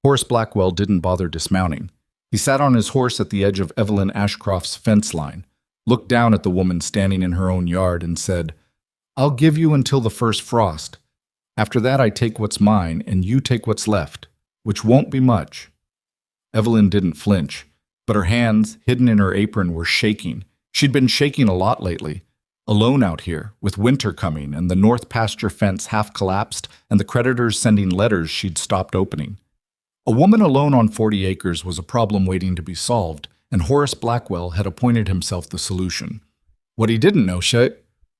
Horace Blackwell didn't bother dismounting. He sat on his horse at the edge of Evelyn Ashcroft's fence line, looked down at the woman standing in her own yard, and said, "I'll give you until the first frost. After that I take what's mine, and you take what's left, which won't be much." Evelyn didn't flinch, but her hands, hidden in her apron, were shaking. She'd been shaking a lot lately. Alone out here, with winter coming, and the north pasture fence half collapsed, and the creditors sending letters she'd stopped opening. A woman alone on 40 acres was a problem waiting to be solved, and Horace Blackwell had appointed himself the solution. What he didn't know,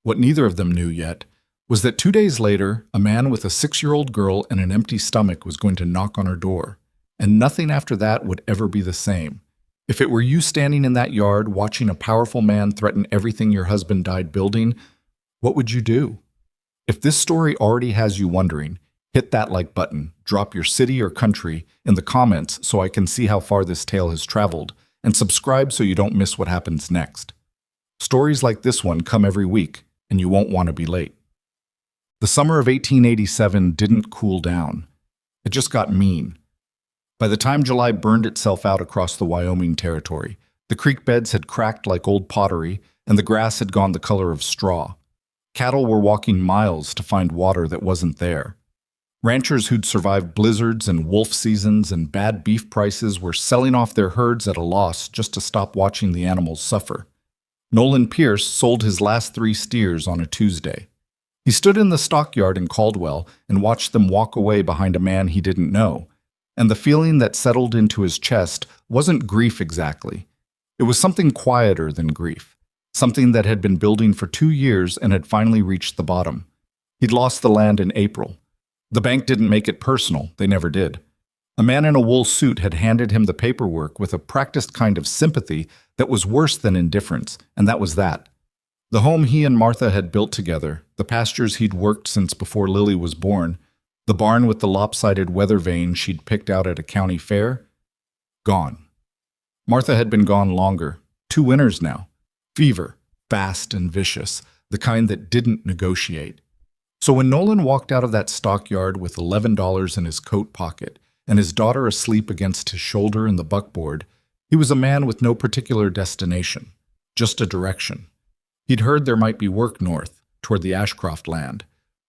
what neither of them knew yet, was that 2 days later, a man with a 6-year-old girl and an empty stomach was going to knock on her door, and nothing after that would ever be the same. If it were you standing in that yard watching a powerful man threaten everything your husband died building, what would you do? If this story already has you wondering, hit that like button, drop your city or country in the comments so I can see how far this tale has traveled, and subscribe so you don't miss what happens next. Stories like this one come every week, and you won't want to be late. The summer of 1887 didn't cool down. It just got mean. By the time July burned itself out across the Wyoming Territory, the creek beds had cracked like old pottery, and the grass had gone the color of straw. Cattle were walking miles to find water that wasn't there. Ranchers who'd survived blizzards and wolf seasons and bad beef prices were selling off their herds at a loss just to stop watching the animals suffer. Nolan Pierce sold his last 3 steers on a Tuesday. He stood in the stockyard in Caldwell and watched them walk away behind a man he didn't know. And the feeling that settled into his chest wasn't grief exactly. It was something quieter than grief, something that had been building for 2 years and had finally reached the bottom. He'd lost the land in April. The bank didn't make it personal, they never did. A man in a wool suit had handed him the paperwork with a practiced kind of sympathy that was worse than indifference, and that was that. The home he and Martha had built together, the pastures he'd worked since before Lily was born, the barn with the lopsided weather vane she'd picked out at a county fair? Gone. Martha had been gone longer, 2 winters now. Fever, fast and vicious, the kind that didn't negotiate. So when Nolan walked out of that stockyard with $11 in his coat pocket and his daughter asleep against his shoulder in the buckboard, he was a man with no particular destination, just a direction. He'd heard there might be work north, toward the Ashcroft land.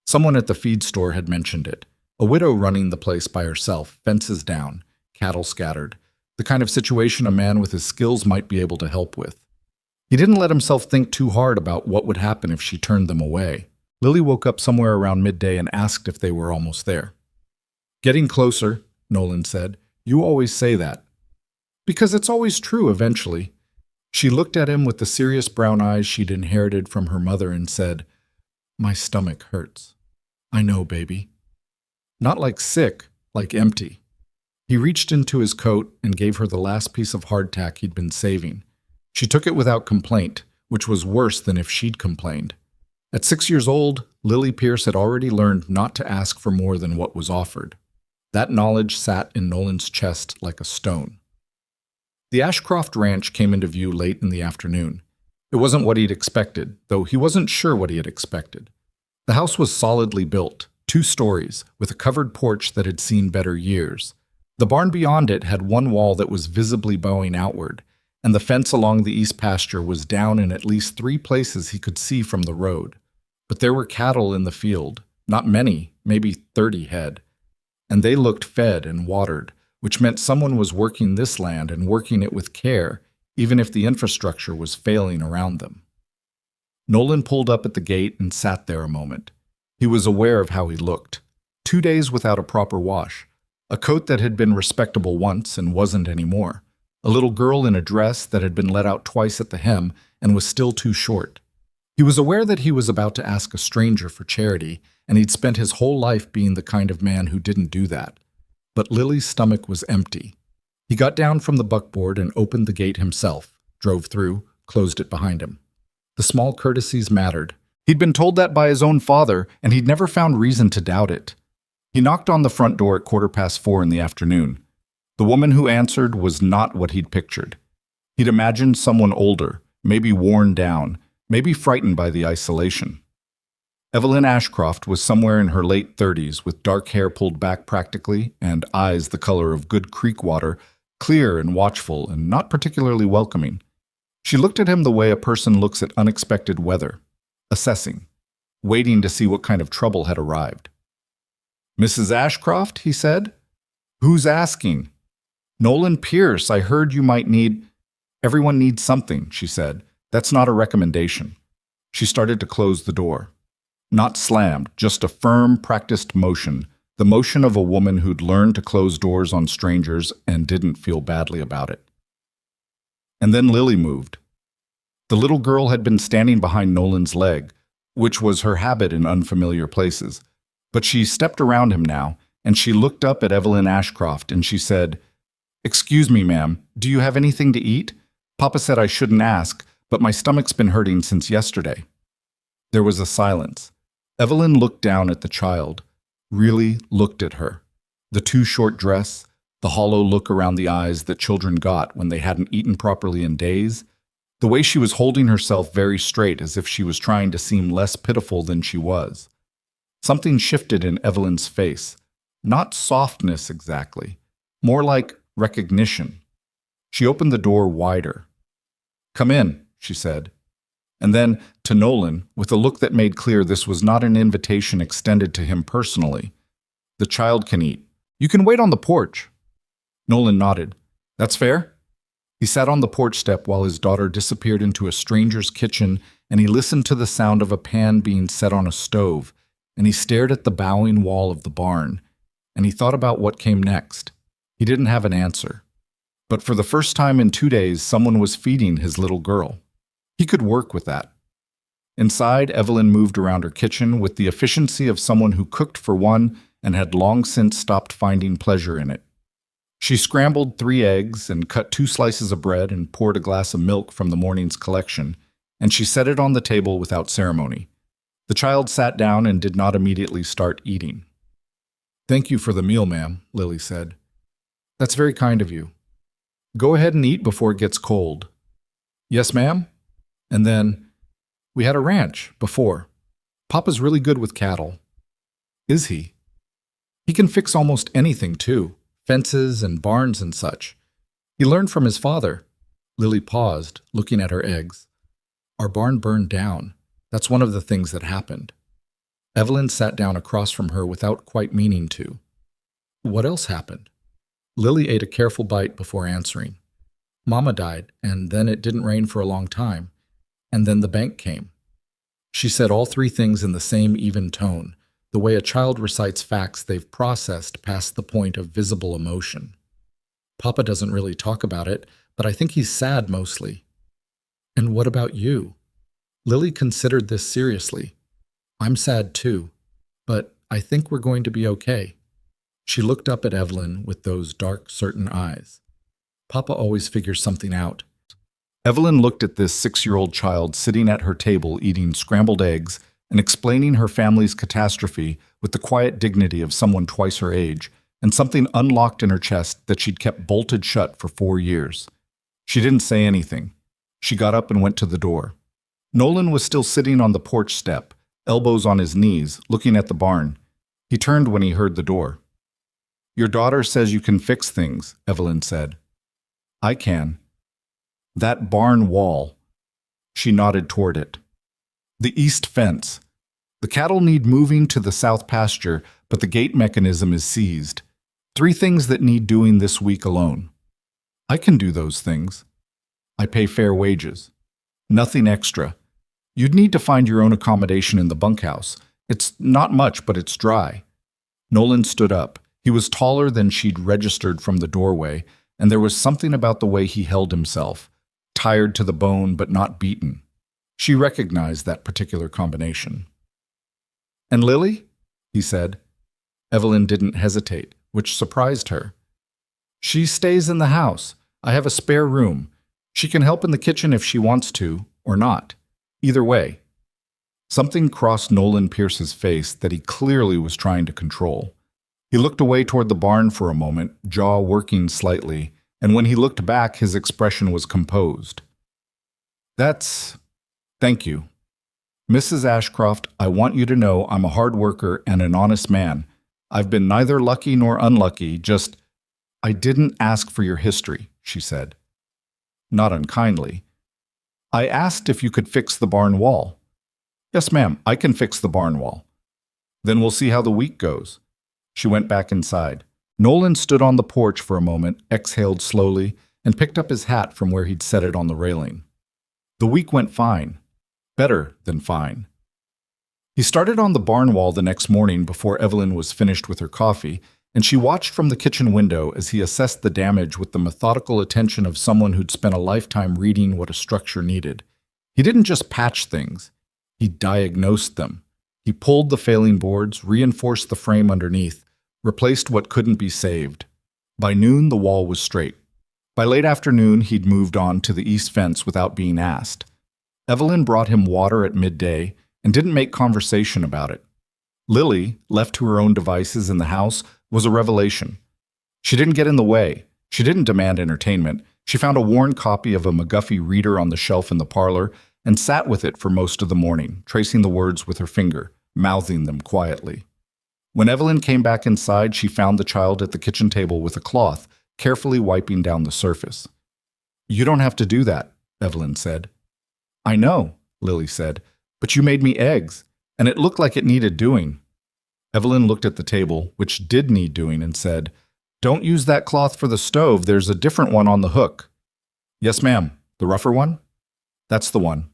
Someone at the feed store had mentioned it. A widow running the place by herself, fences down, cattle scattered. The kind of situation a man with his skills might be able to help with. He didn't let himself think too hard about what would happen if she turned them away. Lily woke up somewhere around midday and asked if they were almost there. "Getting closer," Nolan said. "You always say that." "Because it's always true eventually." She looked at him with the serious brown eyes she'd inherited from her mother and said, "My stomach hurts." "I know, baby." Not like sick, like empty. He reached into his coat and gave her the last piece of hardtack he'd been saving. She took it without complaint, which was worse than if she'd complained. At 6 years old, Lily Pierce had already learned not to ask for more than what was offered. That knowledge sat in Nolan's chest like a stone. The Ashcroft Ranch came into view late in the afternoon. It wasn't what he'd expected, though he wasn't sure what he had expected. The house was solidly built, 2 stories, with a covered porch that had seen better years. The barn beyond it had one wall that was visibly bowing outward, and the fence along the east pasture was down in at least 3 places he could see from the road. But there were cattle in the field, not many, maybe 30 head. And they looked fed and watered, which meant someone was working this land and working it with care, even if the infrastructure was failing around them. Nolan pulled up at the gate and sat there a moment. He was aware of how he looked. 2 days without a proper wash. A coat that had been respectable once and wasn't anymore. A little girl in a dress that had been let out twice at the hem and was still too short. He was aware that he was about to ask a stranger for charity, and he'd spent his whole life being the kind of man who didn't do that. But Lily's stomach was empty. He got down from the buckboard and opened the gate himself, drove through, closed it behind him. The small courtesies mattered. He'd been told that by his own father, and he'd never found reason to doubt it. He knocked on the front door at 4:15 in the afternoon. The woman who answered was not what he'd pictured. He'd imagined someone older, maybe worn down, maybe frightened by the isolation. Evelyn Ashcroft was somewhere in her late 30s with dark hair pulled back practically and eyes the color of good creek water, clear and watchful and not particularly welcoming. She looked at him the way a person looks at unexpected weather, assessing, waiting to see what kind of trouble had arrived. "Mrs. Ashcroft," he said. "Who's asking?" "Nolan Pierce, I heard you might need—" "Everyone needs something," she said. "That's not a recommendation." She started to close the door. Not slammed, just a firm, practiced motion, the motion of a woman who'd learned to close doors on strangers and didn't feel badly about it. And then Lily moved. The little girl had been standing behind Nolan's leg, which was her habit in unfamiliar places. But she stepped around him now, and she looked up at Evelyn Ashcroft and she said, "Excuse me, ma'am, do you have anything to eat? Papa said I shouldn't ask, but my stomach's been hurting since yesterday." There was a silence. Evelyn looked down at the child, really looked at her. The too short dress, the hollow look around the eyes that children got when they hadn't eaten properly in days, the way she was holding herself very straight as if she was trying to seem less pitiful than she was. Something shifted in Evelyn's face. Not softness exactly, more like recognition. She opened the door wider. "Come in," she said. And then, to Nolan, with a look that made clear this was not an invitation extended to him personally, "The child can eat. You can wait on the porch." Nolan nodded. "That's fair." He sat on the porch step while his daughter disappeared into a stranger's kitchen, and he listened to the sound of a pan being set on a stove, and he stared at the bowing wall of the barn, and he thought about what came next. He didn't have an answer. But for the first time in 2 days, someone was feeding his little girl. He could work with that. Inside, Evelyn moved around her kitchen with the efficiency of someone who cooked for one and had long since stopped finding pleasure in it. She scrambled 3 eggs and cut 2 slices of bread and poured a glass of milk from the morning's collection, and she set it on the table without ceremony. The child sat down and did not immediately start eating. "Thank you for the meal, ma'am," Lily said. "That's very kind of you. Go ahead and eat before it gets cold." "Yes, ma'am." And then, "We had a ranch before. Papa's really good with cattle." "Is he?" "He can fix almost anything, too. Fences and barns and such. He learned from his father." Lily paused, looking at her eggs. "Our barn burned down. That's one of the things that happened." Evelyn sat down across from her without quite meaning to. "What else happened?" Lily ate a careful bite before answering. "Mama died, and then it didn't rain for a long time. And then the bank came." She said all 3 things in the same even tone, the way a child recites facts they've processed past the point of visible emotion. "Papa doesn't really talk about it, but I think he's sad mostly." "And what about you?" Lily considered this seriously. "I'm sad too, but I think we're going to be okay." She looked up at Evelyn with those dark, certain eyes. "Papa always figures something out." Evelyn looked at this 6-year-old child sitting at her table eating scrambled eggs and explaining her family's catastrophe with the quiet dignity of someone twice her age, and something unlocked in her chest that she'd kept bolted shut for 4 years. She didn't say anything. She got up and went to the door. Nolan was still sitting on the porch step, elbows on his knees, looking at the barn. He turned when he heard the door. "Your daughter says you can fix things," Evelyn said. "I can." "That barn wall." She nodded toward it. "The east fence. The cattle need moving to the south pasture, but the gate mechanism is seized. 3 things that need doing this week alone." "I can do those things. I pay fair wages. Nothing extra. You'd need to find your own accommodation in the bunkhouse. It's not much, but it's dry." Nolan stood up. He was taller than she'd registered from the doorway, and there was something about the way he held himself, tired to the bone but not beaten. She recognized that particular combination. "And Lily?" he said. Evelyn didn't hesitate, which surprised her. "She stays in the house. I have a spare room. She can help in the kitchen if she wants to, or not. Either way." Something crossed Nolan Pierce's face that he clearly was trying to control. He looked away toward the barn for a moment, jaw working slightly, and when he looked back, his expression was composed. Thank you." Mrs. Ashcroft, I want you to know I'm a hard worker and an honest man. I've been neither lucky nor unlucky, just I didn't ask for your history, she said. Not unkindly. I asked if you could fix the barn wall. Yes, ma'am, I can fix the barn wall. Then we'll see how the week goes. She went back inside. Nolan stood on the porch for a moment, exhaled slowly, and picked up his hat from where he'd set it on the railing. The week went fine. Better than fine. He started on the barn wall the next morning before Evelyn was finished with her coffee, and she watched from the kitchen window as he assessed the damage with the methodical attention of someone who'd spent a lifetime reading what a structure needed. He didn't just patch things, he diagnosed them. He pulled the failing boards, reinforced the frame underneath, replaced what couldn't be saved. By noon, the wall was straight. By late afternoon, he'd moved on to the east fence without being asked. Evelyn brought him water at midday and didn't make conversation about it. Lily, left to her own devices in the house, was a revelation. She didn't get in the way. She didn't demand entertainment. She found a worn copy of a McGuffey reader on the shelf in the parlor and sat with it for most of the morning, tracing the words with her finger, mouthing them quietly. When Evelyn came back inside, she found the child at the kitchen table with a cloth, carefully wiping down the surface. You don't have to do that, Evelyn said. I know, Lily said, but you made me eggs, and it looked like it needed doing. Evelyn looked at the table, which did need doing, and said, Don't use that cloth for the stove. There's a different one on the hook. Yes, ma'am. The rougher one? That's the one.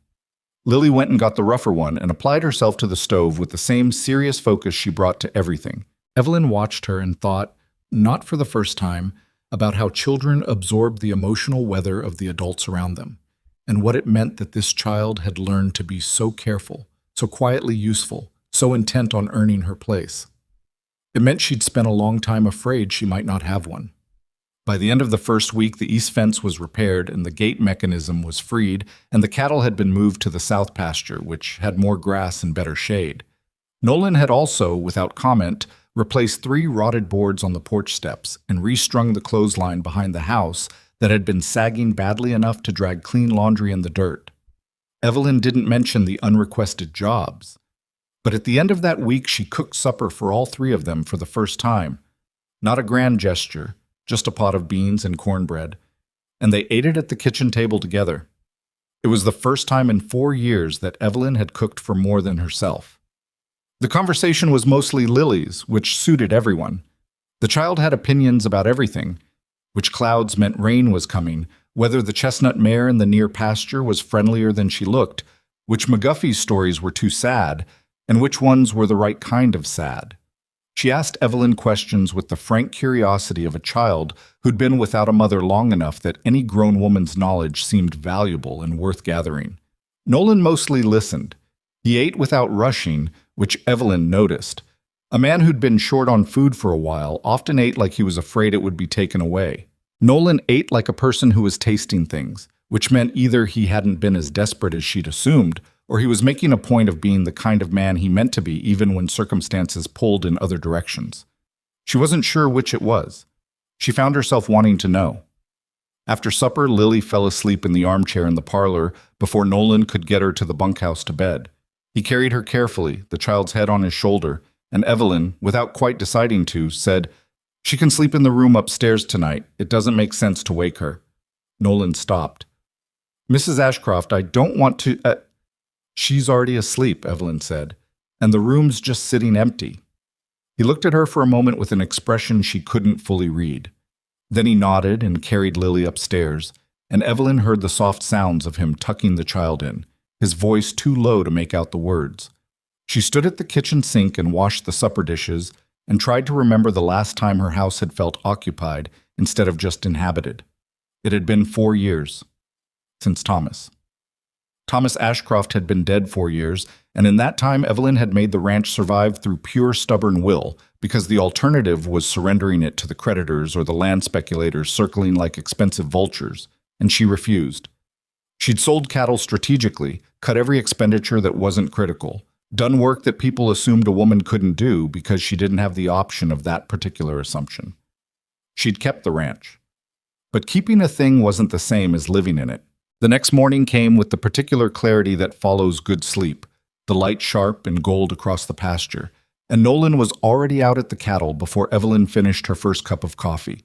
Lily went and got the rougher one and applied herself to the stove with the same serious focus she brought to everything. Evelyn watched her and thought, not for the first time, about how children absorb the emotional weather of the adults around them, and what it meant that this child had learned to be so careful, so quietly useful, so intent on earning her place. It meant she'd spent a long time afraid she might not have one. By the end of the first week, the east fence was repaired and the gate mechanism was freed, and the cattle had been moved to the south pasture, which had more grass and better shade. Nolan had also, without comment, replaced 3 rotted boards on the porch steps and restrung the clothesline behind the house that had been sagging badly enough to drag clean laundry in the dirt. Evelyn didn't mention the unrequested jobs, but at the end of that week she cooked supper for all 3 of them for the first time. Not a grand gesture, just a pot of beans and cornbread, and they ate it at the kitchen table together. It was the first time in 4 years that Evelyn had cooked for more than herself. The conversation was mostly Lily's, which suited everyone. The child had opinions about everything, which clouds meant rain was coming, whether the chestnut mare in the near pasture was friendlier than she looked, which McGuffey's stories were too sad, and which ones were the right kind of sad. She asked Evelyn questions with the frank curiosity of a child who'd been without a mother long enough that any grown woman's knowledge seemed valuable and worth gathering. Nolan mostly listened. He ate without rushing, which Evelyn noticed. A man who'd been short on food for a while often ate like he was afraid it would be taken away. Nolan ate like a person who was tasting things, which meant either he hadn't been as desperate as she'd assumed, or he was making a point of being the kind of man he meant to be even when circumstances pulled in other directions. She wasn't sure which it was. She found herself wanting to know. After supper, Lily fell asleep in the armchair in the parlor before Nolan could get her to the bunkhouse to bed. He carried her carefully, the child's head on his shoulder, and Evelyn, without quite deciding to, said, She can sleep in the room upstairs tonight. It doesn't make sense to wake her. Nolan stopped. Mrs. Ashcroft, I don't want to... She's already asleep, Evelyn said, and the room's just sitting empty. He looked at her for a moment with an expression she couldn't fully read. Then he nodded and carried Lily upstairs, and Evelyn heard the soft sounds of him tucking the child in, his voice too low to make out the words. She stood at the kitchen sink and washed the supper dishes and tried to remember the last time her house had felt occupied instead of just inhabited. It had been 4 years. Since Thomas. Thomas Ashcroft had been dead 4 years, and in that time Evelyn had made the ranch survive through pure stubborn will, because the alternative was surrendering it to the creditors or the land speculators circling like expensive vultures, and she refused. She'd sold cattle strategically, cut every expenditure that wasn't critical, done work that people assumed a woman couldn't do because she didn't have the option of that particular assumption. She'd kept the ranch. But keeping a thing wasn't the same as living in it. The next morning came with the particular clarity that follows good sleep. the light sharp and gold across the pasture, and Nolan was already out at the cattle before Evelyn finished her first cup of coffee.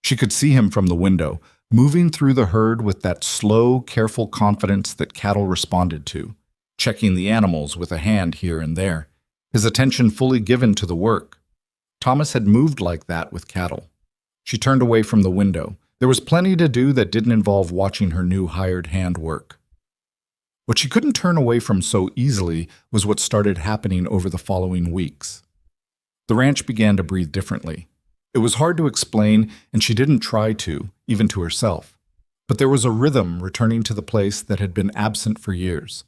She could see him from the window, moving through the herd with that slow, careful confidence that cattle responded to, checking the animals with a hand here and there, his attention fully given to the work. Thomas had moved like that with cattle. She turned away from the window. There was plenty to do that didn't involve watching her new hired hand work. What she couldn't turn away from so easily was what started happening over the following weeks. The ranch began to breathe differently. It was hard to explain, and she didn't try to, even to herself. But there was a rhythm returning to the place that had been absent for years.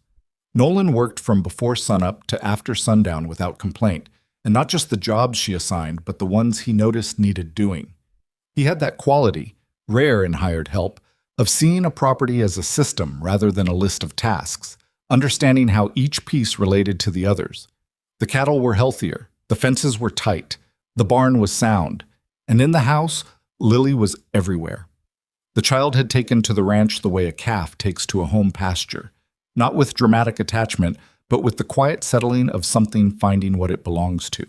Nolan worked from before sunup to after sundown without complaint, and not just the jobs she assigned, but the ones he noticed needed doing. He had that quality, rare in hired help, of seeing a property as a system rather than a list of tasks, understanding how each piece related to the others. The cattle were healthier, the fences were tight, the barn was sound, and in the house, Lily was everywhere. The child had taken to the ranch the way a calf takes to a home pasture, not with dramatic attachment, but with the quiet settling of something finding what it belongs to.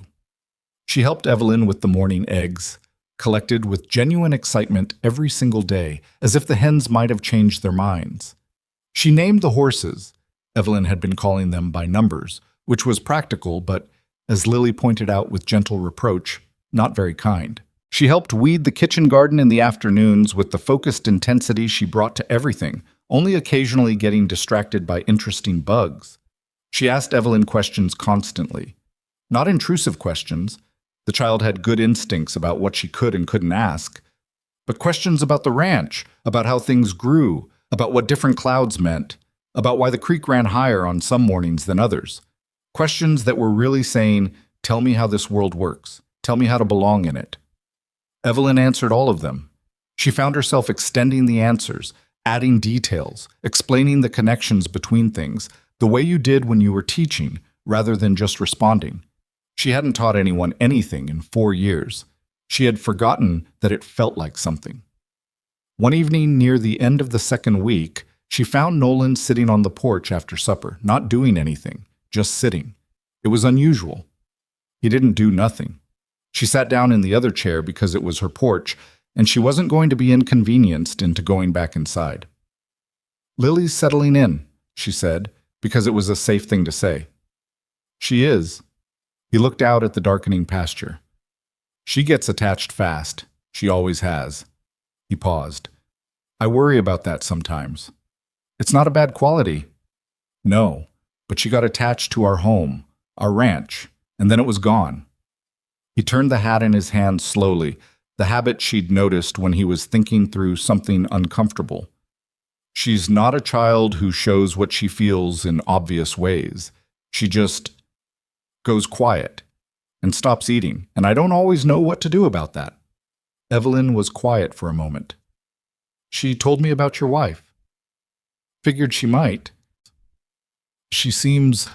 She helped Evelyn with the morning eggs, collected with genuine excitement every single day, as if the hens might have changed their minds. She named the horses. Evelyn had been calling them by numbers, which was practical, but, as Lily pointed out with gentle reproach, not very kind. She helped weed the kitchen garden in the afternoons with the focused intensity she brought to everything, only occasionally getting distracted by interesting bugs. She asked Evelyn questions constantly. Not intrusive questions. The child had good instincts about what she could and couldn't ask, but questions about the ranch, about how things grew, about what different clouds meant, about why the creek ran higher on some mornings than others. Questions that were really saying, "Tell me how this world works. Tell me how to belong in it." Evelyn answered all of them. She found herself extending the answers, adding details, explaining the connections between things, the way you did when you were teaching, rather than just responding. She hadn't taught anyone anything in 4 years. She had forgotten that it felt like something. One evening near the end of the second week, she found Nolan sitting on the porch after supper, not doing anything, just sitting. It was unusual. He didn't do nothing. She sat down in the other chair because it was her porch, and she wasn't going to be inconvenienced into going back inside. "Lily's settling in," she said, because it was a safe thing to say. "She is." He looked out at the darkening pasture. "She gets attached fast. She always has." He paused. "I worry about that sometimes. It's not a bad quality." "No, but she got attached to our home, our ranch, and then it was gone." He turned the hat in his hand slowly, the habit she'd noticed when he was thinking through something uncomfortable. "She's not a child who shows what she feels in obvious ways. She just goes quiet and stops eating, and I don't always know what to do about that." Evelyn was quiet for a moment. "She told me about your wife." "Figured she might." "She seems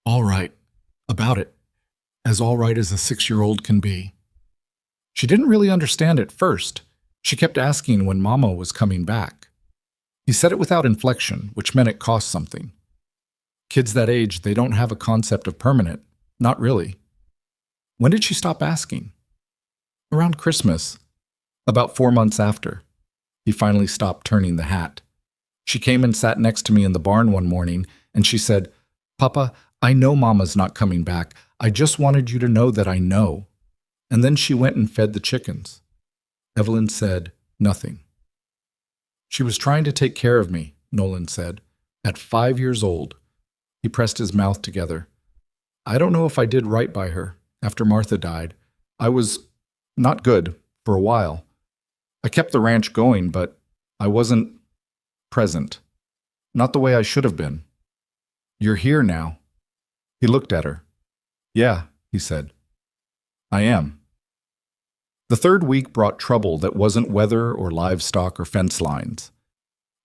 all right about it, as all right as a 6-year-old can be." She didn't really understand at first. She kept asking when Mama was coming back. He said it without inflection, which meant it cost something. Kids that age, they don't have a concept of permanent. Not really. When did she stop asking? Around Christmas. About 4 months after. He finally stopped turning the hat. She came and sat next to me in the barn one morning, and she said, "Papa, I know Mama's not coming back. I just wanted you to know that I know." And then she went and fed the chickens. Evelyn said nothing. "She was trying to take care of me," Nolan said, "at 5 years old." He pressed his mouth together. "I don't know if I did right by her after Martha died. I was not good for a while. I kept the ranch going, but I wasn't present. Not the way I should have been. You're here now." He looked at her. "Yeah," he said. "I am." The third week brought trouble that wasn't weather or livestock or fence lines.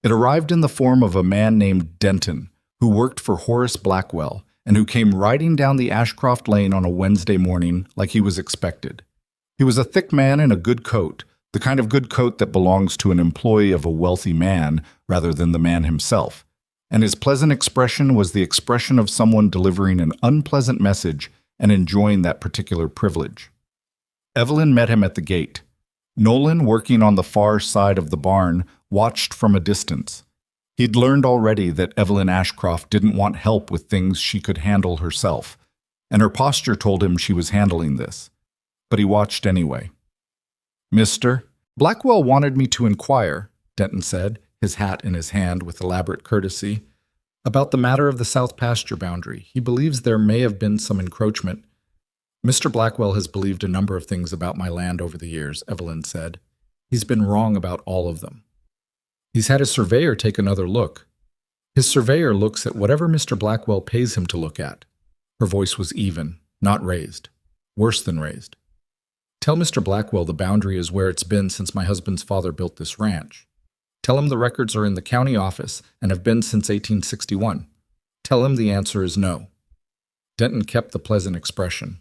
It arrived in the form of a man named Denton, who worked for Horace Blackwell, and who came riding down the Ashcroft Lane on a Wednesday morning like he was expected. He was a thick man in a good coat, the kind of good coat that belongs to an employee of a wealthy man rather than the man himself, and his pleasant expression was the expression of someone delivering an unpleasant message and enjoying that particular privilege. Evelyn met him at the gate. Nolan, working on the far side of the barn, watched from a distance. He'd learned already that Evelyn Ashcroft didn't want help with things she could handle herself, and her posture told him she was handling this. But he watched anyway. "Mr. Blackwell wanted me to inquire," Denton said, his hat in his hand with elaborate courtesy, "about the matter of the south pasture boundary. He believes there may have been some encroachment." "Mr. Blackwell has believed a number of things about my land over the years," Evelyn said. "He's been wrong about all of them. He's had his surveyor take another look. His surveyor looks at whatever Mr. Blackwell pays him to look at." Her voice was even, not raised. Worse than raised. "Tell Mr. Blackwell the boundary is where it's been since my husband's father built this ranch. Tell him the records are in the county office and have been since 1861. Tell him the answer is no." Denton kept the pleasant expression.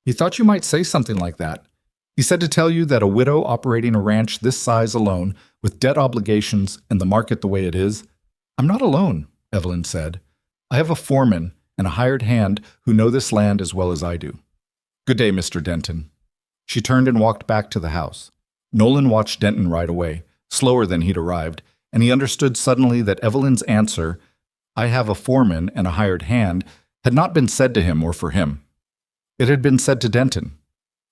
"He thought you might say something like that. He said to tell you that a widow operating a ranch this size alone, with debt obligations and the market the way it is—" "I'm not alone," Evelyn said. "I have a foreman and a hired hand who know this land as well as I do. Good day, Mr. Denton." She turned and walked back to the house. Nolan watched Denton ride away, slower than he'd arrived, and he understood suddenly that Evelyn's answer, "I have a foreman and a hired hand," had not been said to him or for him. It had been said to Denton,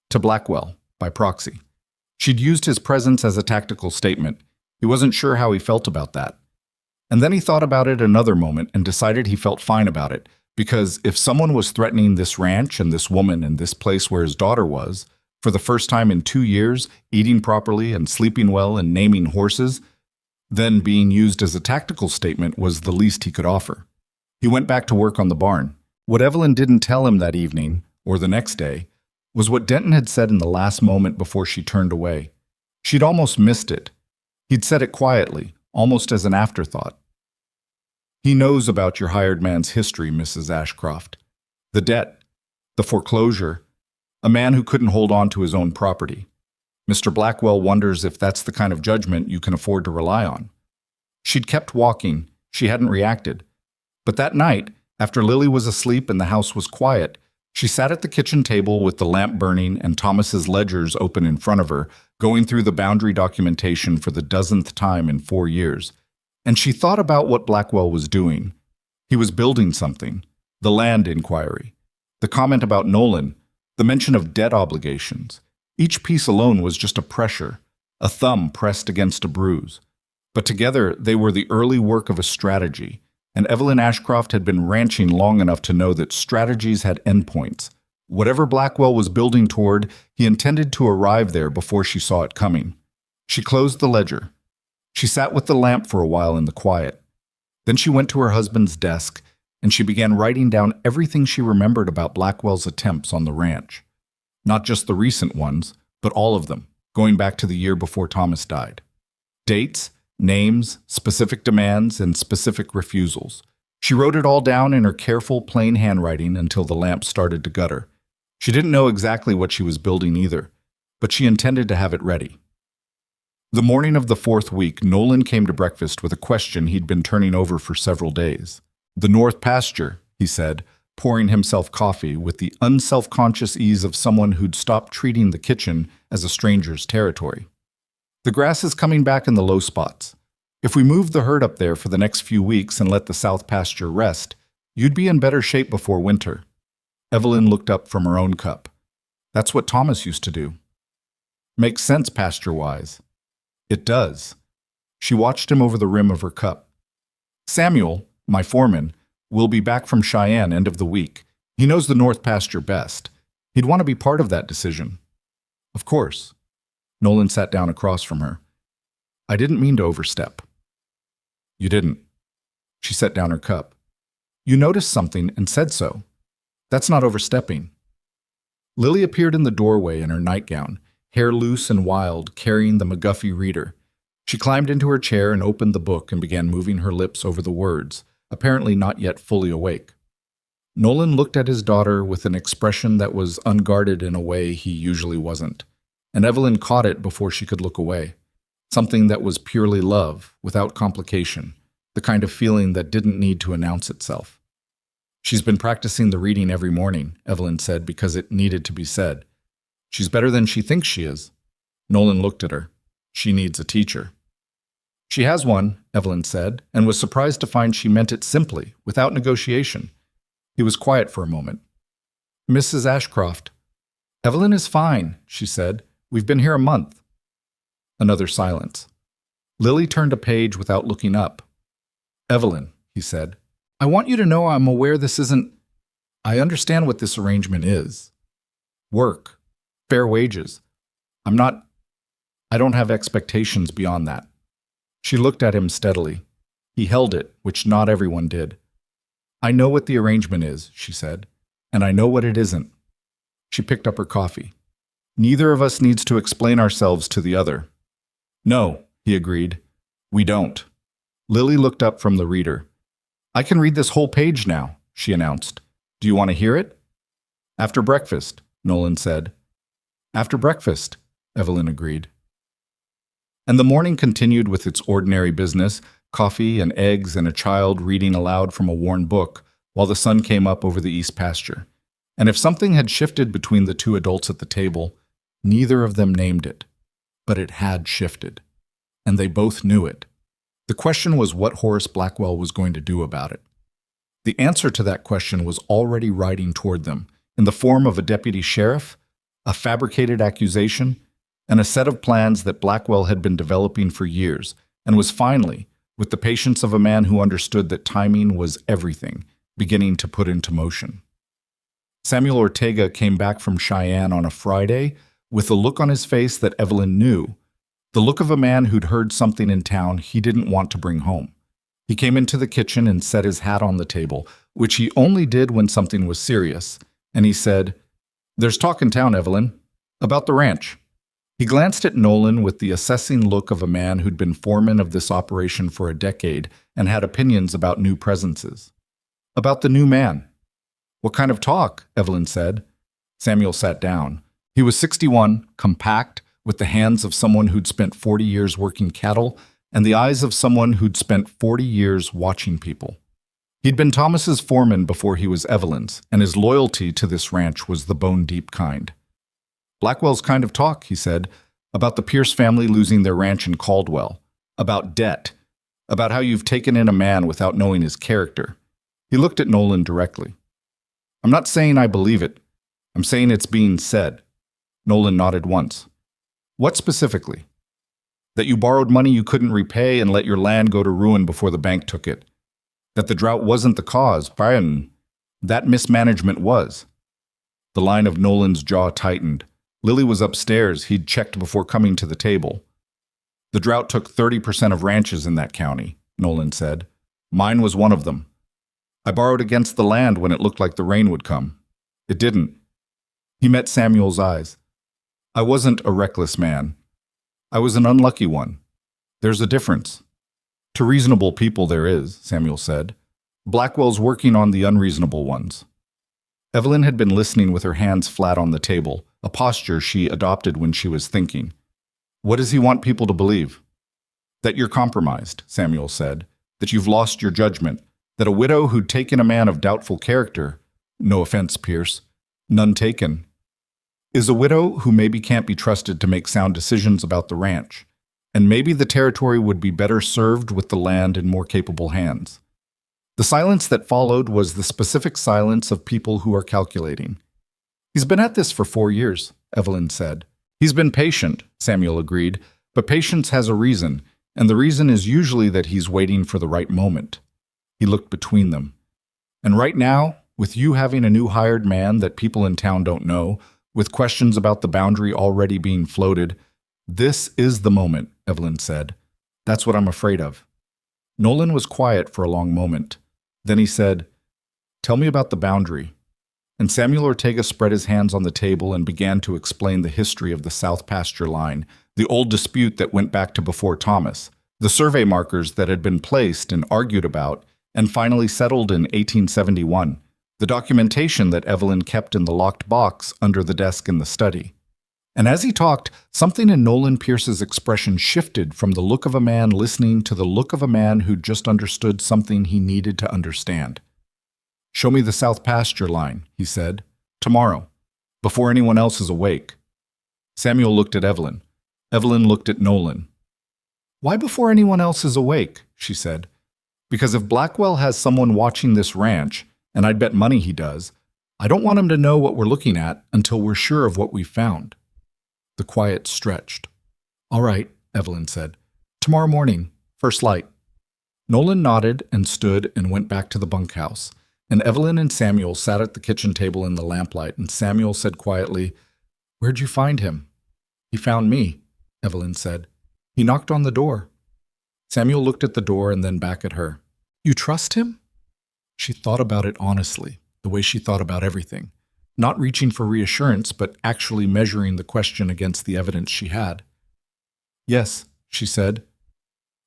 to Blackwell, by proxy. She'd used his presence as a tactical statement. He wasn't sure how he felt about that. And then he thought about it another moment and decided he felt fine about it, because if someone was threatening this ranch and this woman and this place where his daughter was, for the first time in 2 years, eating properly and sleeping well and naming horses, then being used as a tactical statement was the least he could offer. He went back to work on the barn. What Evelyn didn't tell him that evening, or the next day, was what Denton had said in the last moment before she turned away. She'd almost missed it. He'd said it quietly, almost as an afterthought. "He knows about your hired man's history, Mrs. Ashcroft. The debt, the foreclosure, a man who couldn't hold on to his own property. Mr. Blackwell wonders if that's the kind of judgment you can afford to rely on." She'd kept walking. She hadn't reacted. But that night, after Lily was asleep and the house was quiet, she sat at the kitchen table with the lamp burning and Thomas's ledgers open in front of her, going through the boundary documentation for the dozenth time in 4 years. And she thought about what Blackwell was doing. He was building something. The land inquiry. The comment about Nolan. The mention of debt obligations. Each piece alone was just a pressure, a thumb pressed against a bruise. But together they were the early work of a strategy, and Evelyn Ashcroft had been ranching long enough to know that strategies had endpoints. Whatever Blackwell was building toward, he intended to arrive there before she saw it coming. She closed the ledger. She sat with the lamp for a while in the quiet. Then she went to her husband's desk, and she began writing down everything she remembered about Blackwell's attempts on the ranch. Not just the recent ones, but all of them, going back to the year before Thomas died. Dates, names, specific demands, and specific refusals. She wrote it all down in her careful, plain handwriting until the lamp started to gutter. She didn't know exactly what she was building either, but she intended to have it ready. The morning of the 4th week, Nolan came to breakfast with a question he'd been turning over for several days. "The north pasture," he said, pouring himself coffee with the unself-conscious ease of someone who'd stopped treating the kitchen as a stranger's territory. "The grass is coming back in the low spots. If we moved the herd up there for the next few weeks and let the south pasture rest, you'd be in better shape before winter." Evelyn looked up from her own cup. "That's what Thomas used to do." "Makes sense pasture-wise." "It does." She watched him over the rim of her cup. "Samuel, my foreman, will be back from Cheyenne end of the week. He knows the north pasture best. He'd want to be part of that decision." "Of course." Nolan sat down across from her. "I didn't mean to overstep." "You didn't." She set down her cup. "You noticed something and said so. That's not overstepping." Lily appeared in the doorway in her nightgown, hair loose and wild, carrying the McGuffey reader. She climbed into her chair and opened the book and began moving her lips over the words, apparently not yet fully awake. Nolan looked at his daughter with an expression that was unguarded in a way he usually wasn't, and Evelyn caught it before she could look away. Something that was purely love, without complication, the kind of feeling that didn't need to announce itself. She's been practicing the reading every morning, Evelyn said, because it needed to be said. She's better than she thinks she is. Nolan looked at her. She needs a teacher. She has one, Evelyn said, and was surprised to find she meant it simply, without negotiation. He was quiet for a moment. Mrs. Ashcroft. Evelyn is fine, she said. We've been here a month. Another silence. Lily turned a page without looking up. Evelyn, he said, I want you to know I'm aware this isn't... I understand what this arrangement is. Work. Fair wages. I don't have expectations beyond that. She looked at him steadily. He held it, which not everyone did. I know what the arrangement is, she said, and I know what it isn't. She picked up her coffee. Neither of us needs to explain ourselves to the other. No, he agreed. We don't. Lily looked up from the reader. I can read this whole page now, she announced. Do you want to hear it? After breakfast, Nolan said. After breakfast, Evelyn agreed. And the morning continued with its ordinary business, coffee and eggs and a child reading aloud from a worn book, while the sun came up over the east pasture. And if something had shifted between the two adults at the table, neither of them named it. But it had shifted. And they both knew it. The question was what Horace Blackwell was going to do about it. The answer to that question was already riding toward them, in the form of a deputy sheriff, a fabricated accusation, and a set of plans that Blackwell had been developing for years, and was finally, with the patience of a man who understood that timing was everything, beginning to put into motion. Samuel Ortega came back from Cheyenne on a Friday with a look on his face that Evelyn knew, the look of a man who'd heard something in town he didn't want to bring home. He came into the kitchen and set his hat on the table, which he only did when something was serious, and he said, There's talk in town, Evelyn, about the ranch. He glanced at Nolan with the assessing look of a man who'd been foreman of this operation for a decade and had opinions about new presences. About the new man. What kind of talk? Evelyn said. Samuel sat down. He was 61, compact, with the hands of someone who'd spent 40 years working cattle and the eyes of someone who'd spent 40 years watching people. He'd been Thomas's foreman before he was Evelyn's, and his loyalty to this ranch was the bone-deep kind. Blackwell's kind of talk, he said, about the Pierce family losing their ranch in Caldwell, about debt, about how you've taken in a man without knowing his character. He looked at Nolan directly. I'm not saying I believe it. I'm saying it's being said. Nolan nodded once. What specifically? That you borrowed money you couldn't repay and let your land go to ruin before the bank took it. That the drought wasn't the cause, that mismanagement was. The line of Nolan's jaw tightened. Lily was upstairs. He'd checked before coming to the table. The drought took 30% of ranches in that county, Nolan said. Mine was one of them. I borrowed against the land when it looked like the rain would come. It didn't. He met Samuel's eyes. I wasn't a reckless man. I was an unlucky one. There's a difference. To reasonable people there is, Samuel said. Blackwell's working on the unreasonable ones. Evelyn had been listening with her hands flat on the table, a posture she adopted when she was thinking. What does he want people to believe? That you're compromised, Samuel said, that you've lost your judgment, that a widow who'd taken a man of doubtful character, no offense, Pierce, none taken, is a widow who maybe can't be trusted to make sound decisions about the ranch, and maybe the territory would be better served with the land in more capable hands. The silence that followed was the specific silence of people who are calculating. He's been at this for 4 years, Evelyn said. He's been patient, Samuel agreed, but patience has a reason, and the reason is usually that he's waiting for the right moment. He looked between them. And right now, with you having a new hired man that people in town don't know, with questions about the boundary already being floated, this is the moment, Evelyn said. That's what I'm afraid of. Nolan was quiet for a long moment. Then he said, Tell me about the boundary. And Samuel Ortega spread his hands on the table and began to explain the history of the South Pasture Line, the old dispute that went back to before Thomas, the survey markers that had been placed and argued about, and finally settled in 1871, the documentation that Evelyn kept in the locked box under the desk in the study. And as he talked, something in Nolan Pierce's expression shifted from the look of a man listening to the look of a man who just understood something he needed to understand. "Show me the south pasture line," he said. "Tomorrow, before anyone else is awake." Samuel looked at Evelyn. Evelyn looked at Nolan. "Why before anyone else is awake?" she said. "Because if Blackwell has someone watching this ranch, and I'd bet money he does, I don't want him to know what we're looking at until we're sure of what we've found." The quiet stretched. "All right," Evelyn said. "Tomorrow morning, first light." Nolan nodded and stood and went back to the bunkhouse, and Evelyn and Samuel sat at the kitchen table in the lamplight, and Samuel said quietly, "Where'd you find him?" "He found me," Evelyn said. "He knocked on the door." Samuel looked at the door and then back at her. "You trust him?" She thought about it honestly, the way she thought about everything, not reaching for reassurance, but actually measuring the question against the evidence she had. "Yes," she said.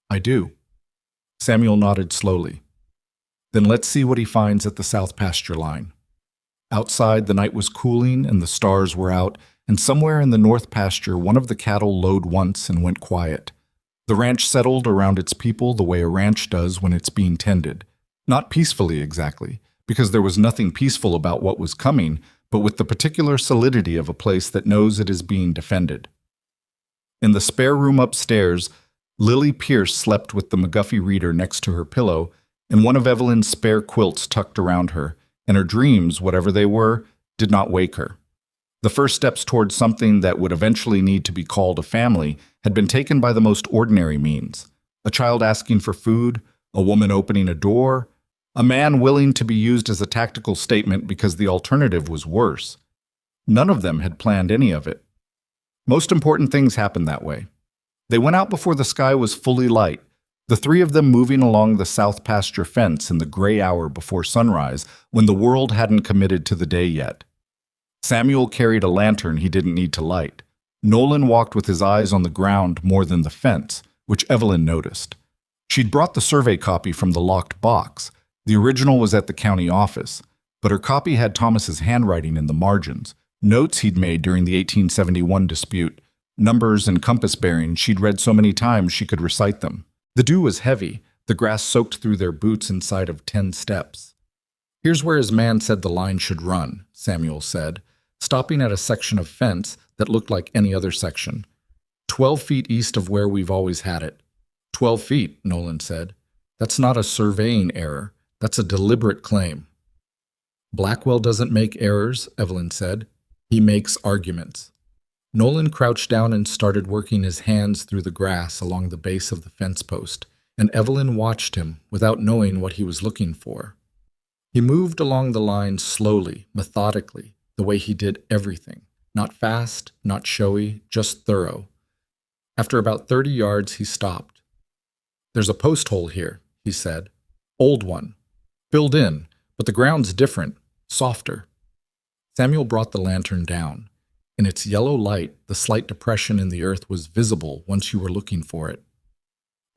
"I do." Samuel nodded slowly. "Then let's see what he finds at the south pasture line." Outside, the night was cooling and the stars were out, and somewhere in the north pasture, one of the cattle lowed once and went quiet. The ranch settled around its people the way a ranch does when it's being tended. Not peacefully exactly, because there was nothing peaceful about what was coming, but with the particular solidity of a place that knows it is being defended. In the spare room upstairs, Lily Pierce slept with the McGuffey reader next to her pillow and one of Evelyn's spare quilts tucked around her, and her dreams, whatever they were, did not wake her. The first steps towards something that would eventually need to be called a family had been taken by the most ordinary means. A child asking for food, a woman opening a door, a man willing to be used as a tactical statement because the alternative was worse. None of them had planned any of it. Most important things happened that way. They went out before the sky was fully light, the three of them moving along the south pasture fence in the gray hour before sunrise when the world hadn't committed to the day yet. Samuel carried a lantern he didn't need to light. Nolan walked with his eyes on the ground more than the fence, which Evelyn noticed. She'd brought the survey copy from the locked box. The original was at the county office, but her copy had Thomas's handwriting in the margins, notes he'd made during the 1871 dispute, numbers and compass bearings she'd read so many times she could recite them. The dew was heavy, the grass soaked through their boots inside of 10 steps. "Here's where his man said the line should run," Samuel said, stopping at a section of fence that looked like any other section. 12 feet east of where we've always had it." 12 feet, Nolan said. "That's not a surveying error. That's a deliberate claim." "Blackwell doesn't make errors," Evelyn said. "He makes arguments." Nolan crouched down and started working his hands through the grass along the base of the fence post, and Evelyn watched him without knowing what he was looking for. He moved along the line slowly, methodically, the way he did everything. Not fast, not showy, just thorough. After about 30 yards, he stopped. "There's a post hole here," he said. "Old one. Filled in, but the ground's different, softer." Samuel brought the lantern down. In its yellow light, the slight depression in the earth was visible once you were looking for it.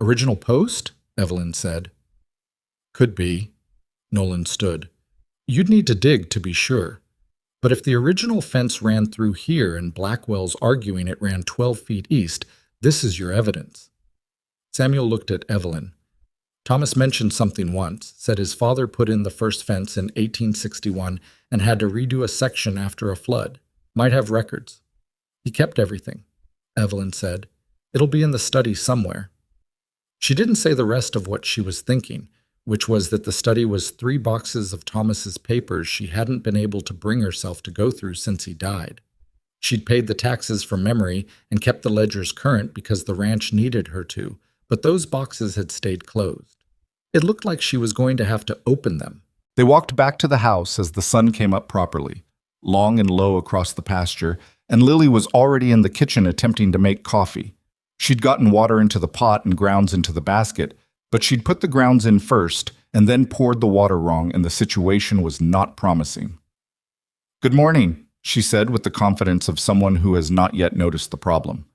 "Original post?" Evelyn said. "Could be." Nolan stood. "You'd need to dig to be sure. But if the original fence ran through here and Blackwell's arguing it ran 12 feet east, this is your evidence." Samuel looked at Evelyn. "Thomas mentioned something once, said his father put in the first fence in 1861 and had to redo a section after a flood. Might have records." "He kept everything," Evelyn said. "It'll be in the study somewhere." She didn't say the rest of what she was thinking, which was that the study was 3 boxes of Thomas's papers she hadn't been able to bring herself to go through since he died. She'd paid the taxes from memory and kept the ledgers current because the ranch needed her to, but those boxes had stayed closed. It looked like she was going to have to open them. They walked back to the house as the sun came up properly, long and low across the pasture, and Lily was already in the kitchen attempting to make coffee. She'd gotten water into the pot and grounds into the basket, but she'd put the grounds in first and then poured the water wrong, and the situation was not promising. "Good morning," she said with the confidence of someone who has not yet noticed the problem.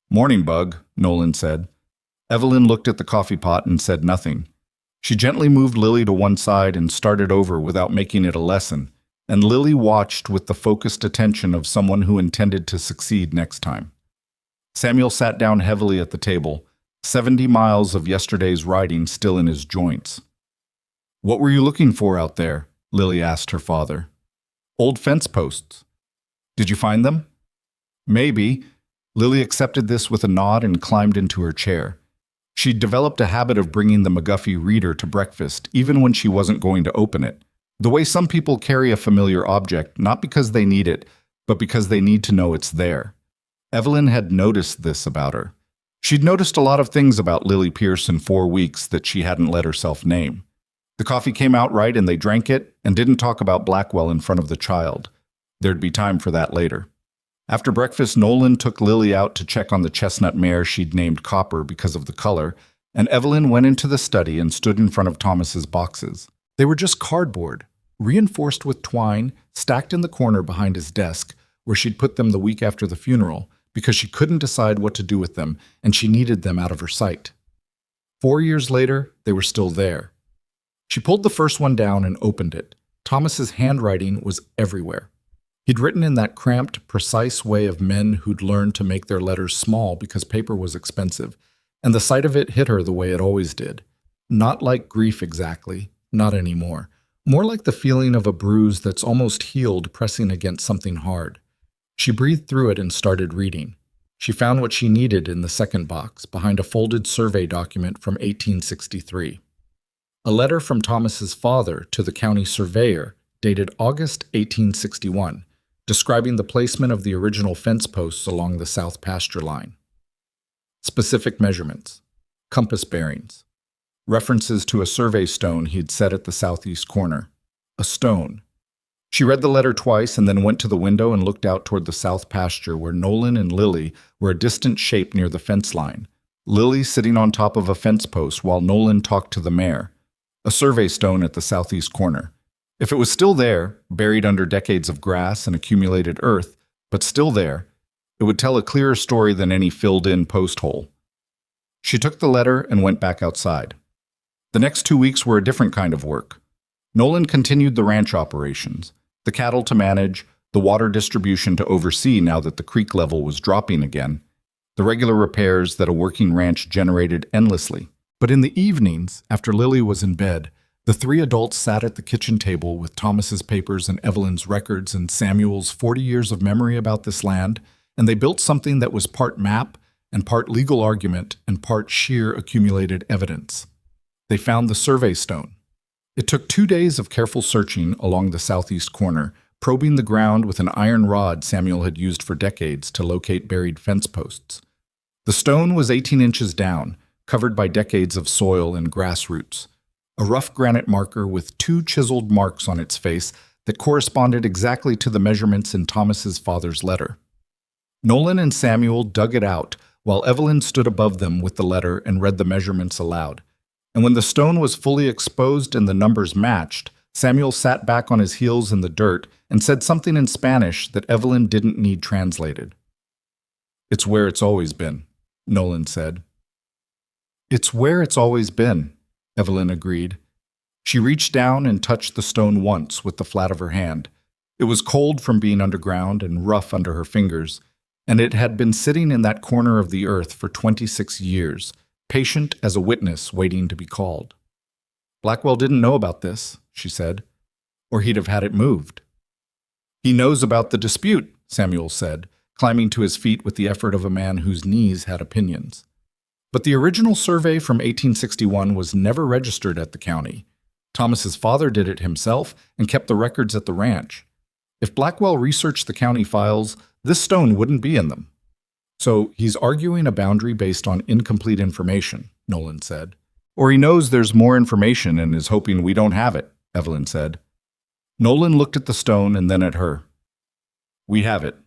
"Morning, Bug," Nolan said. Evelyn looked at the coffee pot and said nothing. She gently moved Lily to one side and started over without making it a lesson, and Lily watched with the focused attention of someone who intended to succeed next time. Samuel sat down heavily at the table, 70 miles of yesterday's riding still in his joints. "What were you looking for out there?" Lily asked her father. "Old fence posts. Did you find them?" "Maybe." Lily accepted this with a nod and climbed into her chair. She'd developed a habit of bringing the McGuffey reader to breakfast, even when she wasn't going to open it. The way some people carry a familiar object, not because they need it, but because they need to know it's there. Evelyn had noticed this about her. She'd noticed a lot of things about Lily Pierce in 4 weeks that she hadn't let herself name. The coffee came out right and they drank it, and didn't talk about Blackwell in front of the child. There'd be time for that later. After breakfast, Nolan took Lily out to check on the chestnut mare she'd named Copper because of the color, and Evelyn went into the study and stood in front of Thomas's boxes. They were just cardboard, reinforced with twine, stacked in the corner behind his desk, where she'd put them the week after the funeral, because she couldn't decide what to do with them, and she needed them out of her sight. 4 years later, they were still there. She pulled the first one down and opened it. Thomas's handwriting was everywhere. He'd written in that cramped, precise way of men who'd learned to make their letters small because paper was expensive, and the sight of it hit her the way it always did. Not like grief exactly, not anymore. More like the feeling of a bruise that's almost healed pressing against something hard. She breathed through it and started reading. She found what she needed in the second box, behind a folded survey document from 1863. A letter from Thomas's father to the county surveyor, dated August 1861, describing the placement of the original fence posts along the south pasture line. Specific measurements, compass bearings, references to a survey stone he'd set at the southeast corner. A stone. She read the letter twice and then went to the window and looked out toward the south pasture where Nolan and Lily were a distant shape near the fence line. Lily sitting on top of a fence post while Nolan talked to the mare. A survey stone at the southeast corner. If it was still there, buried under decades of grass and accumulated earth, but still there, it would tell a clearer story than any filled-in post hole. She took the letter and went back outside. The next 2 weeks were a different kind of work. Nolan continued the ranch operations, the cattle to manage, the water distribution to oversee now that the creek level was dropping again, the regular repairs that a working ranch generated endlessly. But in the evenings, after Lily was in bed, the 3 adults sat at the kitchen table with Thomas's papers and Evelyn's records and Samuel's 40 years of memory about this land, and they built something that was part map and part legal argument and part sheer accumulated evidence. They found the survey stone. It took 2 days of careful searching along the southeast corner, probing the ground with an iron rod Samuel had used for decades to locate buried fence posts. The stone was 18 inches down, covered by decades of soil and grass roots. A rough granite marker with 2 chiseled marks on its face that corresponded exactly to the measurements in Thomas's father's letter. Nolan and Samuel dug it out while Evelyn stood above them with the letter and read the measurements aloud. And when the stone was fully exposed and the numbers matched, Samuel sat back on his heels in the dirt and said something in Spanish that Evelyn didn't need translated. "It's where it's always been," Nolan said. "It's where it's always been," Evelyn agreed. She reached down and touched the stone once with the flat of her hand. It was cold from being underground and rough under her fingers, and it had been sitting in that corner of the earth for 26 years, patient as a witness waiting to be called. "Blackwell didn't know about this," she said, "or he'd have had it moved." "He knows about the dispute," Samuel said, climbing to his feet with the effort of a man whose knees had opinions. But the original survey from 1861 was never registered at the county. Thomas's father did it himself and kept the records at the ranch. If Blackwell researched the county files, this stone wouldn't be in them. "So he's arguing a boundary based on incomplete information," Nolan said. "Or he knows there's more information and is hoping we don't have it," Evelyn said. Nolan looked at the stone and then at her. "We have it."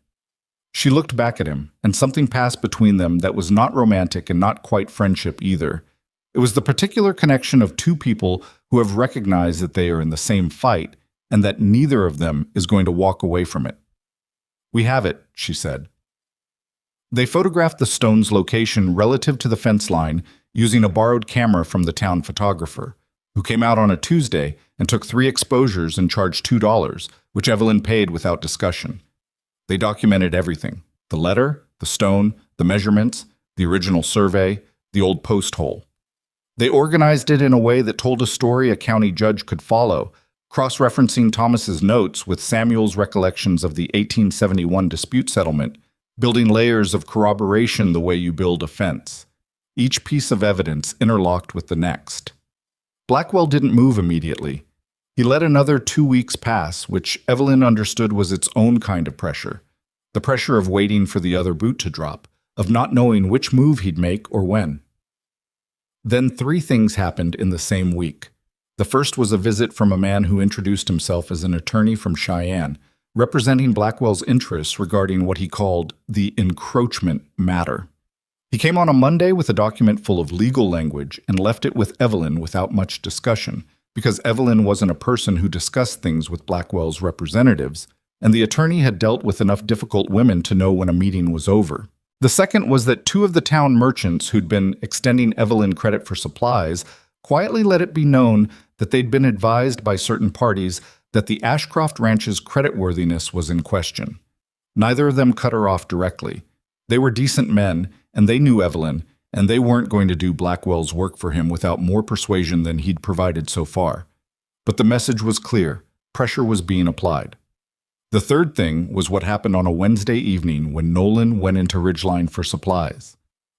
She looked back at him, and something passed between them that was not romantic and not quite friendship either. It was the particular connection of 2 people who have recognized that they are in the same fight and that neither of them is going to walk away from it. "We have it," she said. They photographed the stone's location relative to the fence line using a borrowed camera from the town photographer, who came out on a Tuesday and took 3 exposures and charged $2, which Evelyn paid without discussion. They documented everything: the letter, the stone, the measurements, the original survey, the old post hole. They organized it in a way that told a story a county judge could follow, cross-referencing Thomas's notes with Samuel's recollections of the 1871 dispute settlement, building layers of corroboration the way you build a fence. Each piece of evidence interlocked with the next. Blackwell didn't move immediately. He let another 2 weeks pass, which Evelyn understood was its own kind of pressure. The pressure of waiting for the other boot to drop, of not knowing which move he'd make or when. Then 3 things happened in the same week. The first was a visit from a man who introduced himself as an attorney from Cheyenne, representing Blackwell's interests regarding what he called the encroachment matter. He came on a Monday with a document full of legal language and left it with Evelyn without much discussion, because Evelyn wasn't a person who discussed things with Blackwell's representatives, and the attorney had dealt with enough difficult women to know when a meeting was over. The second was that 2 of the town merchants who'd been extending Evelyn credit for supplies quietly let it be known that they'd been advised by certain parties that the Ashcroft Ranch's creditworthiness was in question. Neither of them cut her off directly. They were decent men, and they knew Evelyn, and they weren't going to do Blackwell's work for him without more persuasion than he'd provided so far. But the message was clear. Pressure was being applied. The third thing was what happened on a Wednesday evening when Nolan went into Ridgeline for supplies.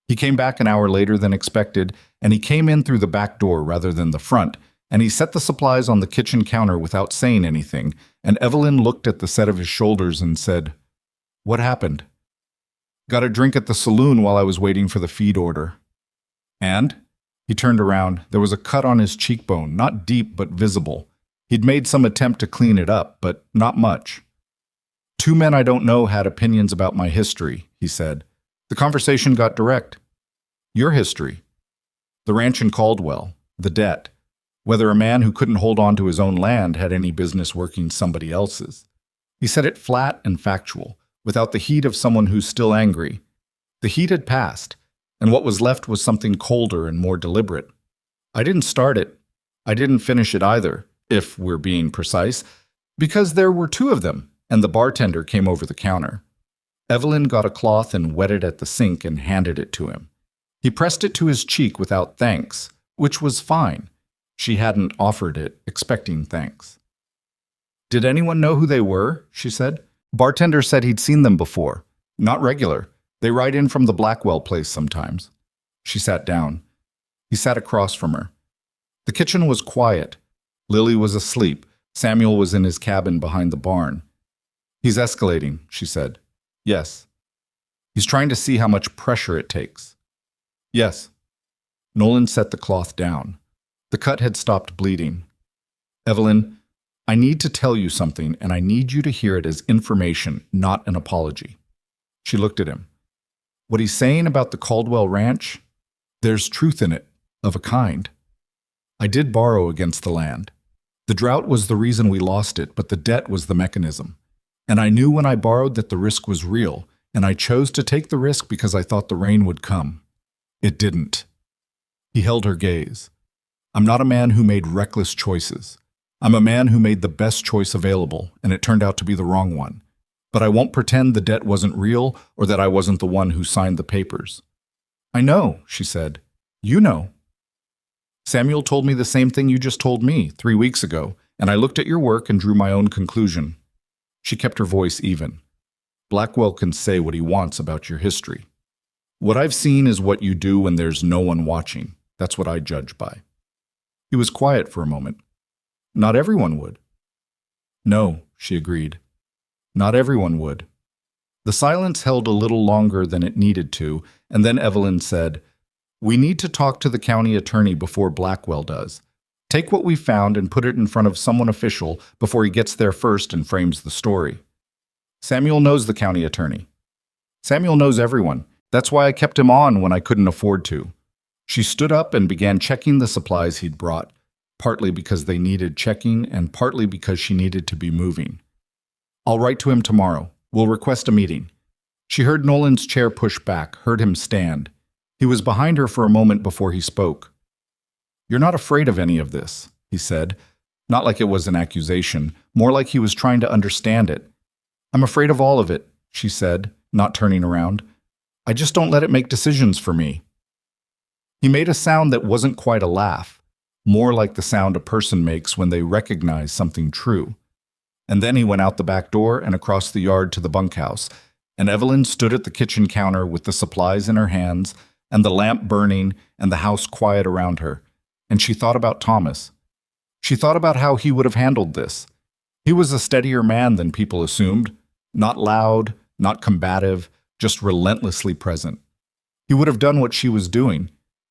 He came back an hour later than expected, and he came in through the back door rather than the front, and he set the supplies on the kitchen counter without saying anything, and Evelyn looked at the set of his shoulders and said, "What happened?" "Got a drink at the saloon while I was waiting for the feed order." "And?" He turned around. There was a cut on his cheekbone, not deep but visible. He'd made some attempt to clean it up, but not much. "2 men I don't know had opinions about my history," he said. The conversation got direct. "Your history. The ranch in Caldwell. The debt. Whether a man who couldn't hold on to his own land had any business working somebody else's." He said it flat and factual, without the heat of someone who's still angry. The heat had passed, and what was left was something colder and more deliberate. "I didn't start it. I didn't finish it either, if we're being precise, because there were 2 of them, and the bartender came over the counter." Evelyn got a cloth and wet it at the sink and handed it to him. He pressed it to his cheek without thanks, which was fine. She hadn't offered it, expecting thanks. "Did anyone know who they were?" she said. "Bartender said he'd seen them before. Not regular. They ride in from the Blackwell place sometimes." She sat down. He sat across from her. The kitchen was quiet. Lily was asleep. Samuel was in his cabin behind the barn. "He's escalating," she said. "Yes." "He's trying to see how much pressure it takes." "Yes." Nolan set the cloth down. The cut had stopped bleeding. "Evelyn, I need to tell you something, and I need you to hear it as information, not an apology." She looked at him. "What he's saying about the Caldwell Ranch, there's truth in it, of a kind. I did borrow against the land. The drought was the reason we lost it, but the debt was the mechanism. And I knew when I borrowed that the risk was real, and I chose to take the risk because I thought the rain would come. It didn't." He held her gaze. "I'm not a man who made reckless choices. I'm a man who made the best choice available, and it turned out to be the wrong one. But I won't pretend the debt wasn't real or that I wasn't the one who signed the papers." "I know," she said. "You know." "Samuel told me the same thing you just told me 3 weeks ago, and I looked at your work and drew my own conclusion." She kept her voice even. "Blackwell can say what he wants about your history. What I've seen is what you do when there's no one watching. That's what I judge by." He was quiet for a moment. "Not everyone would." "No," she agreed. "Not everyone would." The silence held a little longer than it needed to, and then Evelyn said, "We need to talk to the county attorney before Blackwell does. Take what we found and put it in front of someone official before he gets there first and frames the story." "Samuel knows the county attorney." "Samuel knows everyone. That's why I kept him on when I couldn't afford to." She stood up and began checking the supplies he'd brought, partly because they needed checking and partly because she needed to be moving. "I'll write to him tomorrow. We'll request a meeting." She heard Nolan's chair push back, heard him stand. He was behind her for a moment before he spoke. "You're not afraid of any of this," he said. Not like it was an accusation, more like he was trying to understand it. "I'm afraid of all of it," she said, not turning around. "I just don't let it make decisions for me." He made a sound that wasn't quite a laugh, more like the sound a person makes when they recognize something true. And then he went out the back door and across the yard to the bunkhouse, and Evelyn stood at the kitchen counter with the supplies in her hands and the lamp burning and the house quiet around her, and she thought about Thomas. She thought about how he would have handled this. He was a steadier man than people assumed, not loud, not combative, just relentlessly present. He would have done what she was doing.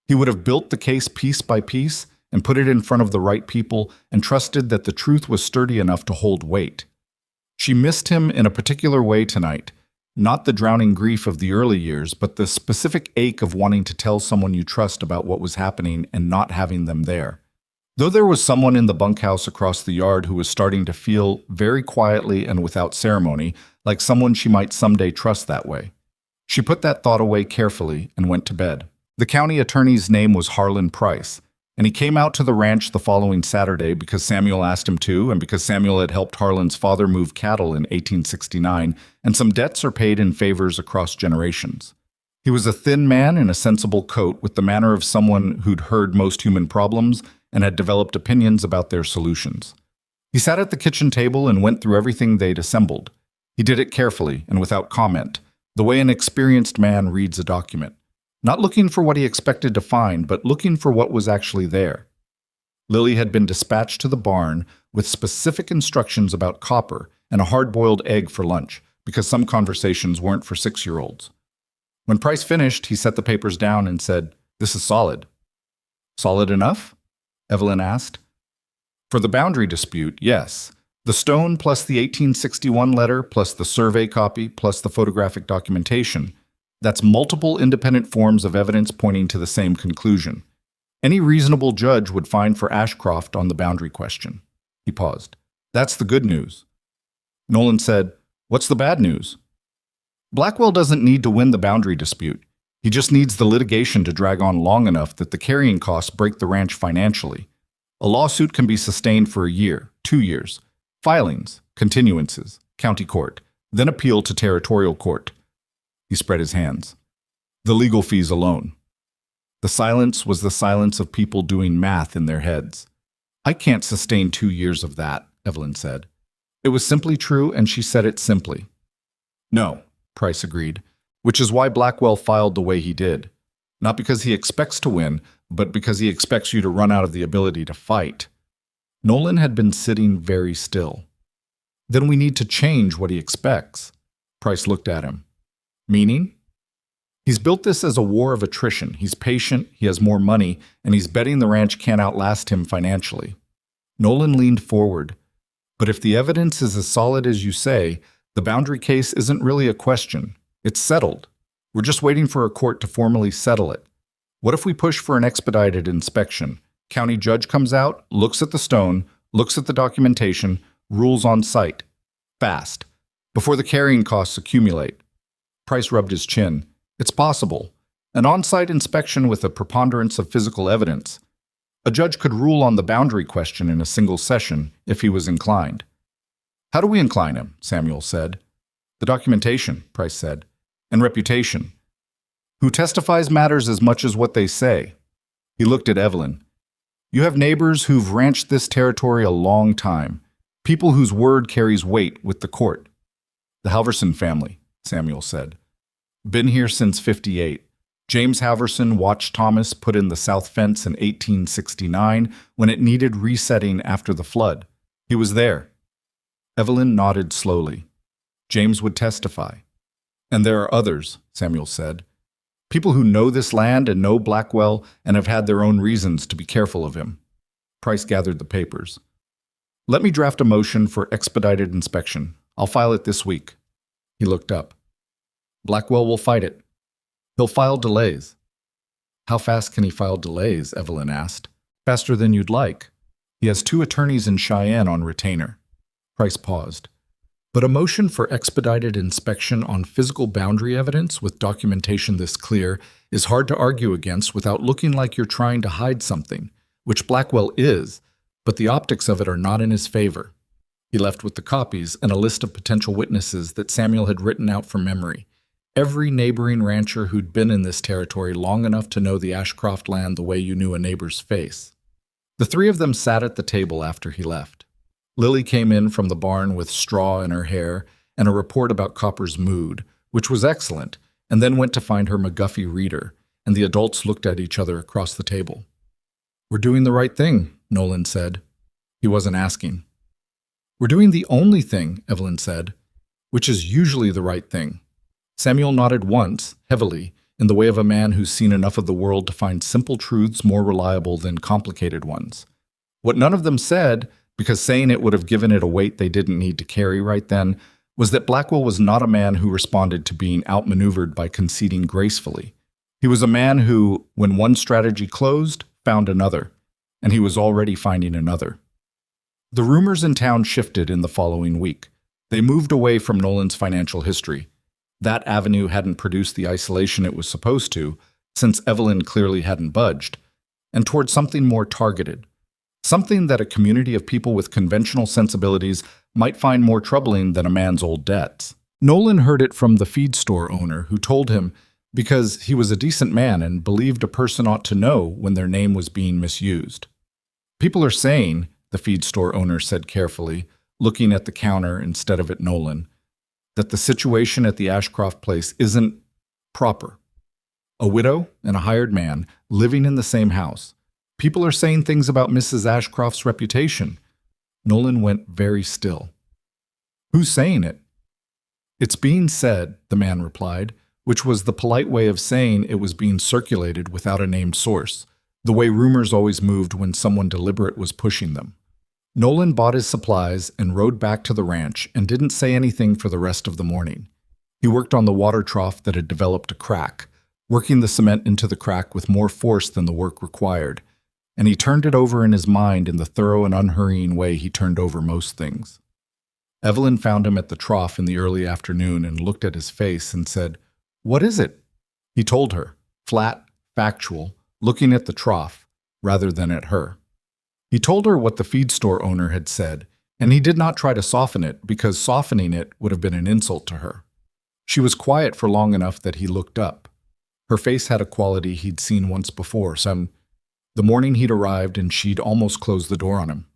He would have built the case piece by piece and put it in front of the right people and trusted that the truth was sturdy enough to hold weight. She missed him in a particular way tonight, not the drowning grief of the early years, but the specific ache of wanting to tell someone you trust about what was happening and not having them there. Though there was someone in the bunkhouse across the yard who was starting to feel, very quietly and without ceremony, like someone she might someday trust that way. She put that thought away carefully and went to bed. The county attorney's name was Harlan Price, and he came out to the ranch the following Saturday because Samuel asked him to, and because Samuel had helped Harlan's father move cattle in 1869, and some debts are paid in favors across generations. He was a thin man in a sensible coat with the manner of someone who'd heard most human problems and had developed opinions about their solutions. He sat at the kitchen table and went through everything they'd assembled. He did it carefully and without comment, the way an experienced man reads a document. Not looking for what he expected to find, but looking for what was actually there. Lily had been dispatched to the barn with specific instructions about copper and a hard-boiled egg for lunch, because some conversations weren't for 6-year-olds. When Price finished, he set the papers down and said, "This is solid." "Solid enough?" Evelyn asked. "For the boundary dispute, yes. The stone plus the 1861 letter plus the survey copy plus the photographic documentation. That's multiple independent forms of evidence pointing to the same conclusion. Any reasonable judge would find for Ashcroft on the boundary question." He paused. "That's the good news." Nolan said, "What's the bad news?" "Blackwell doesn't need to win the boundary dispute. He just needs the litigation to drag on long enough that the carrying costs break the ranch financially. A lawsuit can be sustained for a year, 2 years. Filings, continuances, county court, then appeal to territorial court." He spread his hands. "The legal fees alone." The silence was the silence of people doing math in their heads. "I can't sustain 2 years of that," Evelyn said. It was simply true, and she said it simply. "No," Price agreed, which is why Blackwell filed the way he did. Not because he expects to win, but because he expects you to run out of the ability to fight. Nolan had been sitting very still. "Then we need to change what he expects." Price looked at him. "Meaning?" "He's built this as a war of attrition. He's patient, he has more money, and he's betting the ranch can't outlast him financially." Nolan leaned forward. "But if the evidence is as solid as you say, the boundary case isn't really a question. It's settled. We're just waiting for a court to formally settle it. What if we push for an expedited inspection? County judge comes out, looks at the stone, looks at the documentation, rules on site. Fast. Before the carrying costs accumulate." Price rubbed his chin. "It's possible. An on-site inspection with a preponderance of physical evidence. A judge could rule on the boundary question in a single session if he was inclined." "How do we incline him?" Samuel said. "The documentation," Price said, "and reputation. Who testifies matters as much as what they say." He looked at Evelyn. "You have neighbors who've ranched this territory a long time, people whose word carries weight with the court." "The Halverson family," Samuel said. "Been here since '58. James Halverson watched Thomas put in the south fence in 1869 when it needed resetting after the flood. He was there." Evelyn nodded slowly. "James would testify." "And there are others," Samuel said. "People who know this land and know Blackwell and have had their own reasons to be careful of him." Price gathered the papers. "Let me draft a motion for expedited inspection. I'll file it this week." He looked up. "Blackwell will fight it. He'll file delays." "How fast can he file delays?" Evelyn asked. "Faster than you'd like. He has 2 attorneys in Cheyenne on retainer." Price paused. "But a motion for expedited inspection on physical boundary evidence with documentation this clear is hard to argue against without looking like you're trying to hide something, which Blackwell is, but the optics of it are not in his favor. He left with the copies and a list of potential witnesses that Samuel had written out from memory. Every neighboring rancher who'd been in this territory long enough to know the Ashcroft land the way you knew a neighbor's face. The three of them sat at the table after he left. Lily came in from the barn with straw in her hair and a report about Copper's mood, which was excellent, and then went to find her McGuffey reader, and the adults looked at each other across the table. "We're doing the right thing," Nolan said. He wasn't asking. "We're doing the only thing," Evelyn said, "which is usually the right thing." Samuel nodded once, heavily, in the way of a man who's seen enough of the world to find simple truths more reliable than complicated ones. What none of them said, because saying it would have given it a weight they didn't need to carry right then, was that Blackwell was not a man who responded to being outmaneuvered by conceding gracefully. He was a man who, when one strategy closed, found another, and he was already finding another. The rumors in town shifted in the following week. They moved away from Nolan's financial history. That avenue hadn't produced the isolation it was supposed to, since Evelyn clearly hadn't budged, and toward something more targeted. Something that a community of people with conventional sensibilities might find more troubling than a man's old debts. Nolan heard it from the feed store owner, who told him because he was a decent man and believed a person ought to know when their name was being misused. "People are saying," the feed store owner said carefully, looking at the counter instead of at Nolan, "that the situation at the Ashcroft place isn't proper. A widow and a hired man living in the same house. People are saying things about Mrs. Ashcroft's reputation." Nolan went very still. "Who's saying it?" "It's being said," the man replied, which was the polite way of saying it was being circulated without a named source, the way rumors always moved when someone deliberate was pushing them. Nolan bought his supplies and rode back to the ranch and didn't say anything for the rest of the morning. He worked on the water trough that had developed a crack, working the cement into the crack with more force than the work required, and he turned it over in his mind in the thorough and unhurrying way he turned over most things. Evelyn found him at the trough in the early afternoon and looked at his face and said, "What is it?" He told her, flat, factual, looking at the trough rather than at her. He told her what the feed store owner had said, and he did not try to soften it because softening it would have been an insult to her. She was quiet for long enough that he looked up. Her face had a quality he'd seen once before, the morning he'd arrived and she'd almost closed the door on him.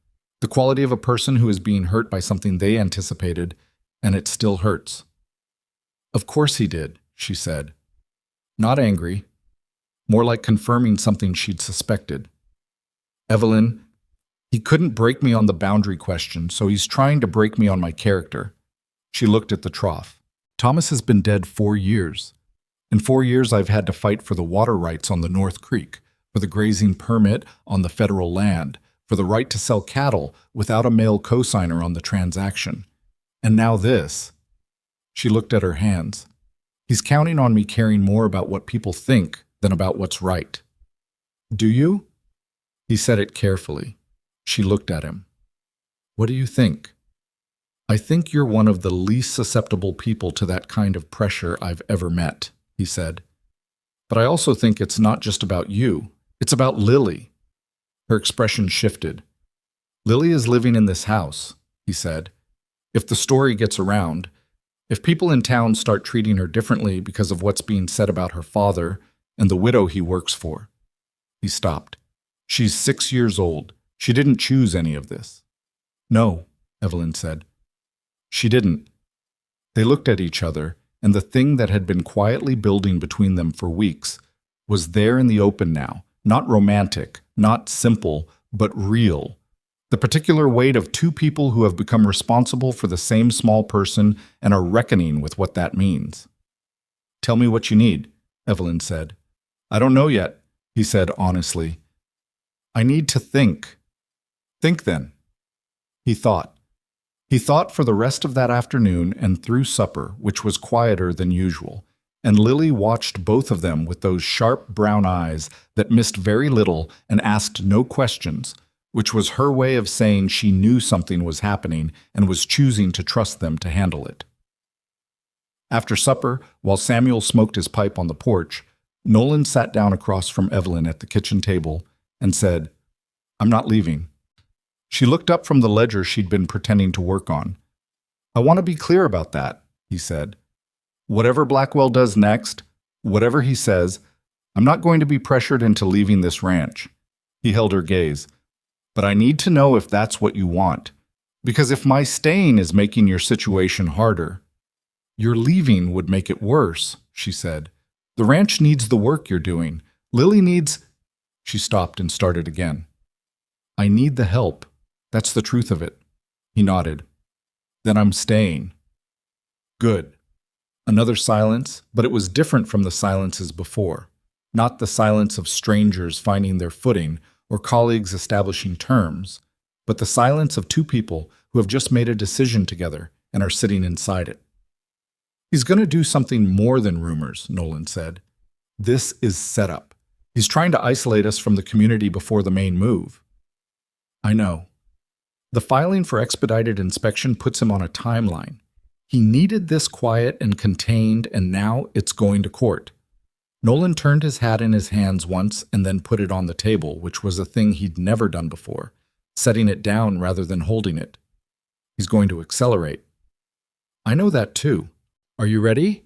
The quality of a person who is being hurt by something they anticipated, and it still hurts. "Of course he did," she said. Not angry, more like confirming something she'd suspected. "Evelyn, he couldn't break me on the boundary question, so he's trying to break me on my character." She looked at the trough. "Thomas has been dead 4 years. In 4 years I've had to fight for the water rights on the North Creek, for the grazing permit on the federal land, for the right to sell cattle without a male cosigner on the transaction. And now this." She looked at her hands. "He's counting on me caring more about what people think than about what's right." "Do you?" He said it carefully. She looked at him. "What do you think?" "I think you're one of the least susceptible people to that kind of pressure I've ever met," he said. "But I also think it's not just about you. It's about Lily." Her expression shifted. "Lily is living in this house," he said. "If the story gets around, if people in town start treating her differently because of what's being said about her father and the widow he works for." He stopped. "She's 6 years old. She didn't choose any of this." "No," Evelyn said. "She didn't." They looked at each other, and the thing that had been quietly building between them for weeks was there in the open now. Not romantic, not simple, but real. The particular weight of two people who have become responsible for the same small person and are reckoning with what that means. "Tell me what you need," Evelyn said. "I don't know yet," he said honestly. "I need to think." "Think then." He thought. He thought for the rest of that afternoon and through supper, which was quieter than usual. And Lily watched both of them with those sharp brown eyes that missed very little and asked no questions, which was her way of saying she knew something was happening and was choosing to trust them to handle it. After supper, while Samuel smoked his pipe on the porch, Nolan sat down across from Evelyn at the kitchen table and said, "I'm not leaving." She looked up from the ledger she'd been pretending to work on. I want to be clear about that, he said. Whatever Blackwell does next, whatever he says, I'm not going to be pressured into leaving this ranch. He held her gaze. But I need to know if that's what you want. Because if my staying is making your situation harder, your leaving would make it worse, she said. The ranch needs the work you're doing. Lily needs... She stopped and started again. I need the help. That's the truth of it. He nodded. Then I'm staying. Good. Another silence, but it was different from the silences before. Not the silence of strangers finding their footing or colleagues establishing terms, but the silence of two people who have just made a decision together and are sitting inside it. He's going to do something more than rumors, Nolan said. This is setup. He's trying to isolate us from the community before the main move. I know. The filing for expedited inspection puts him on a timeline. He needed this quiet and contained, and now it's going to court. Nolan turned his hat in his hands once and then put it on the table, which was a thing he'd never done before, setting it down rather than holding it. He's going to accelerate. I know that too. Are you ready?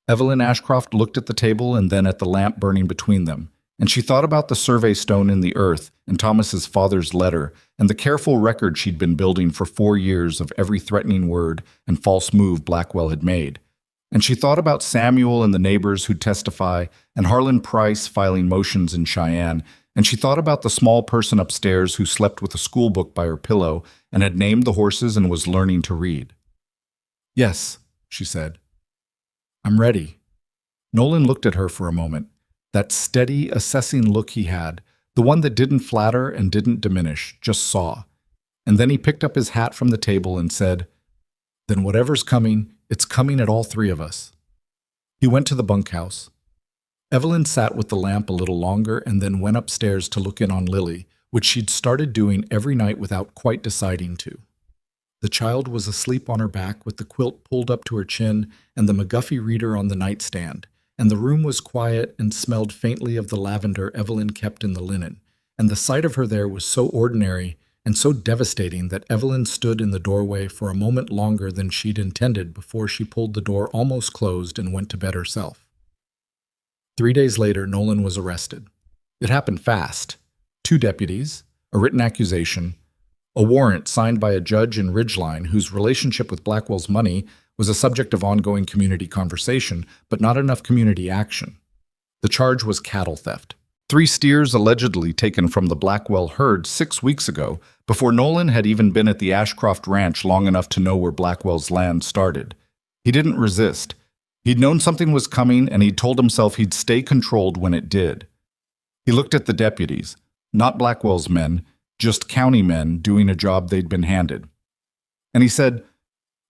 Evelyn Ashcroft looked at the table and then at the lamp burning between them, and she thought about the survey stone in the earth and Thomas's father's letter and the careful record she'd been building for 4 years of every threatening word and false move Blackwell had made. And she thought about Samuel and the neighbors who'd testify, and Harlan Price filing motions in Cheyenne, and she thought about the small person upstairs who slept with a school book by her pillow and had named the horses and was learning to read. Yes, she said. I'm ready. Nolan looked at her for a moment. That steady, assessing look he had, the one that didn't flatter and didn't diminish, just saw. And then he picked up his hat from the table and said, Then whatever's coming, it's coming at all three of us. He went to the bunkhouse. Evelyn sat with the lamp a little longer and then went upstairs to look in on Lily, which she'd started doing every night without quite deciding to. The child was asleep on her back with the quilt pulled up to her chin and the McGuffey reader on the nightstand, and the room was quiet and smelled faintly of the lavender Evelyn kept in the linen, and the sight of her there was so ordinary and so devastating that Evelyn stood in the doorway for a moment longer than she'd intended before she pulled the door almost closed and went to bed herself. 3 days later, Nolan was arrested. It happened fast. 2 deputies, a written accusation, a warrant signed by a judge in Ridgeline whose relationship with Blackwell's money was a subject of ongoing community conversation, but not enough community action. The charge was cattle theft. 3 steers allegedly taken from the Blackwell herd 6 weeks ago, before Nolan had even been at the Ashcroft Ranch long enough to know where Blackwell's land started. He didn't resist. He'd known something was coming, and he'd told himself he'd stay controlled when it did. He looked at the deputies, not Blackwell's men, just county men doing a job they'd been handed. And he said,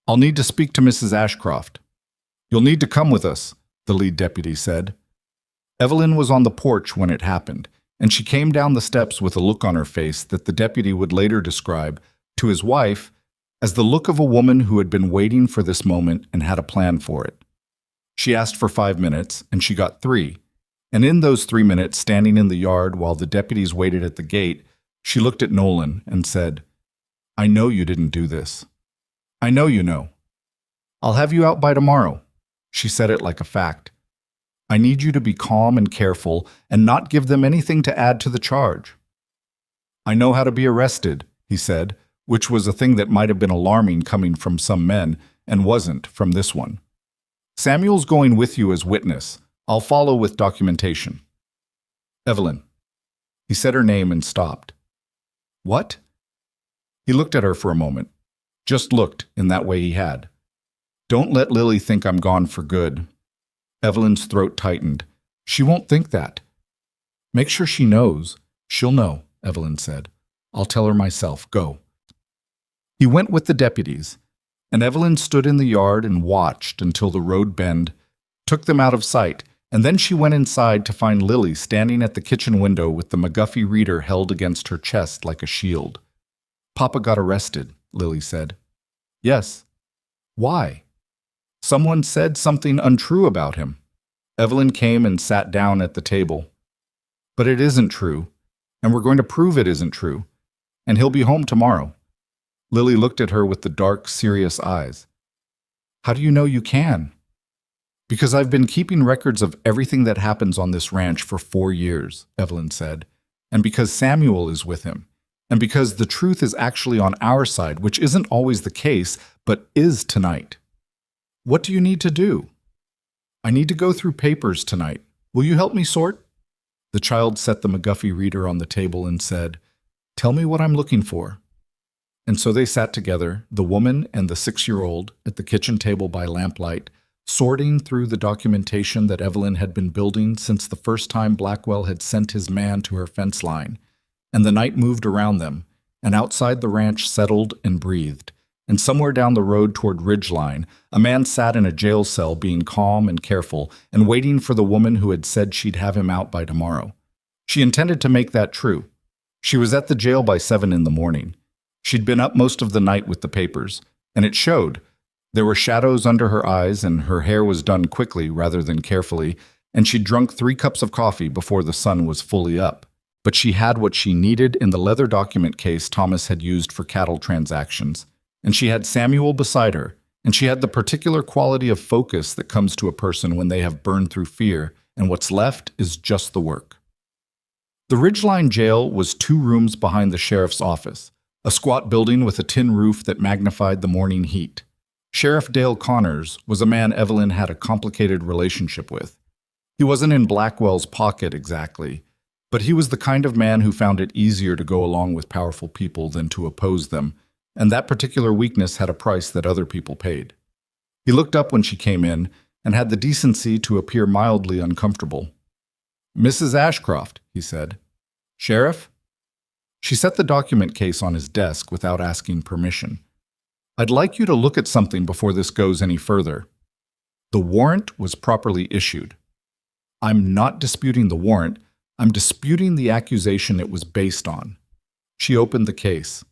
I'll need to speak to Mrs. Ashcroft. You'll need to come with us, the lead deputy said. Evelyn was on the porch when it happened, and she came down the steps with a look on her face that the deputy would later describe to his wife as the look of a woman who had been waiting for this moment and had a plan for it. She asked for 5 minutes, and she got 3. And in those 3 minutes, standing in the yard while the deputies waited at the gate, she looked at Nolan and said, I know you didn't do this. I know you know. I'll have you out by tomorrow. She said it like a fact. I need you to be calm and careful and not give them anything to add to the charge. I know how to be arrested, he said, which was a thing that might have been alarming coming from some men and wasn't from this one. Samuel's going with you as witness. I'll follow with documentation. Evelyn. He said her name and stopped. What? He looked at her for a moment. Just looked in that way he had. Don't let Lily think I'm gone for good. Evelyn's throat tightened. She won't think that. Make sure she knows. She'll know, Evelyn said. I'll tell her myself. Go. He went with the deputies, and Evelyn stood in the yard and watched until the road bend, took them out of sight, and then she went inside to find Lily standing at the kitchen window with the McGuffey reader held against her chest like a shield. Papa got arrested, Lily said. Yes. Why? Someone said something untrue about him. Evelyn came and sat down at the table. But it isn't true, and we're going to prove it isn't true. and he'll be home tomorrow. Lily looked at her with the dark, serious eyes. How do you know you can? Because I've been keeping records of everything that happens on this ranch for 4 years, Evelyn said, and because Samuel is with him, and because the truth is actually on our side, which isn't always the case, but is tonight. What do you need to do? I need to go through papers tonight. Will you help me sort? The child set the McGuffey reader on the table and said, Tell me what I'm looking for. And so they sat together, the woman and the 6-year-old, at the kitchen table by lamplight, sorting through the documentation that Evelyn had been building since the first time Blackwell had sent his man to her fence line. And the night moved around them, and outside the ranch settled and breathed. And somewhere down the road toward Ridgeline, a man sat in a jail cell being calm and careful and waiting for the woman who had said she'd have him out by tomorrow. She intended to make that true. She was at the jail by 7 in the morning. She'd been up most of the night with the papers, and it showed. There were shadows under her eyes, and her hair was done quickly rather than carefully, and she'd drunk 3 cups of coffee before the sun was fully up. But she had what she needed in the leather document case Thomas had used for cattle transactions. And she had Samuel beside her, and she had the particular quality of focus that comes to a person when they have burned through fear, and what's left is just the work. The Ridgeline jail was 2 rooms behind the sheriff's office, a squat building with a tin roof that magnified the morning heat. Sheriff Dale Connors was a man Evelyn had a complicated relationship with. He wasn't in Blackwell's pocket exactly, but he was the kind of man who found it easier to go along with powerful people than to oppose them, and that particular weakness had a price that other people paid. He looked up when she came in and had the decency to appear mildly uncomfortable. Mrs. Ashcroft, he said. Sheriff? She set the document case on his desk without asking permission. I'd like you to look at something before this goes any further. The warrant was properly issued. I'm not disputing the warrant. I'm disputing the accusation it was based on. She opened the case.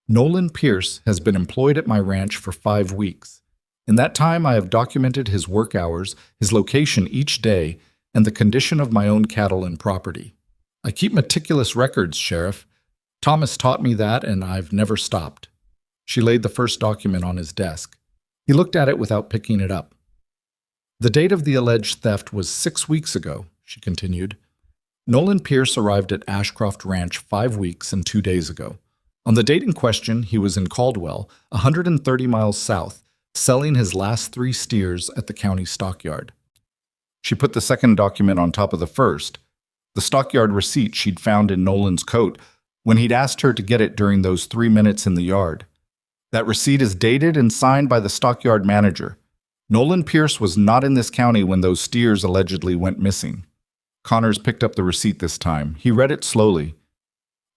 Nolan Pierce has been employed at my ranch for 5 weeks. In that time, I have documented his work hours, his location each day, and the condition of my own cattle and property. I keep meticulous records, Sheriff. Thomas taught me that, and I've never stopped. She laid the first document on his desk. He looked at it without picking it up. The date of the alleged theft was 6 weeks ago, she continued. Nolan Pierce arrived at Ashcroft Ranch 5 weeks and 2 days ago. On the date in question, he was in Caldwell, 130 miles south, selling his last 3 steers at the county stockyard. She put the second document on top of the first, the stockyard receipt she'd found in Nolan's coat when he'd asked her to get it during those 3 minutes in the yard. That receipt is dated and signed by the stockyard manager. Nolan Pierce was not in this county when those steers allegedly went missing. Connors picked up the receipt this time. He read it slowly.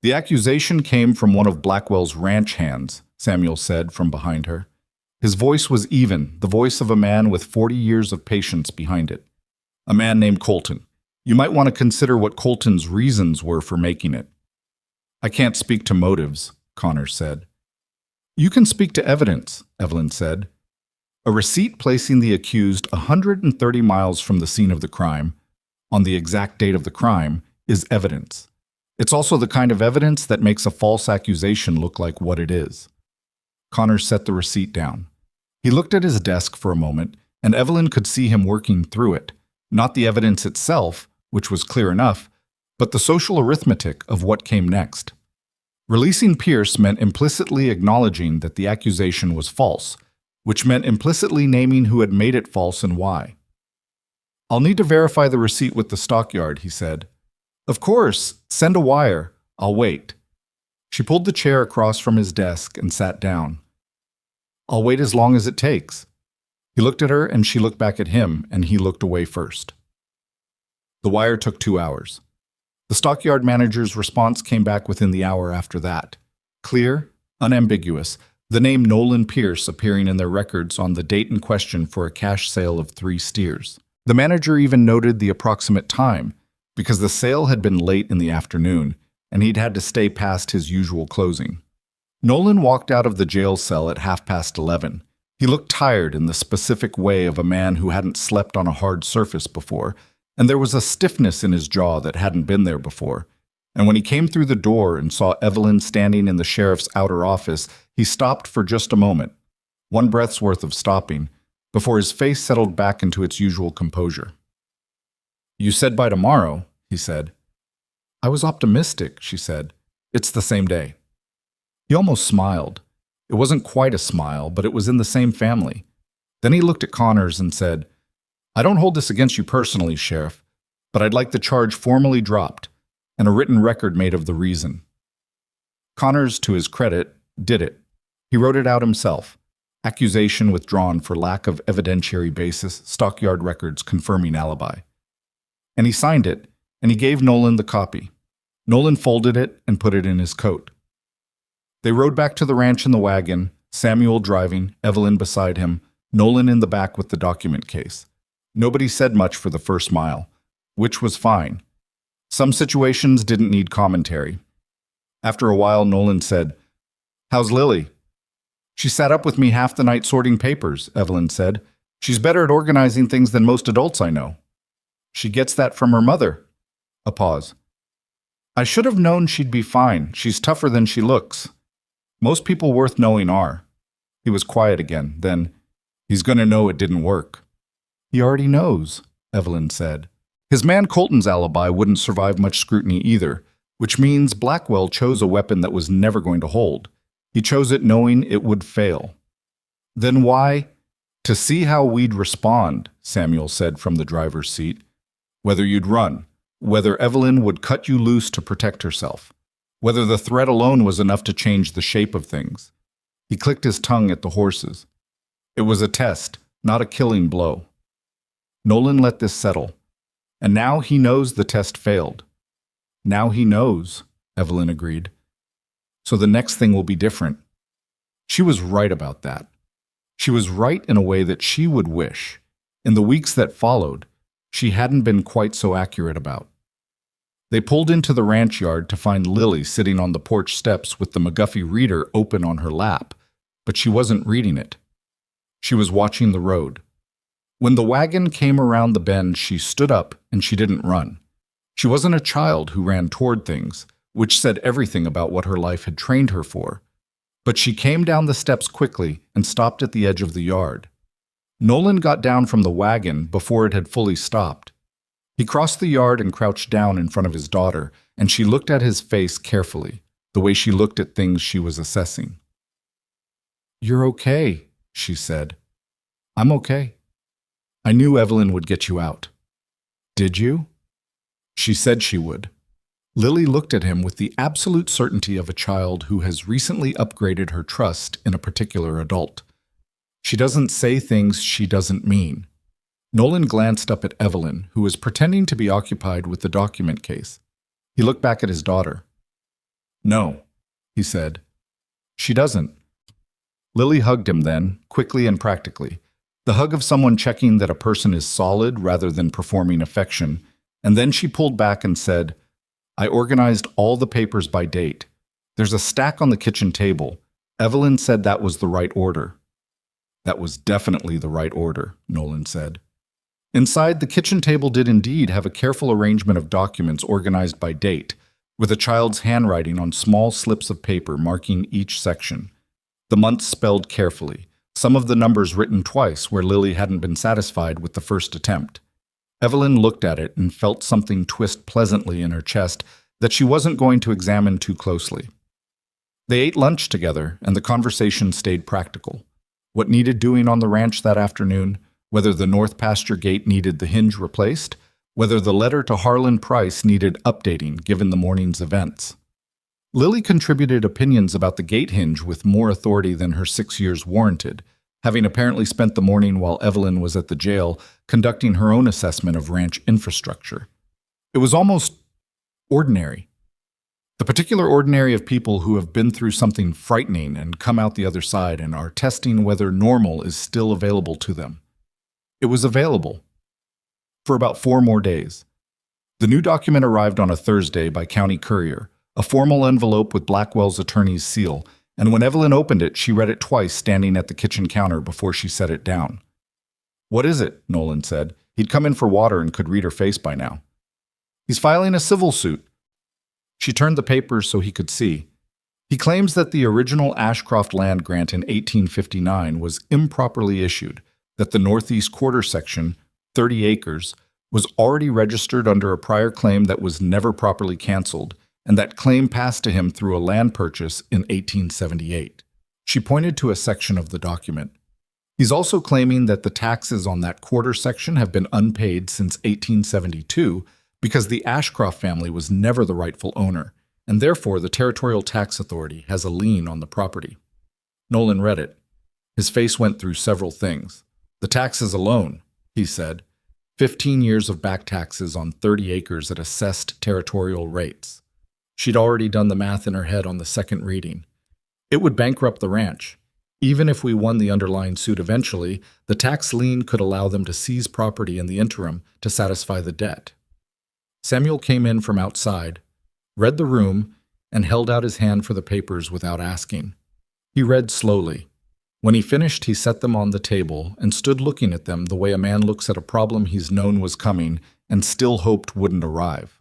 The accusation came from one of Blackwell's ranch hands, Samuel said from behind her. His voice was even, the voice of a man with 40 years of patience behind it. A man named Colton. You might want to consider what Colton's reasons were for making it. I can't speak to motives, Connors said. You can speak to evidence, Evelyn said. A receipt placing the accused 130 miles from the scene of the crime, on the exact date of the crime, is evidence. It's also the kind of evidence that makes a false accusation look like what it is. Connors set the receipt down. He looked at his desk for a moment, and Evelyn could see him working through it, not the evidence itself, which was clear enough, but the social arithmetic of what came next. Releasing Pierce meant implicitly acknowledging that the accusation was false, which meant implicitly naming who had made it false and why. I'll need to verify the receipt with the stockyard, he said. Of course, send a wire. I'll wait. She pulled the chair across from his desk and sat down. I'll wait as long as it takes. He looked at her and she looked back at him, and he looked away first. The wire took 2 hours. The stockyard manager's response came back within the hour after that. Clear, unambiguous, the name Nolan Pierce appearing in their records on the date in question for a cash sale of 3 steers. The manager even noted the approximate time, because the sale had been late in the afternoon, and he'd had to stay past his usual closing. Nolan walked out of the jail cell at 11:30. He looked tired in the specific way of a man who hadn't slept on a hard surface before, and there was a stiffness in his jaw that hadn't been there before. And when he came through the door and saw Evelyn standing in the sheriff's outer office, he stopped for just a moment, one breath's worth of stopping, before his face settled back into its usual composure. "You said by tomorrow," he said. "I was optimistic," she said. "It's the same day." He almost smiled. It wasn't quite a smile, but it was in the same family. Then he looked at Connors and said, "I don't hold this against you personally, Sheriff, but I'd like the charge formally dropped and a written record made of the reason." Connors, to his credit, did it. He wrote it out himself. Accusation withdrawn for lack of evidentiary basis, stockyard records confirming alibi. And he signed it, and he gave Nolan the copy. Nolan folded it and put it in his coat. They rode back to the ranch in the wagon, Samuel driving, Evelyn beside him, Nolan in the back with the document case. Nobody said much for the first mile, which was fine. Some situations didn't need commentary. After a while, Nolan said, "How's Lily?" "She sat up with me half the night sorting papers," Evelyn said. "She's better at organizing things than most adults I know." "She gets that from her mother." A pause. "I should have known she'd be fine. She's tougher than she looks. Most people worth knowing are." He was quiet again. Then, "He's going to know it didn't work." "He already knows," Evelyn said. His man Colton's alibi wouldn't survive much scrutiny either, which means Blackwell chose a weapon that was never going to hold. He chose it knowing it would fail. "Then why?" "To see how we'd respond," Samuel said from the driver's seat. "Whether you'd run, whether Evelyn would cut you loose to protect herself, whether the threat alone was enough to change the shape of things." He clicked his tongue at the horses. It was a test, not a killing blow. Nolan let this settle. And now he knows the test failed. "Now he knows," Evelyn agreed. "So the next thing will be different." She was right about that. She was right in a way that she would wish, in the weeks that followed, she hadn't been quite so accurate about. They pulled into the ranch yard to find Lily sitting on the porch steps with the McGuffey reader open on her lap, but she wasn't reading it. She was watching the road. When the wagon came around the bend, she stood up and she didn't run. She wasn't a child who ran toward things, which said everything about what her life had trained her for. But she came down the steps quickly and stopped at the edge of the yard. Nolan got down from the wagon before it had fully stopped. He crossed the yard and crouched down in front of his daughter, and she looked at his face carefully, the way she looked at things she was assessing. "You're okay," she said. "I'm okay. I knew Evelyn would get you out." "Did you?" She said she would. Lily looked at him with the absolute certainty of a child who has recently upgraded her trust in a particular adult. She doesn't say things she doesn't mean. Nolan glanced up at Evelyn, who was pretending to be occupied with the document case. He looked back at his daughter. "No," he said. "She doesn't." Lily hugged him then, quickly and practically. The hug of someone checking that a person is solid rather than performing affection, and then she pulled back and said, "I organized all the papers by date. There's a stack on the kitchen table. Evelyn said that was the right order." "That was definitely the right order," Nolan said. Inside, the kitchen table did indeed have a careful arrangement of documents organized by date, with a child's handwriting on small slips of paper marking each section. The months spelled carefully, some of the numbers written twice where Lily hadn't been satisfied with the first attempt. Evelyn looked at it and felt something twist pleasantly in her chest that she wasn't going to examine too closely. They ate lunch together, and the conversation stayed practical. What needed doing on the ranch that afternoon, whether the north pasture gate needed the hinge replaced, whether the letter to Harlan Price needed updating given the morning's events. Lily contributed opinions about the gate hinge with more authority than her 6 years warranted, having apparently spent the morning while Evelyn was at the jail conducting her own assessment of ranch infrastructure. It was almost ordinary. The particular ordinary of people who have been through something frightening and come out the other side and are testing whether normal is still available to them. It was available. For about 4 more days. The new document arrived on a Thursday by county courier, a formal envelope with Blackwell's attorney's seal, and when Evelyn opened it, she read it twice standing at the kitchen counter before she set it down. "What is it?" Nolan said. He'd come in for water and could read her face by now. "He's filing a civil suit." She turned the papers so he could see. He claims that the original Ashcroft land grant in 1859 was improperly issued, that the northeast quarter section, 30 acres, was already registered under a prior claim that was never properly canceled, and that claim passed to him through a land purchase in 1878. She pointed to a section of the document. He's also claiming that the taxes on that quarter section have been unpaid since 1872 because the Ashcroft family was never the rightful owner, and therefore the Territorial Tax Authority has a lien on the property. Nolan read it. His face went through several things. The taxes alone, he said. 15 years of back taxes on 30 acres at assessed territorial rates. She'd already done the math in her head on the second reading. It would bankrupt the ranch. Even if we won the underlying suit eventually, the tax lien could allow them to seize property in the interim to satisfy the debt. Samuel came in from outside, read the room, and held out his hand for the papers without asking. He read slowly. When he finished, he set them on the table and stood looking at them the way a man looks at a problem he's known was coming and still hoped wouldn't arrive.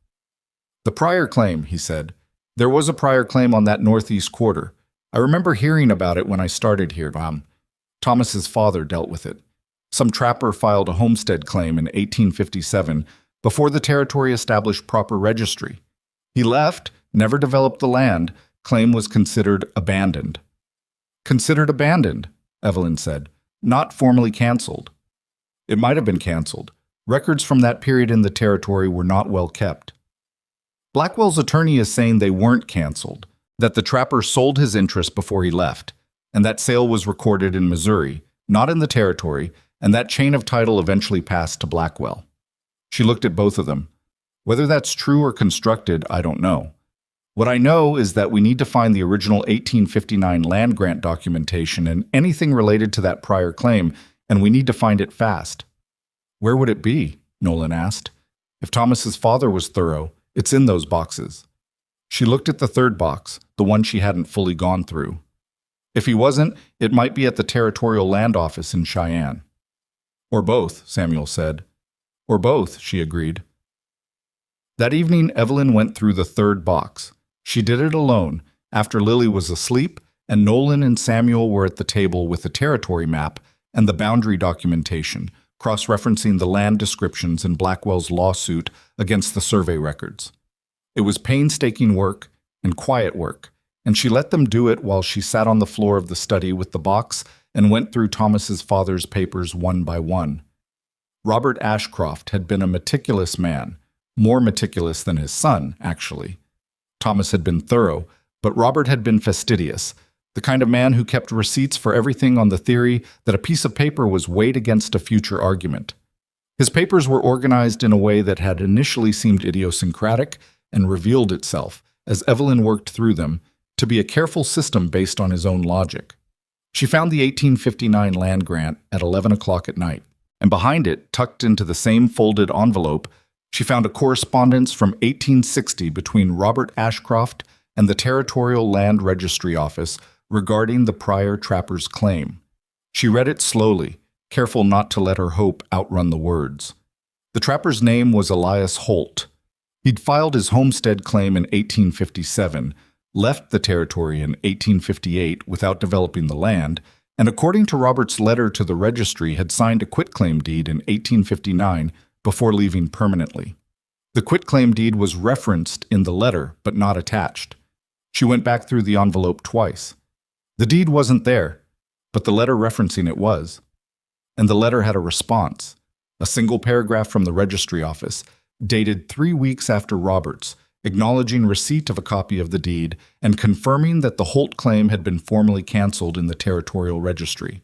The prior claim, he said. There was a prior claim on that northeast quarter. I remember hearing about it when I started here. Thomas's father dealt with it. Some trapper filed a homestead claim in 1857 before the territory established proper registry. He left, never developed the land, claim was considered abandoned. Considered abandoned, Evelyn said. Not formally canceled. It might have been canceled. Records from that period in the territory were not well kept. Blackwell's attorney is saying they weren't canceled, that the trapper sold his interest before he left, and that sale was recorded in Missouri, not in the territory, and that chain of title eventually passed to Blackwell. She looked at both of them. Whether that's true or constructed, I don't know. What I know is that we need to find the original 1859 land grant documentation and anything related to that prior claim, and we need to find it fast. Where would it be? Nolan asked. If Thomas's father was thorough, it's in those boxes. She looked at the third box, the one she hadn't fully gone through. If he wasn't, it might be at the Territorial Land Office in Cheyenne. Or both, Samuel said. Or both, she agreed. That evening, Evelyn went through the third box. She did it alone, after Lily was asleep, and Nolan and Samuel were at the table with the territory map and the boundary documentation, cross-referencing the land descriptions in Blackwell's lawsuit against the survey records. It was painstaking work and quiet work, and she let them do it while she sat on the floor of the study with the box and went through Thomas's father's papers one by one. Robert Ashcroft had been a meticulous man, more meticulous than his son, actually. Thomas had been thorough, but Robert had been fastidious, the kind of man who kept receipts for everything on the theory that a piece of paper was weighed against a future argument. His papers were organized in a way that had initially seemed idiosyncratic and revealed itself, as Evelyn worked through them, to be a careful system based on his own logic. She found the 1859 land grant at 11 o'clock at night, and behind it, tucked into the same folded envelope, she found a correspondence from 1860 between Robert Ashcroft and the Territorial Land Registry Office regarding the prior trapper's claim. She read it slowly, careful not to let her hope outrun the words. The trapper's name was Elias Holt. He'd filed his homestead claim in 1857, left the territory in 1858 without developing the land, and according to Robert's letter to the registry had signed a quitclaim deed in 1859 before leaving permanently. The quitclaim deed was referenced in the letter but not attached. She went back through the envelope twice. The deed wasn't there, but the letter referencing it was. And the letter had a response, a single paragraph from the registry office, dated 3 weeks after Robert's, acknowledging receipt of a copy of the deed and confirming that the Holt claim had been formally canceled in the territorial registry.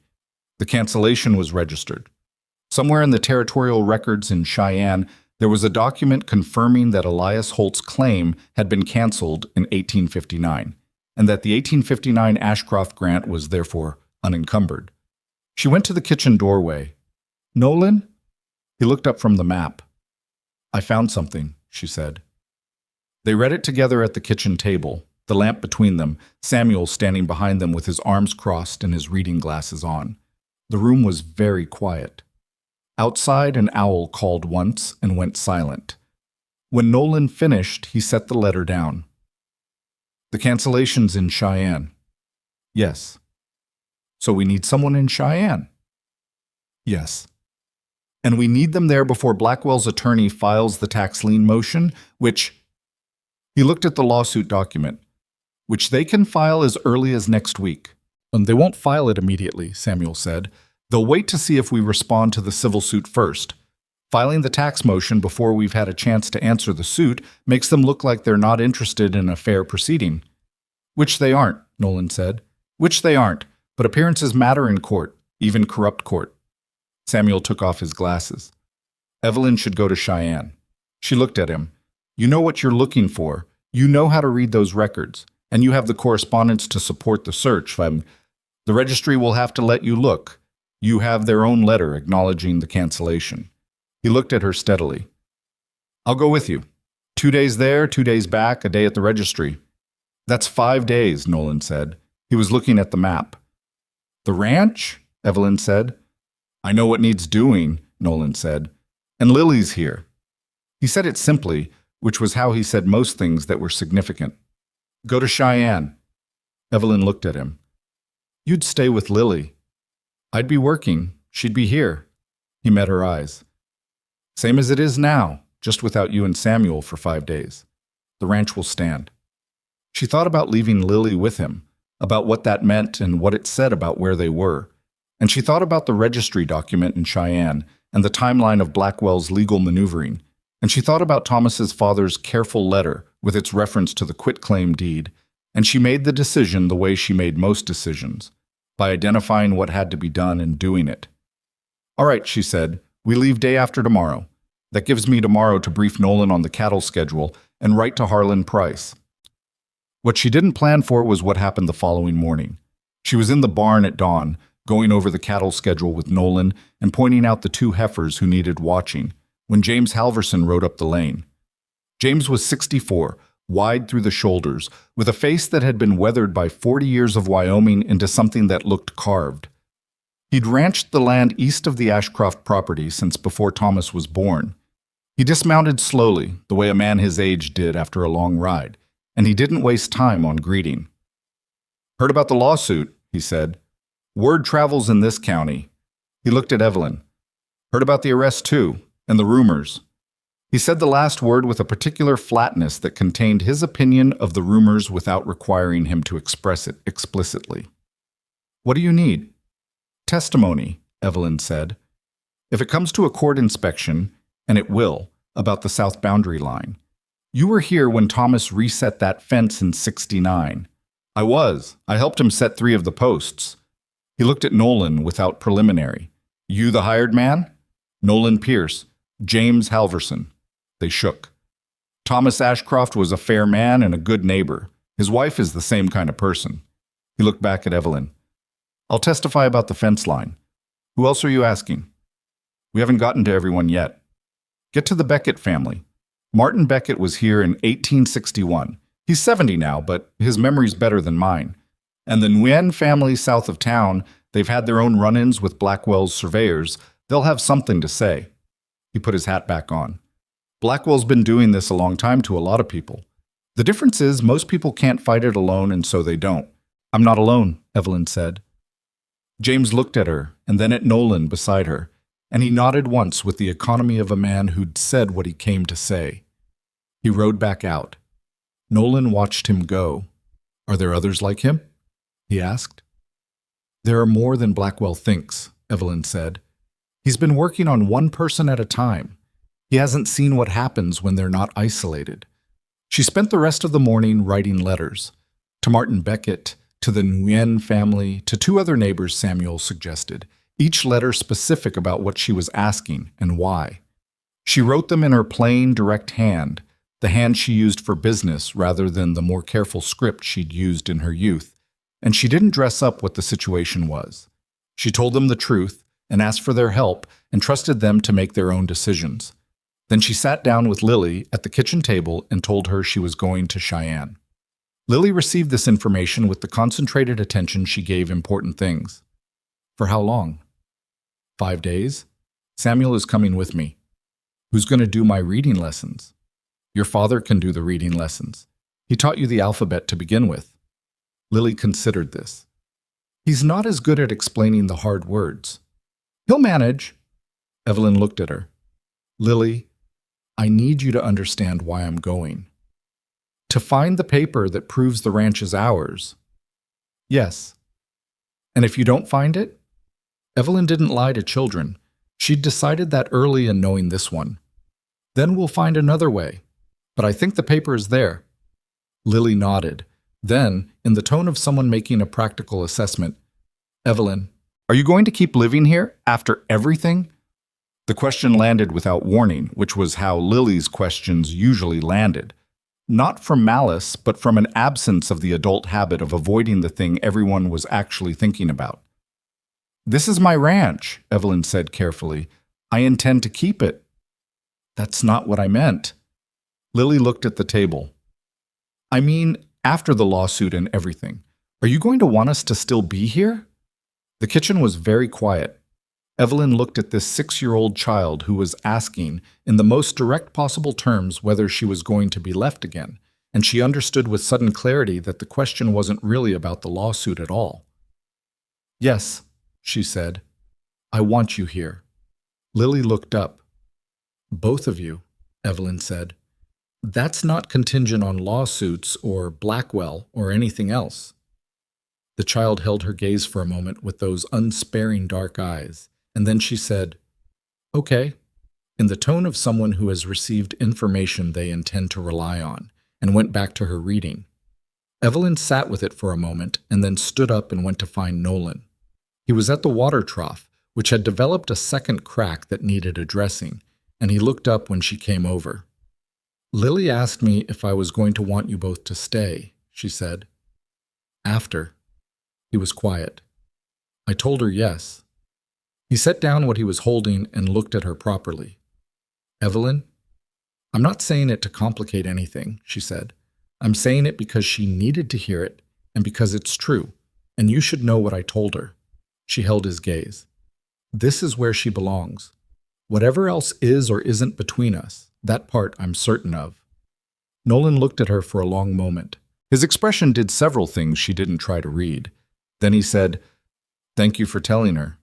The cancellation was registered. Somewhere in the territorial records in Cheyenne, there was a document confirming that Elias Holt's claim had been canceled in 1859, and that the 1859 Ashcroft grant was therefore unencumbered. She went to the kitchen doorway. "Nolan?" He looked up from the map. "I found something," she said. They read it together at the kitchen table, the lamp between them, Samuel standing behind them with his arms crossed and his reading glasses on. The room was very quiet. Outside, an owl called once and went silent. When Nolan finished, he set the letter down. The cancellation's in Cheyenne. Yes. So we need someone in Cheyenne. Yes. And we need them there before Blackwell's attorney files the tax lien motion, which he looked at the lawsuit document, which they can file as early as next week. And they won't file it immediately, Samuel said. They'll wait to see if we respond to the civil suit first. Filing the tax motion before we've had a chance to answer the suit makes them look like they're not interested in a fair proceeding. Which they aren't, Nolan said. Which they aren't, but appearances matter in court, even corrupt court. Samuel took off his glasses. Evelyn should go to Cheyenne. She looked at him. You know what you're looking for. You know how to read those records. And you have the correspondence to support the search. The registry will have to let you look. You have their own letter acknowledging the cancellation. He looked at her steadily. I'll go with you. 2 days there, 2 days back, a day at the registry. That's 5 days, Nolan said. He was looking at the map. The ranch? Evelyn said. I know what needs doing, Nolan said. And Lily's here. He said it simply, which was how he said most things that were significant. Go to Cheyenne. Evelyn looked at him. You'd stay with Lily. I'd be working. She'd be here. He met her eyes. Same as it is now, just without you and Samuel for 5 days. The ranch will stand. She thought about leaving Lily with him, about what that meant and what it said about where they were. And she thought about the registry document in Cheyenne and the timeline of Blackwell's legal maneuvering. And she thought about Thomas's father's careful letter with its reference to the quitclaim deed. And she made the decision the way she made most decisions, by identifying what had to be done and doing it. All right, she said, we leave day after tomorrow. That gives me tomorrow to brief Nolan on the cattle schedule and write to Harlan Price. What she didn't plan for was what happened the following morning. She was in the barn at dawn, going over the cattle schedule with Nolan and pointing out the 2 heifers who needed watching, when James Halverson rode up the lane. James was 64, wide through the shoulders, with a face that had been weathered by 40 years of Wyoming into something that looked carved. He'd ranched the land east of the Ashcroft property since before Thomas was born. He dismounted slowly, the way a man his age did after a long ride, and he didn't waste time on greeting. Heard about the lawsuit, he said. Word travels in this county. He looked at Evelyn. Heard about the arrest too, and the rumors. He said the last word with a particular flatness that contained his opinion of the rumors without requiring him to express it explicitly. What do you need? Testimony, Evelyn said. If it comes to a court inspection, and it will, about the south boundary line. You were here when Thomas reset that fence in '69. I was. I helped him set 3 of the posts. He looked at Nolan without preliminary. You the hired man? Nolan Pierce. James Halverson. They shook. Thomas Ashcroft was a fair man and a good neighbor. His wife is the same kind of person. He looked back at Evelyn. I'll testify about the fence line. Who else are you asking? We haven't gotten to everyone yet. Get to the Beckett family. Martin Beckett was here in 1861. He's 70 now, but his memory's better than mine. And the Nguyen family south of town, they've had their own run-ins with Blackwell's surveyors. They'll have something to say. He put his hat back on. Blackwell's been doing this a long time to a lot of people. The difference is most people can't fight it alone, and so they don't. I'm not alone, Evelyn said. James looked at her, and then at Nolan beside her, and he nodded once with the economy of a man who'd said what he came to say. He rode back out. Nolan watched him go. Are there others like him? He asked. There are more than Blackwell thinks, Evelyn said. He's been working on one person at a time. He hasn't seen what happens when they're not isolated. She spent the rest of the morning writing letters. To Martin Beckett, to the Nguyen family, to 2 other neighbors Samuel suggested, each letter specific about what she was asking and why. She wrote them in her plain, direct hand, the hand she used for business rather than the more careful script she'd used in her youth, and she didn't dress up what the situation was. She told them the truth and asked for their help and trusted them to make their own decisions. Then she sat down with Lily at the kitchen table and told her she was going to Cheyenne. Lily received this information with the concentrated attention she gave important things. For how long? 5 days? Samuel is coming with me. Who's going to do my reading lessons? Your father can do the reading lessons. He taught you the alphabet to begin with. Lily considered this. He's not as good at explaining the hard words. He'll manage. Evelyn looked at her. Lily, I need you to understand why I'm going. To find the paper that proves the ranch is ours. Yes. And if you don't find it? Evelyn didn't lie to children. She'd decided that early in knowing this one. Then we'll find another way. But I think the paper is there. Lily nodded. Then, in the tone of someone making a practical assessment, Evelyn, are you going to keep living here after everything? The question landed without warning, which was how Lily's questions usually landed. Not from malice, but from an absence of the adult habit of avoiding the thing everyone was actually thinking about. This is my ranch, Evelyn said carefully. I intend to keep it. That's not what I meant. Lily looked at the table. I mean, after the lawsuit and everything, are you going to want us to still be here? The kitchen was very quiet. Evelyn looked at this 6-year-old child who was asking, in the most direct possible terms, whether she was going to be left again, and she understood with sudden clarity that the question wasn't really about the lawsuit at all. Yes, she said. I want you here. Lily looked up. Both of you, Evelyn said. That's not contingent on lawsuits or Blackwell or anything else. The child held her gaze for a moment with those unsparing dark eyes, and then she said, Okay, in the tone of someone who has received information they intend to rely on, and went back to her reading. Evelyn sat with it for a moment and then stood up and went to find Nolan. He was at the water trough, which had developed a second crack that needed addressing, and he looked up when she came over. Lily asked me if I was going to want you both to stay, she said. After. He was quiet. I told her yes. He set down what he was holding and looked at her properly. Evelyn, I'm not saying it to complicate anything, she said. I'm saying it because she needed to hear it and because it's true, and you should know what I told her. She held his gaze. This is where she belongs. Whatever else is or isn't between us, that part I'm certain of. Nolan looked at her for a long moment. His expression did several things she didn't try to read. Then he said, Thank you for telling her.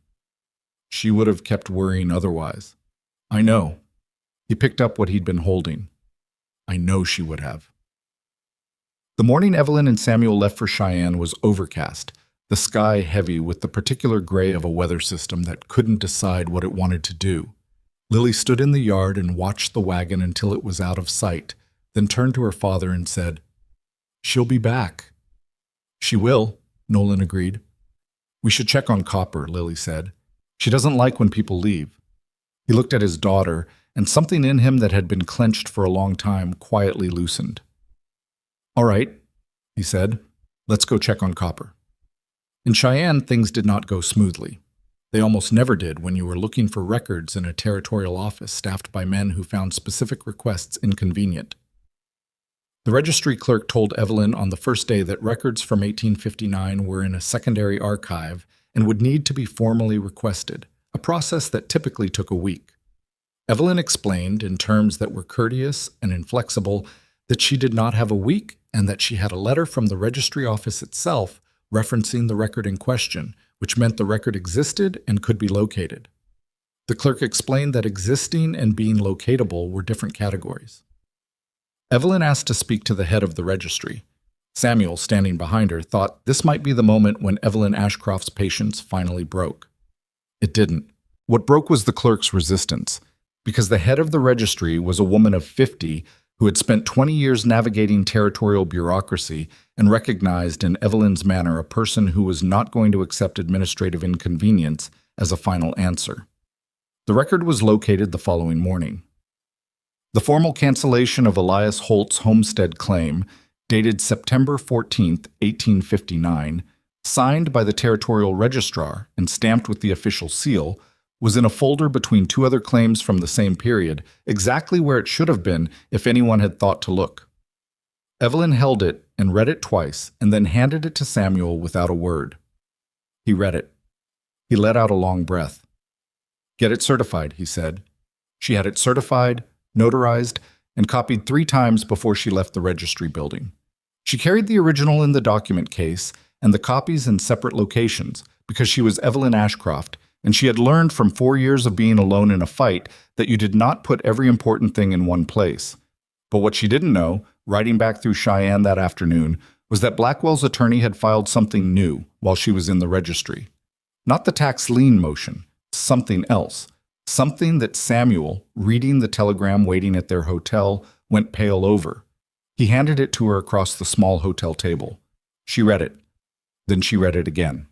She would have kept worrying otherwise. I know. He picked up what he'd been holding. I know she would have. The morning Evelyn and Samuel left for Cheyenne was overcast, the sky heavy with the particular gray of a weather system that couldn't decide what it wanted to do. Lily stood in the yard and watched the wagon until it was out of sight, then turned to her father and said, She'll be back. She will, Nolan agreed. We should check on Copper, Lily said. She doesn't like when people leave. He looked at his daughter, and something in him that had been clenched for a long time quietly loosened. All right, he said. Let's go check on Copper. In Cheyenne, things did not go smoothly. They almost never did when you were looking for records in a territorial office staffed by men who found specific requests inconvenient. The registry clerk told Evelyn on the first day that records from 1859 were in a secondary archive and would need to be formally requested, a process that typically took a week. Evelyn explained, in terms that were courteous and inflexible, that she did not have a week and that she had a letter from the registry office itself referencing the record in question, which meant the record existed and could be located. The clerk explained that existing and being locatable were different categories. Evelyn asked to speak to the head of the registry. Samuel, standing behind her, thought this might be the moment when Evelyn Ashcroft's patience finally broke. It didn't. What broke was the clerk's resistance, because the head of the registry was a woman of 50 who had spent 20 years navigating territorial bureaucracy and recognized in Evelyn's manner a person who was not going to accept administrative inconvenience as a final answer. The record was located the following morning. The formal cancellation of Elias Holt's homestead claim, dated September 14, 1859, signed by the territorial registrar and stamped with the official seal, was in a folder between two other claims from the same period, exactly where it should have been if anyone had thought to look. Evelyn held it and read it twice and then handed it to Samuel without a word. He read it. He let out a long breath. Get it certified, he said. She had it certified, notarized, and copied 3 times before she left the registry building. She carried the original in the document case and the copies in separate locations because she was Evelyn Ashcroft, and she had learned from 4 years of being alone in a fight that you did not put every important thing in one place. But what she didn't know, riding back through Cheyenne that afternoon, was that Blackwell's attorney had filed something new while she was in the registry. Not the tax lien motion, something else. Something that Samuel, reading the telegram waiting at their hotel, went pale over. He handed it to her across the small hotel table. She read it. Then she read it again.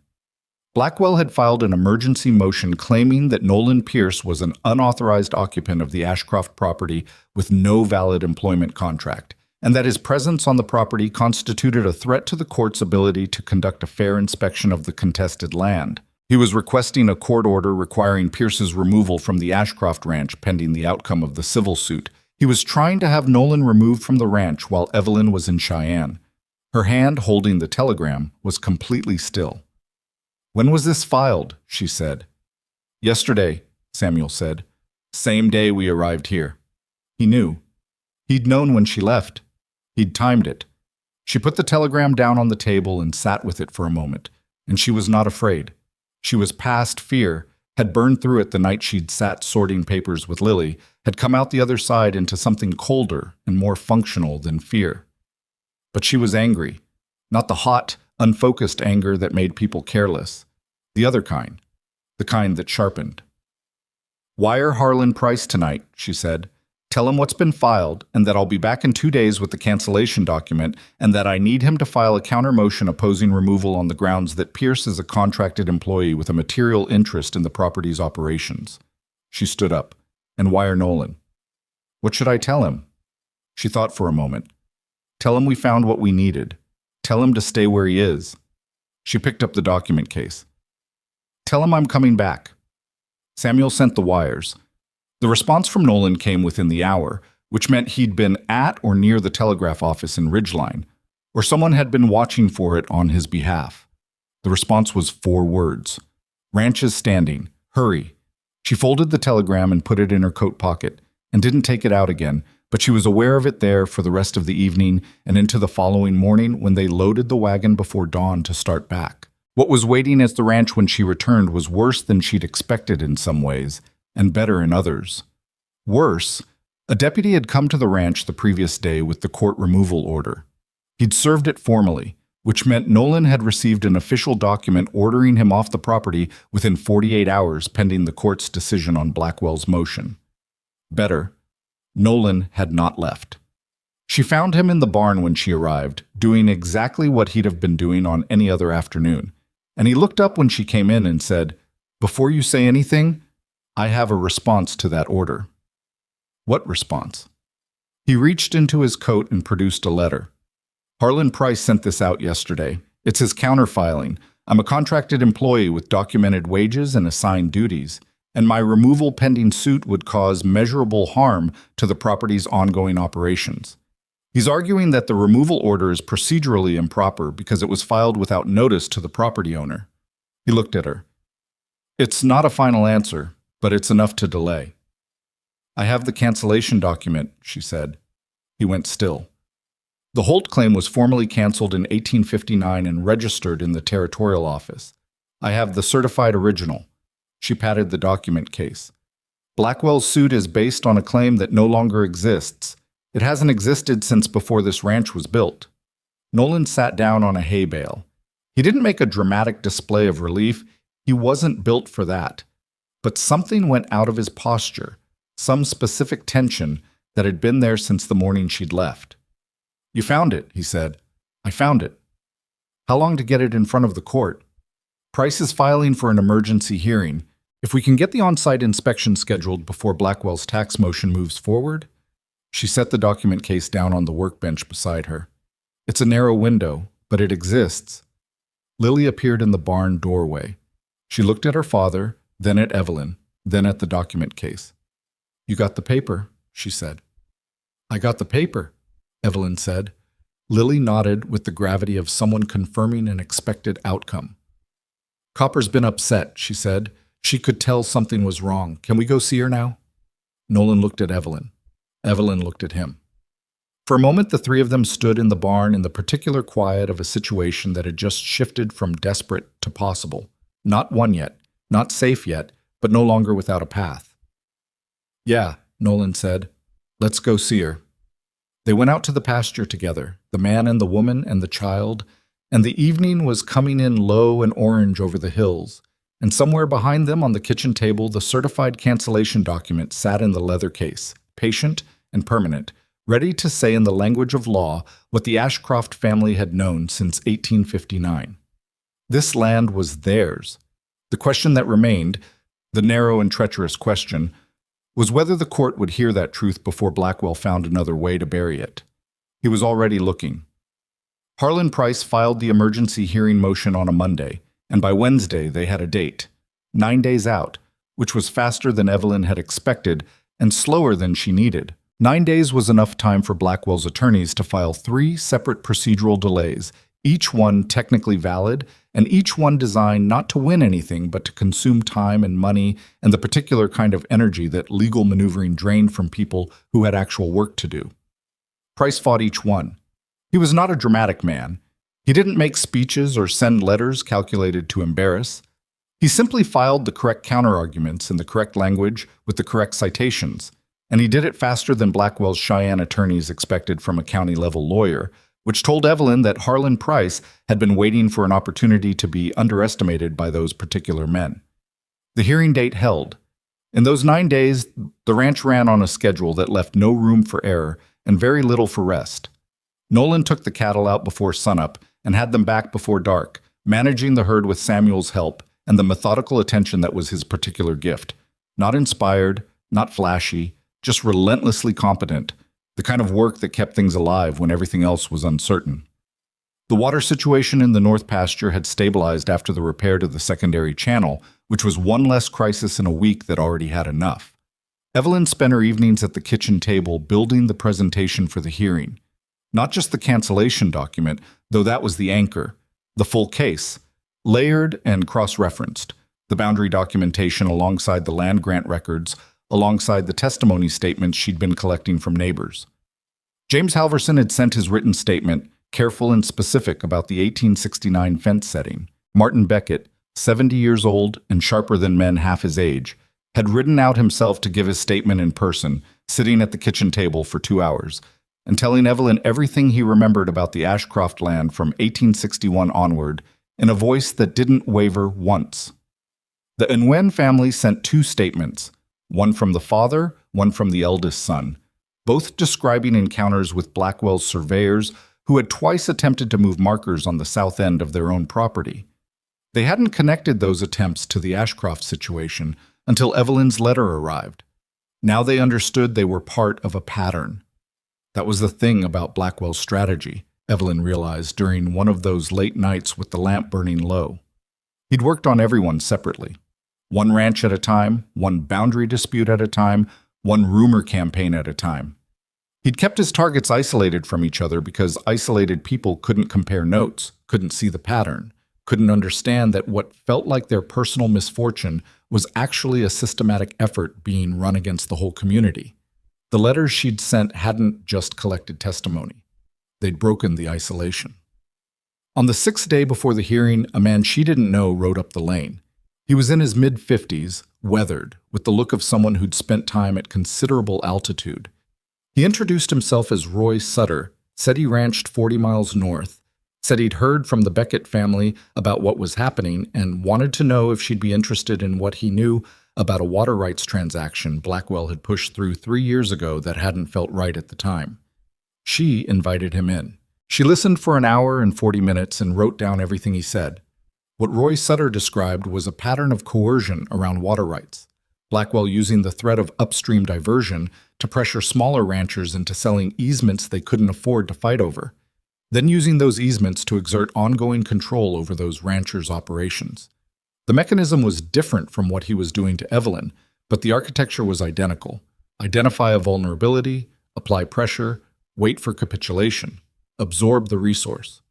Blackwell had filed an emergency motion claiming that Nolan Pierce was an unauthorized occupant of the Ashcroft property with no valid employment contract, and that his presence on the property constituted a threat to the court's ability to conduct a fair inspection of the contested land. He was requesting a court order requiring Pierce's removal from the Ashcroft ranch pending the outcome of the civil suit. He was trying to have Nolan removed from the ranch while Evelyn was in Cheyenne. Her hand holding the telegram was completely still. "When was this filed?" she said. "Yesterday," Samuel said. "Same day we arrived here." He knew. He'd known when she left. He'd timed it. She put the telegram down on the table and sat with it for a moment, and she was not afraid. She was past fear, had burned through it the night she'd sat sorting papers with Lily, had come out the other side into something colder and more functional than fear. But she was angry, not the hot, unfocused anger that made people careless. The other kind, the kind that sharpened. "Wire Harlan Price tonight," she said. "Tell him what's been filed and that I'll be back in 2 days with the cancellation document and that I need him to file a counter motion opposing removal on the grounds that Pierce is a contracted employee with a material interest in the property's operations." She stood up. "And wire Nolan." "What should I tell him?" She thought for a moment. "Tell him we found what we needed. Tell him to stay where he is." She picked up the document case. "Tell him I'm coming back." Samuel sent the wires. The response from Nolan came within the hour, which meant he'd been at or near the telegraph office in Ridgeline, or someone had been watching for it on his behalf. The response was 4 words. "Ranch is standing. Hurry." She folded the telegram and put it in her coat pocket, and didn't take it out again, but she was aware of it there for the rest of the evening and into the following morning when they loaded the wagon before dawn to start back. What was waiting at the ranch when she returned was worse than she'd expected in some ways, and better in others. Worse, a deputy had come to the ranch the previous day with the court removal order. He'd served it formally, which meant Nolan had received an official document ordering him off the property within 48 hours pending the court's decision on Blackwell's motion. Better, Nolan had not left. She found him in the barn when she arrived, doing exactly what he'd have been doing on any other afternoon, and he looked up when she came in and said, "Before you say anything, I have a response to that order." "What response?" He reached into his coat and produced a letter. "Harlan Price sent this out yesterday. It's his counterfiling. I'm a contracted employee with documented wages and assigned duties, and my removal pending suit would cause measurable harm to the property's ongoing operations." He's arguing that the removal order is procedurally improper because it was filed without notice to the property owner. He looked at her. "It's not a final answer, but it's enough to delay." "I have the cancellation document," she said. He went still. The Holt claim was formally canceled in 1859 and registered in the territorial office. "I have the certified original." She patted the document case. "Blackwell's suit is based on a claim that no longer exists. It hasn't existed since before this ranch was built." Nolan sat down on a hay bale. He didn't make a dramatic display of relief. He wasn't built for that. But something went out of his posture, some specific tension that had been there since the morning she'd left. "You found it," he said. "I found it." "How long to get it in front of the court?" "Price is filing for an emergency hearing. If we can get the on-site inspection scheduled before Blackwell's tax motion moves forward." She set the document case down on the workbench beside her. "It's a narrow window, but it exists." Lily appeared in the barn doorway. She looked at her father, then at Evelyn, then at the document case. "You got the paper," she said. "I got the paper," Evelyn said. Lily nodded with the gravity of someone confirming an expected outcome. "Copper's been upset," she said. She could tell something was wrong. "Can we go see her now?" Nolan looked at Evelyn. Evelyn looked at him. For a moment, the three of them stood in the barn in the particular quiet of a situation that had just shifted from desperate to possible. Not won yet, not safe yet, but no longer without a path. "Yeah," Nolan said. "Let's go see her." They went out to the pasture together, the man and the woman and the child, and the evening was coming in low and orange over the hills, and somewhere behind them on the kitchen table the certified cancellation document sat in the leather case, patient and permanent, ready to say in the language of law what the Ashcroft family had known since 1859. This land was theirs. The question that remained, the narrow and treacherous question, was whether the court would hear that truth before Blackwell found another way to bury it. He was already looking. Harlan Price filed the emergency hearing motion on a Monday, and by Wednesday they had a date, 9 days out, which was faster than Evelyn had expected and slower than she needed. 9 days was enough time for Blackwell's attorneys to file 3 separate procedural delays, each one technically valid, and each one designed not to win anything but to consume time and money and the particular kind of energy that legal maneuvering drained from people who had actual work to do. Price fought each one. He was not a dramatic man. He didn't make speeches or send letters calculated to embarrass. He simply filed the correct counterarguments in the correct language with the correct citations, and he did it faster than Blackwell's Cheyenne attorneys expected from a county-level lawyer, which told Evelyn that Harlan Price had been waiting for an opportunity to be underestimated by those particular men. The hearing date held. In those 9 days, the ranch ran on a schedule that left no room for error and very little for rest. Nolan took the cattle out before sunup and had them back before dark, managing the herd with Samuel's help and the methodical attention that was his particular gift. Not inspired, not flashy, just relentlessly competent, the kind of work that kept things alive when everything else was uncertain. The water situation in the North Pasture had stabilized after the repair to the secondary channel, which was one less crisis in a week that already had enough. Evelyn spent her evenings at the kitchen table building the presentation for the hearing. Not just the cancellation document, though that was the anchor, the full case, layered and cross-referenced, the boundary documentation alongside the land grant records, alongside the testimony statements she'd been collecting from neighbors. James Halverson had sent his written statement, careful and specific about the 1869 fence setting. Martin Beckett, 70 years old and sharper than men half his age, had ridden out himself to give his statement in person, sitting at the kitchen table for 2 hours, and telling Evelyn everything he remembered about the Ashcroft land from 1861 onward in a voice that didn't waver once. The Nguyen family sent 2 statements, one from the father, one from the eldest son, both describing encounters with Blackwell's surveyors who had twice attempted to move markers on the south end of their own property. They hadn't connected those attempts to the Ashcroft situation until Evelyn's letter arrived. Now they understood they were part of a pattern. That was the thing about Blackwell's strategy, Evelyn realized during one of those late nights with the lamp burning low. He'd worked on everyone separately. One ranch at a time, one boundary dispute at a time, one rumor campaign at a time. He'd kept his targets isolated from each other because isolated people couldn't compare notes, couldn't see the pattern, couldn't understand that what felt like their personal misfortune was actually a systematic effort being run against the whole community. The letters she'd sent hadn't just collected testimony. They'd broken the isolation. On the 6th day before the hearing, a man she didn't know rode up the lane. He was in his mid-50s, weathered, with the look of someone who'd spent time at considerable altitude. He introduced himself as Roy Sutter, said he ranched 40 miles north, said he'd heard from the Beckett family about what was happening and wanted to know if she'd be interested in what he knew about a water rights transaction Blackwell had pushed through 3 years ago that hadn't felt right at the time. She invited him in. She listened for an hour and 40 minutes and wrote down everything he said. What Roy Sutter described was a pattern of coercion around water rights, Blackwell using the threat of upstream diversion to pressure smaller ranchers into selling easements they couldn't afford to fight over, then using those easements to exert ongoing control over those ranchers' operations. The mechanism was different from what he was doing to Evelyn, but the architecture was identical. Identify a vulnerability, apply pressure, wait for capitulation, absorb the resource.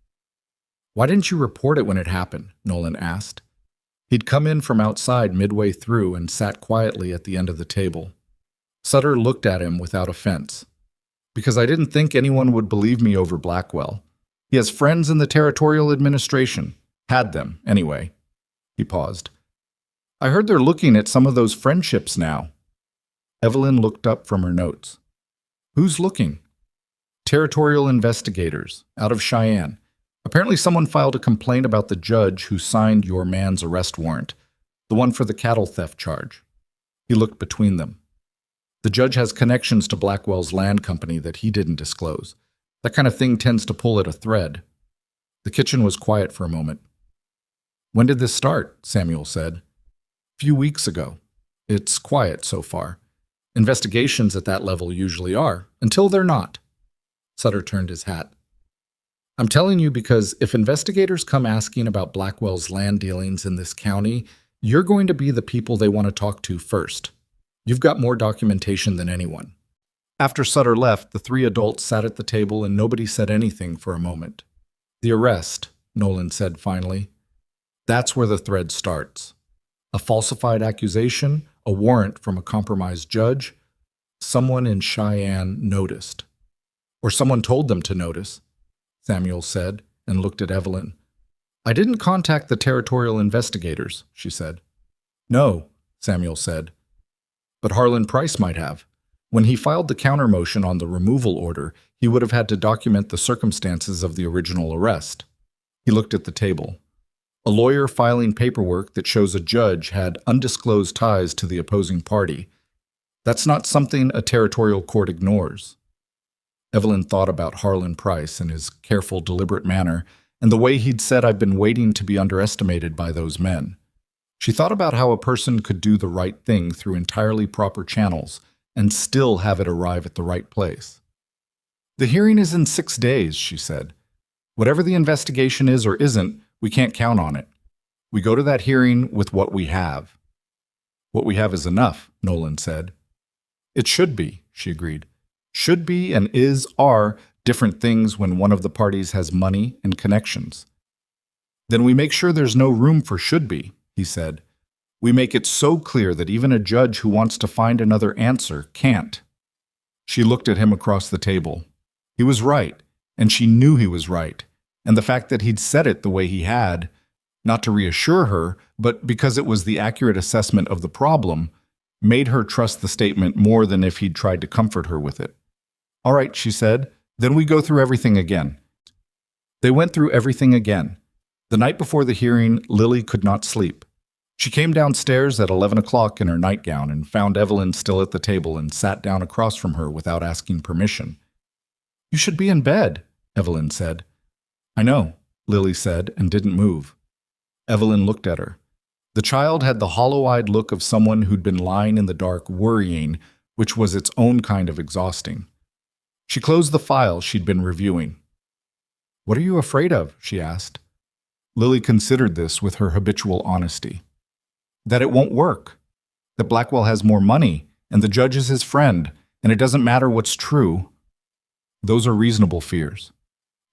"Why didn't you report it when it happened?" Nolan asked. He'd come in from outside midway through and sat quietly at the end of the table. Sutter looked at him without offense. Because I didn't think anyone would believe me over Blackwell. He has friends in the territorial administration. Had them, anyway. He paused. I heard they're looking at some of those friendships now. Evelyn looked up from her notes. Who's looking? Territorial investigators, out of Cheyenne. Apparently someone filed a complaint about the judge who signed your man's arrest warrant, the one for the cattle theft charge. He looked between them. The judge has connections to Blackwell's land company that he didn't disclose. That kind of thing tends to pull at a thread. The kitchen was quiet for a moment. When did this start? Samuel said. Few weeks ago. It's quiet so far. Investigations at that level usually are, until they're not. Sutter turned his hat. I'm telling you because if investigators come asking about Blackwell's land dealings in this county, you're going to be the people they want to talk to first. You've got more documentation than anyone. After Sutter left, the three adults sat at the table and nobody said anything for a moment. The arrest, Nolan said finally. That's where the thread starts. A falsified accusation, a warrant from a compromised judge. Someone in Cheyenne noticed. Or someone told them to notice, Samuel said, and looked at Evelyn. I didn't contact the territorial investigators, she said. No, Samuel said. But Harlan Price might have. When he filed the counter motion on the removal order, he would have had to document the circumstances of the original arrest. He looked at the table. A lawyer filing paperwork that shows a judge had undisclosed ties to the opposing party. That's not something a territorial court ignores. Evelyn thought about Harlan Price and his careful, deliberate manner, and the way he'd said, I've been waiting to be underestimated by those men. She thought about how a person could do the right thing through entirely proper channels and still have it arrive at the right place. The hearing is in 6 days, she said. Whatever the investigation is or isn't, we can't count on it. We go to that hearing with what we have. What we have is enough, Nolan said. It should be, she agreed. Should be and are different things when one of the parties has money and connections. Then we make sure there's no room for should be, he said. We make it so clear that even a judge who wants to find another answer can't. She looked at him across the table. He was right, and she knew he was right, and the fact that he'd said it the way he had, not to reassure her, but because it was the accurate assessment of the problem, made her trust the statement more than if he'd tried to comfort her with it. All right, she said, then we go through everything again. They went through everything again. The night before the hearing, Lily could not sleep. She came downstairs at 11 o'clock in her nightgown and found Evelyn still at the table and sat down across from her without asking permission. You should be in bed, Evelyn said. I know, Lily said, and didn't move. Evelyn looked at her. The child had the hollow-eyed look of someone who'd been lying in the dark worrying, which was its own kind of exhausting. She closed the file she'd been reviewing. What are you afraid of? She asked. Lily considered this with her habitual honesty. That it won't work. That Blackwell has more money, and the judge is his friend, and it doesn't matter what's true. Those are reasonable fears.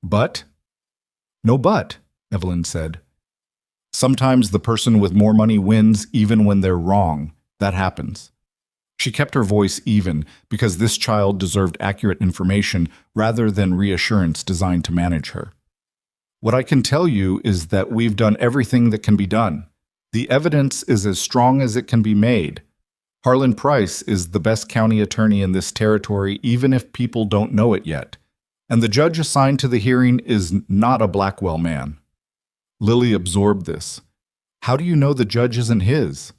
But? No but, Evelyn said. Sometimes the person with more money wins even when they're wrong. That happens. She kept her voice even because this child deserved accurate information rather than reassurance designed to manage her. What I can tell you is that we've done everything that can be done. The evidence is as strong as it can be made. Harlan Price is the best county attorney in this territory even if people don't know it yet. And the judge assigned to the hearing is not a Blackwell man. Lily absorbed this. How do you know the judge isn't his?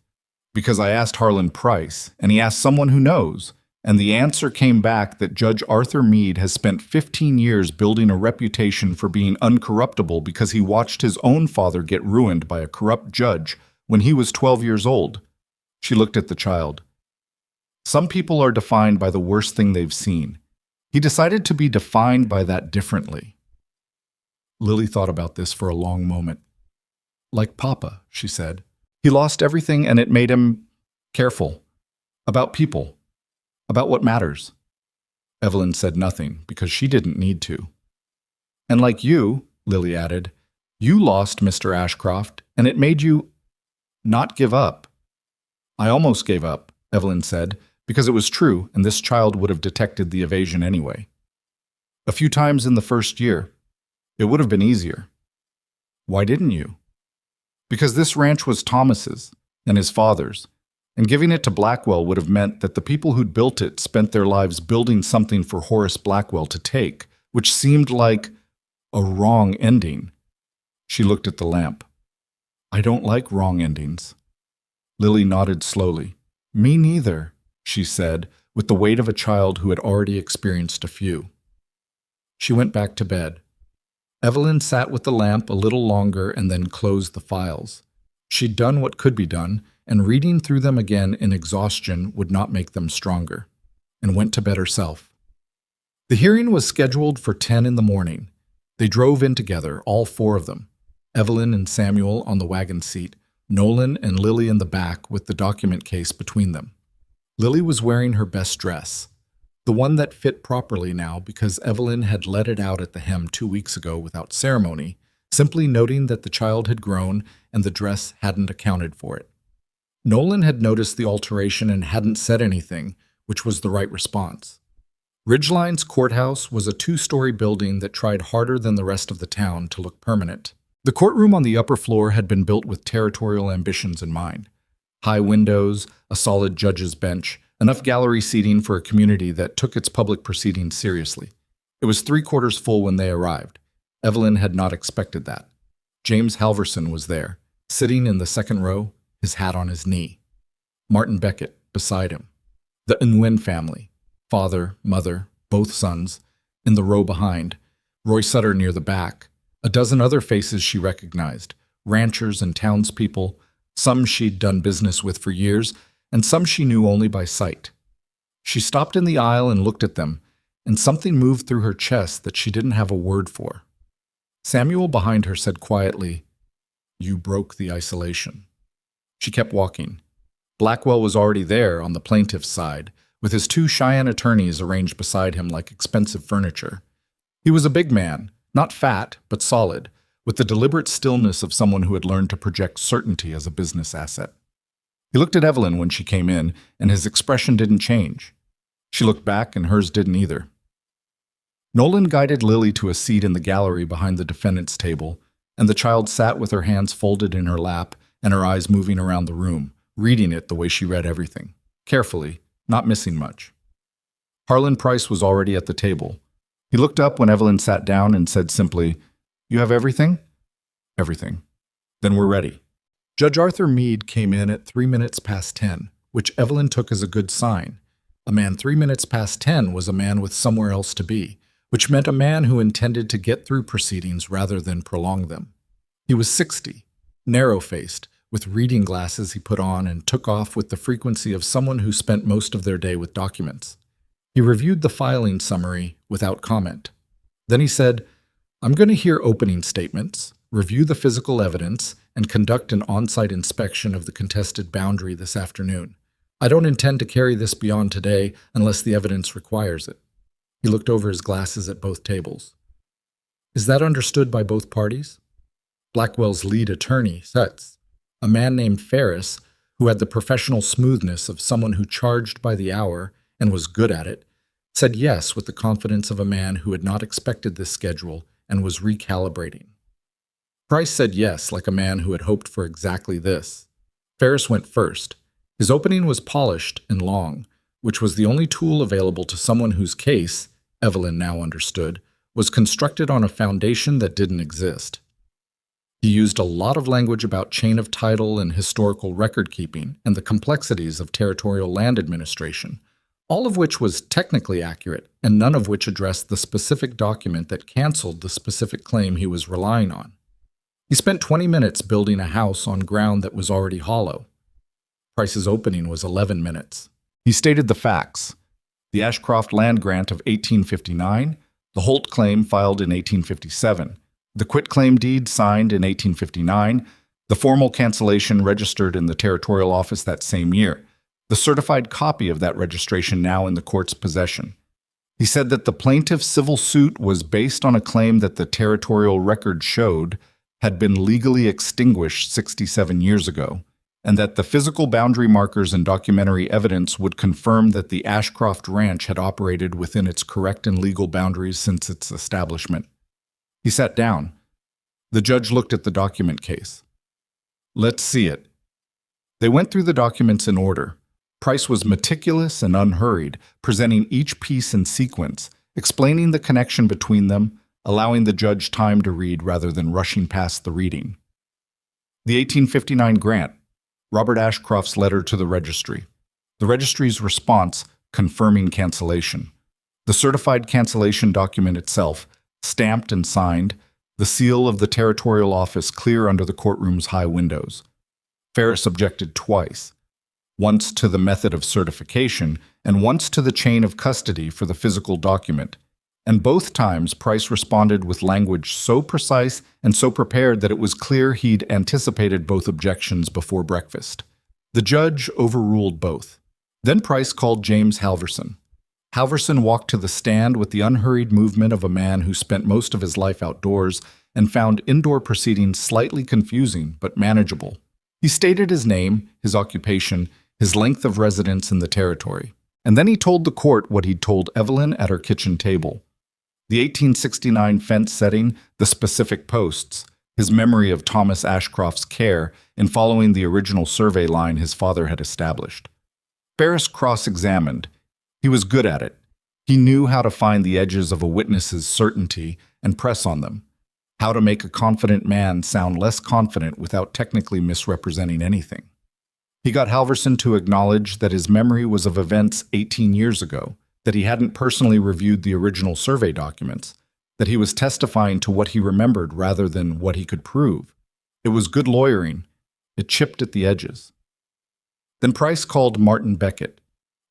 Because I asked Harlan Price, and he asked someone who knows, and the answer came back that Judge Arthur Meade has spent 15 years building a reputation for being uncorruptible because he watched his own father get ruined by a corrupt judge when he was 12 years old. She looked at the child. Some people are defined by the worst thing they've seen. He decided to be defined by that differently. Lily thought about this for a long moment. Like Papa, she said. He lost everything and it made him careful. About people. About what matters. Evelyn said nothing because she didn't need to. And like you, Lily added, you lost Mr. Ashcroft and it made you not give up. I almost gave up, Evelyn said, because it was true, and this child would have detected the evasion anyway. A few times in the first year. It would have been easier. Why didn't you? Because this ranch was Thomas's and his father's, and giving it to Blackwell would have meant that the people who'd built it spent their lives building something for Horace Blackwell to take, which seemed like a wrong ending. She looked at the lamp. I don't like wrong endings. Lily nodded slowly. Me neither, she said, with the weight of a child who had already experienced a few. She went back to bed. Evelyn sat with the lamp a little longer and then closed the files. She'd done what could be done, and reading through them again in exhaustion would not make them stronger, and went to bed herself. The hearing was scheduled for 10 in the morning. They drove in together, all four of them, Evelyn and Samuel on the wagon seat, Nolan and Lily in the back with the document case between them. Lily was wearing her best dress, the one that fit properly now because Evelyn had let it out at the hem 2 weeks ago without ceremony, simply noting that the child had grown and the dress hadn't accounted for it. Nolan had noticed the alteration and hadn't said anything, which was the right response. Ridgeline's courthouse was a 2-story building that tried harder than the rest of the town to look permanent. The courtroom on the upper floor had been built with territorial ambitions in mind. High windows, a solid judge's bench, enough gallery seating for a community that took its public proceedings seriously. It was 3/4 full when they arrived. Evelyn had not expected that. James Halverson was there, sitting in the second row, his hat on his knee. Martin Beckett beside him. The Unwin family, father, mother, both sons, in the row behind. Roy Sutter near the back. A dozen other faces she recognized, ranchers and townspeople, some she'd done business with for years, and some she knew only by sight. She stopped in the aisle and looked at them, and something moved through her chest that she didn't have a word for. Samuel behind her said quietly, "You broke the isolation." She kept walking. Blackwell was already there on the plaintiff's side, with his 2 Cheyenne attorneys arranged beside him like expensive furniture. He was a big man, not fat, but solid, with the deliberate stillness of someone who had learned to project certainty as a business asset. He looked at Evelyn when she came in, and his expression didn't change. She looked back, and hers didn't either. Nolan guided Lily to a seat in the gallery behind the defendant's table, and the child sat with her hands folded in her lap and her eyes moving around the room, reading it the way she read everything, carefully, not missing much. Harlan Price was already at the table. He looked up when Evelyn sat down and said simply, "You have everything?" "Everything." "Then we're ready." Judge Arthur Meade came in at 3 minutes past 10, which Evelyn took as a good sign. A man 3 minutes past 10 was a man with somewhere else to be, which meant a man who intended to get through proceedings rather than prolong them. He was 60, narrow-faced, with reading glasses he put on and took off with the frequency of someone who spent most of their day with documents. He reviewed the filing summary without comment. Then he said, "I'm going to hear opening statements, review the physical evidence, and conduct an on-site inspection of the contested boundary this afternoon. I don't intend to carry this beyond today unless the evidence requires it." He looked over his glasses at both tables. "Is that understood by both parties?" Blackwell's lead attorney, Sutz, a man named Ferris, who had the professional smoothness of someone who charged by the hour and was good at it, said yes with the confidence of a man who had not expected this schedule and was recalibrating. Price said yes like a man who had hoped for exactly this. Ferris went first. His opening was polished and long, which was the only tool available to someone whose case, Evelyn now understood, was constructed on a foundation that didn't exist. He used a lot of language about chain of title and historical record-keeping and the complexities of territorial land administration, all of which was technically accurate and none of which addressed the specific document that canceled the specific claim he was relying on. He spent 20 minutes building a house on ground that was already hollow. Price's opening was 11 minutes. He stated the facts. The Ashcroft land grant of 1859, the Holt claim filed in 1857, the quitclaim deed signed in 1859, the formal cancellation registered in the territorial office that same year, the certified copy of that registration now in the court's possession. He said that the plaintiff's civil suit was based on a claim that the territorial record showed had been legally extinguished 67 years ago, and that the physical boundary markers and documentary evidence would confirm that the Ashcroft Ranch had operated within its correct and legal boundaries since its establishment. He sat down. The judge looked at the document case. "Let's see it." They went through the documents in order. Price was meticulous and unhurried, presenting each piece in sequence, explaining the connection between them, allowing the judge time to read rather than rushing past the reading. The 1859 grant, Robert Ashcroft's letter to the registry. The registry's response, confirming cancellation. The certified cancellation document itself, stamped and signed, the seal of the territorial office clear under the courtroom's high windows. Ferris objected twice, once to the method of certification and once to the chain of custody for the physical document. And both times Price responded with language so precise and so prepared that it was clear he'd anticipated both objections before breakfast. The judge overruled both. Then Price called James Halverson. Halverson walked to the stand with the unhurried movement of a man who spent most of his life outdoors and found indoor proceedings slightly confusing but manageable. He stated his name, his occupation, his length of residence in the territory, and then he told the court what he'd told Evelyn at her kitchen table. The 1869 fence setting, the specific posts, his memory of Thomas Ashcroft's care in following the original survey line his father had established. Ferris cross-examined. He was good at it. He knew how to find the edges of a witness's certainty and press on them, how to make a confident man sound less confident without technically misrepresenting anything. He got Halverson to acknowledge that his memory was of events 18 years ago, that he hadn't personally reviewed the original survey documents, that he was testifying to what he remembered rather than what he could prove. It was good lawyering. It chipped at the edges. Then Price called Martin Beckett.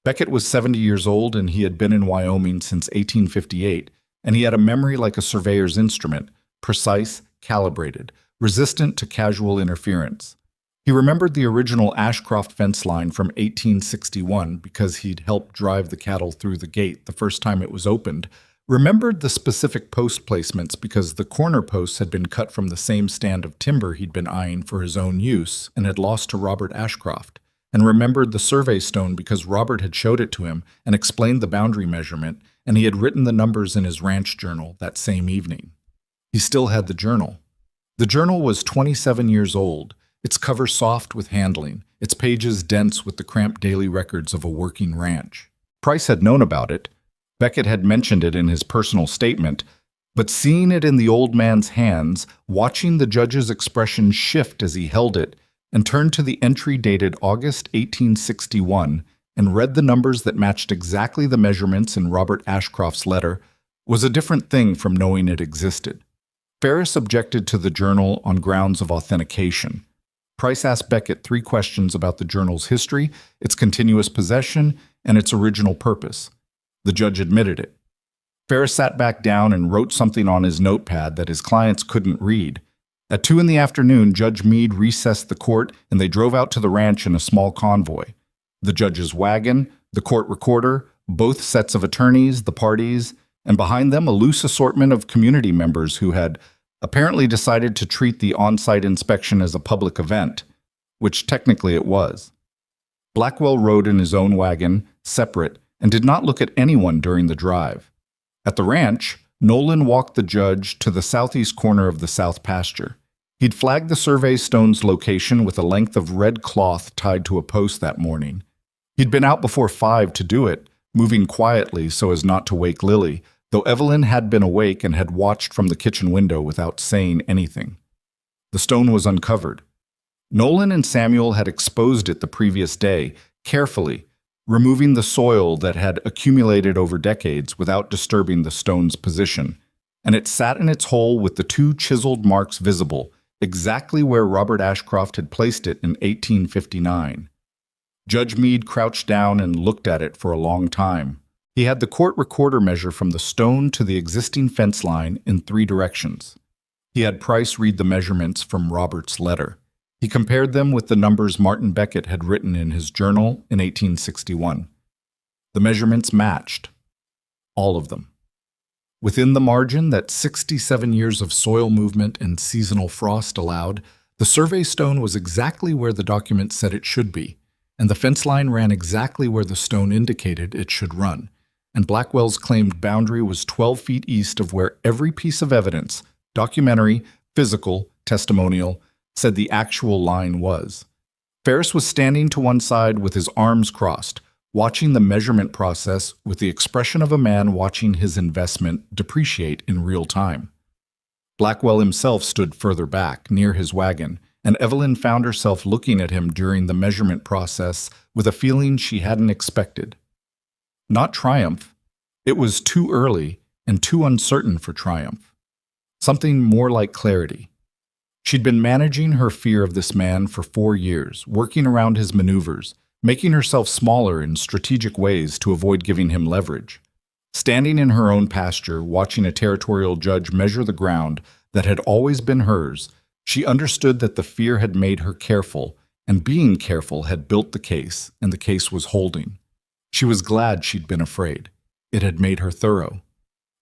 Beckett was 70 years old and he had been in Wyoming since 1858, and he had a memory like a surveyor's instrument, precise, calibrated, resistant to casual interference. He remembered the original Ashcroft fence line from 1861 because he'd helped drive the cattle through the gate the first time it was opened, remembered the specific post placements because the corner posts had been cut from the same stand of timber he'd been eyeing for his own use and had lost to Robert Ashcroft, and remembered the survey stone because Robert had showed it to him and explained the boundary measurement, and he had written the numbers in his ranch journal that same evening. He still had the journal. The journal was 27 years old, its cover soft with handling, its pages dense with the cramped daily records of a working ranch. Price had known about it. Beckett had mentioned it in his personal statement, but seeing it in the old man's hands, watching the judge's expression shift as he held it, and turned to the entry dated August 1861 and read the numbers that matched exactly the measurements in Robert Ashcroft's letter, was a different thing from knowing it existed. Ferris objected to the journal on grounds of authentication. Price asked Beckett 3 questions about the journal's history, its continuous possession, and its original purpose. The judge admitted it. Ferris sat back down and wrote something on his notepad that his clients couldn't read. At 2 p.m, Judge Meade recessed the court and they drove out to the ranch in a small convoy. The judge's wagon, the court recorder, both sets of attorneys, the parties, and behind them a loose assortment of community members who had apparently decided to treat the on-site inspection as a public event, which technically it was. Blackwell rode in his own wagon, separate, and did not look at anyone during the drive. At the ranch, Nolan walked the judge to the southeast corner of the south pasture. He'd flagged the survey stone's location with a length of red cloth tied to a post that morning. He'd been out before 5 to do it, moving quietly so as not to wake Lily, though Evelyn had been awake and had watched from the kitchen window without saying anything. The stone was uncovered. Nolan and Samuel had exposed it the previous day, carefully, removing the soil that had accumulated over decades without disturbing the stone's position, and it sat in its hole with the 2 chiseled marks visible, exactly where Robert Ashcroft had placed it in 1859. Judge Meade crouched down and looked at it for a long time. He had the court recorder measure from the stone to the existing fence line in 3 directions. He had Price read the measurements from Robert's letter. He compared them with the numbers Martin Beckett had written in his journal in 1861. The measurements matched. All of them. Within the margin that 67 years of soil movement and seasonal frost allowed, The survey stone was exactly where the document said it should be, and the fence line ran exactly where the stone indicated it should run, and Blackwell's claimed boundary was 12 feet east of where every piece of evidence, documentary, physical, testimonial, said the actual line was. Ferris was standing to one side with his arms crossed, watching the measurement process with the expression of a man watching his investment depreciate in real time. Blackwell himself stood further back, near his wagon, and Evelyn found herself looking at him during the measurement process with a feeling she hadn't expected. Not triumph. It was too early and too uncertain for triumph. Something more like clarity. She'd been managing her fear of this man for 4 years, working around his maneuvers, making herself smaller in strategic ways to avoid giving him leverage. Standing in her own pasture, watching a territorial judge measure the ground that had always been hers, she understood that the fear had made her careful, and being careful had built the case, and the case was holding. She was glad she'd been afraid. It had made her thorough.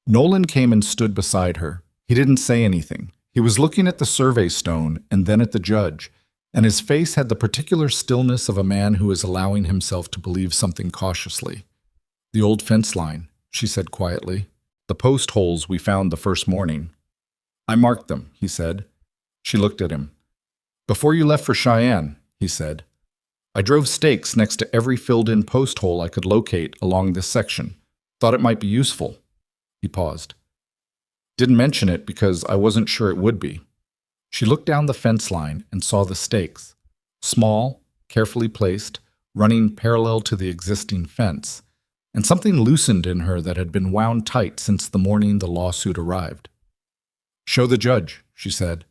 Nolan came and stood beside her. He didn't say anything. He was looking at the survey stone and then at the judge, and his face had the particular stillness of a man who is allowing himself to believe something cautiously. "The old fence line," she said quietly. "The post holes we found the first morning." "I marked them," he said. She looked at him. "Before you left for Cheyenne," he said, "I drove stakes next to every filled-in post hole I could locate along this section. Thought it might be useful." He paused. "Didn't mention it because I wasn't sure it would be." She looked down the fence line and saw the stakes, small, carefully placed, running parallel to the existing fence, and something loosened in her that had been wound tight since the morning the lawsuit arrived. "Show the judge," she said.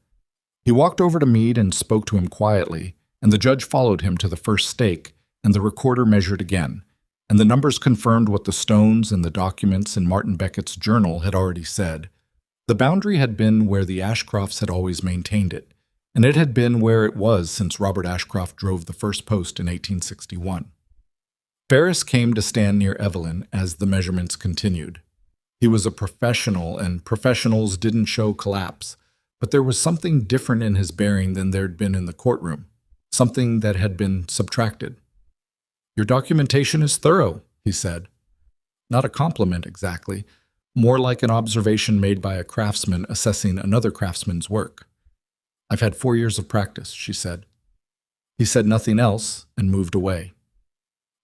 He walked over to Meade and spoke to him quietly, and the judge followed him to the first stake, and the recorder measured again, and the numbers confirmed what the stones and the documents in Martin Beckett's journal had already said. The boundary had been where the Ashcrofts had always maintained it, and it had been where it was since Robert Ashcroft drove the first post in 1861. Ferris came to stand near Evelyn as the measurements continued. He was a professional, and professionals didn't show collapse, but there was something different in his bearing than there'd been in the courtroom, something that had been subtracted. "Your documentation is thorough," he said. Not a compliment exactly, more like an observation made by a craftsman assessing another craftsman's work. "I've had 4 years of practice," she said. He said nothing else and moved away.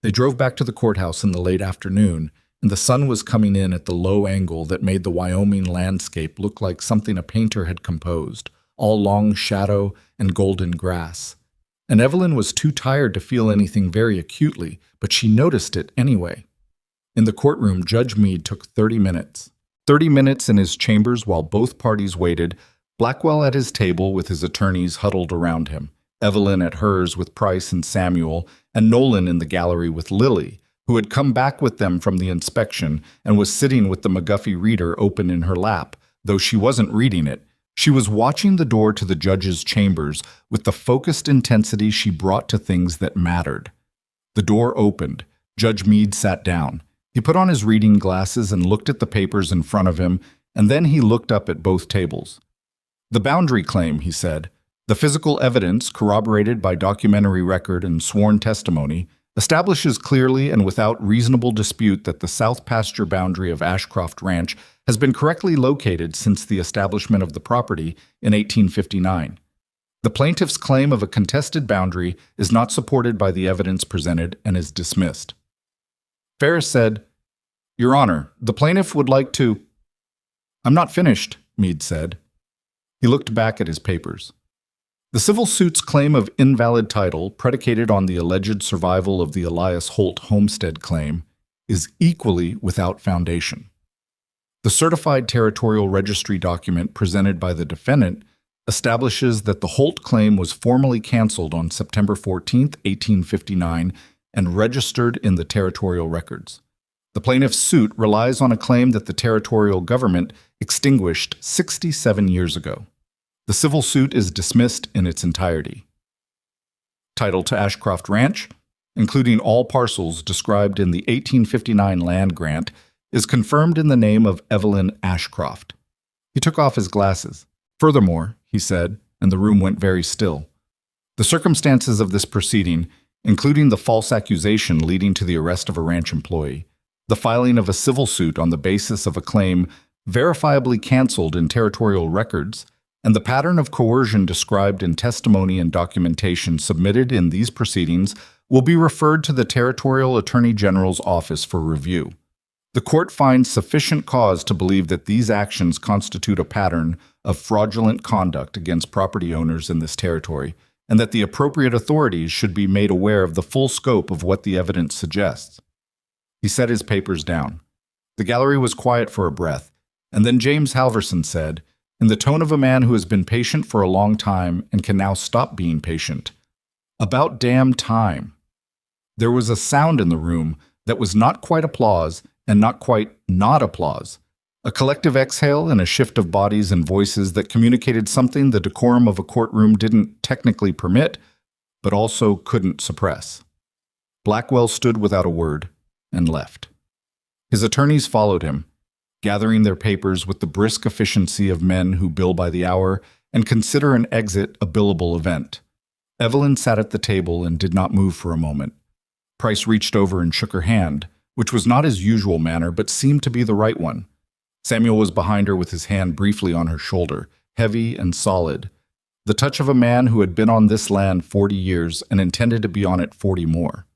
They drove back to the courthouse in the late afternoon, and the sun was coming in at the low angle that made the Wyoming landscape look like something a painter had composed, all long shadow and golden grass. And Evelyn was too tired to feel anything very acutely, but she noticed it anyway. In the courtroom, Judge Meade took 30 minutes. 30 minutes in his chambers while both parties waited, Blackwell at his table with his attorneys huddled around him, Evelyn at hers with Price and Samuel, and Nolan in the gallery with Lily, who had come back with them from the inspection and was sitting with the McGuffey reader open in her lap, though she wasn't reading it. She was watching the door to the judge's chambers with the focused intensity she brought to things that mattered. The door opened. Judge Meade sat down. He put on his reading glasses and looked at the papers in front of him, and then he looked up at both tables. "The boundary claim," he said, "the physical evidence corroborated by documentary record and sworn testimony, establishes clearly and without reasonable dispute that the south pasture boundary of Ashcroft Ranch has been correctly located since the establishment of the property in 1859. The plaintiff's claim of a contested boundary is not supported by the evidence presented and is dismissed." Ferris said, "Your Honor, the plaintiff would like to—" "I'm not finished," Meade said. He looked back at his papers. "The civil suit's claim of invalid title, predicated on the alleged survival of the Elias Holt homestead claim, is equally without foundation. The certified territorial registry document presented by the defendant establishes that the Holt claim was formally canceled on September 14, 1859, and registered in the territorial records. The plaintiff's suit relies on a claim that the territorial government extinguished 67 years ago. The civil suit is dismissed in its entirety. Title to Ashcroft Ranch, including all parcels described in the 1859 land grant, is confirmed in the name of Evelyn Ashcroft." He took off his glasses. "Furthermore," he said, and the room went very still. The circumstances of this proceeding, including the false accusation leading to the arrest of a ranch employee, the filing of a civil suit on the basis of a claim verifiably canceled in territorial records, and the pattern of coercion described in testimony and documentation submitted in these proceedings will be referred to the Territorial Attorney General's office for review. The court finds sufficient cause to believe that these actions constitute a pattern of fraudulent conduct against property owners in this territory, and that the appropriate authorities should be made aware of the full scope of what the evidence suggests. He set his papers down. The gallery was quiet for a breath, and then James Halverson said, in the tone of a man who has been patient for a long time and can now stop being patient, "About damn time." There was a sound in the room that was not quite applause and not quite not applause, a collective exhale and a shift of bodies and voices that communicated something the decorum of a courtroom didn't technically permit, but also couldn't suppress. Blackwell stood without a word and left. His attorneys followed him, gathering their papers with the brisk efficiency of men who bill by the hour and consider an exit a billable event. Evelyn sat at the table and did not move for a moment. Price reached over and shook her hand, which was not his usual manner but seemed to be the right one. Samuel was behind her with his hand briefly on her shoulder, heavy and solid, the touch of a man who had been on this land 40 years and intended to be on it 40 more.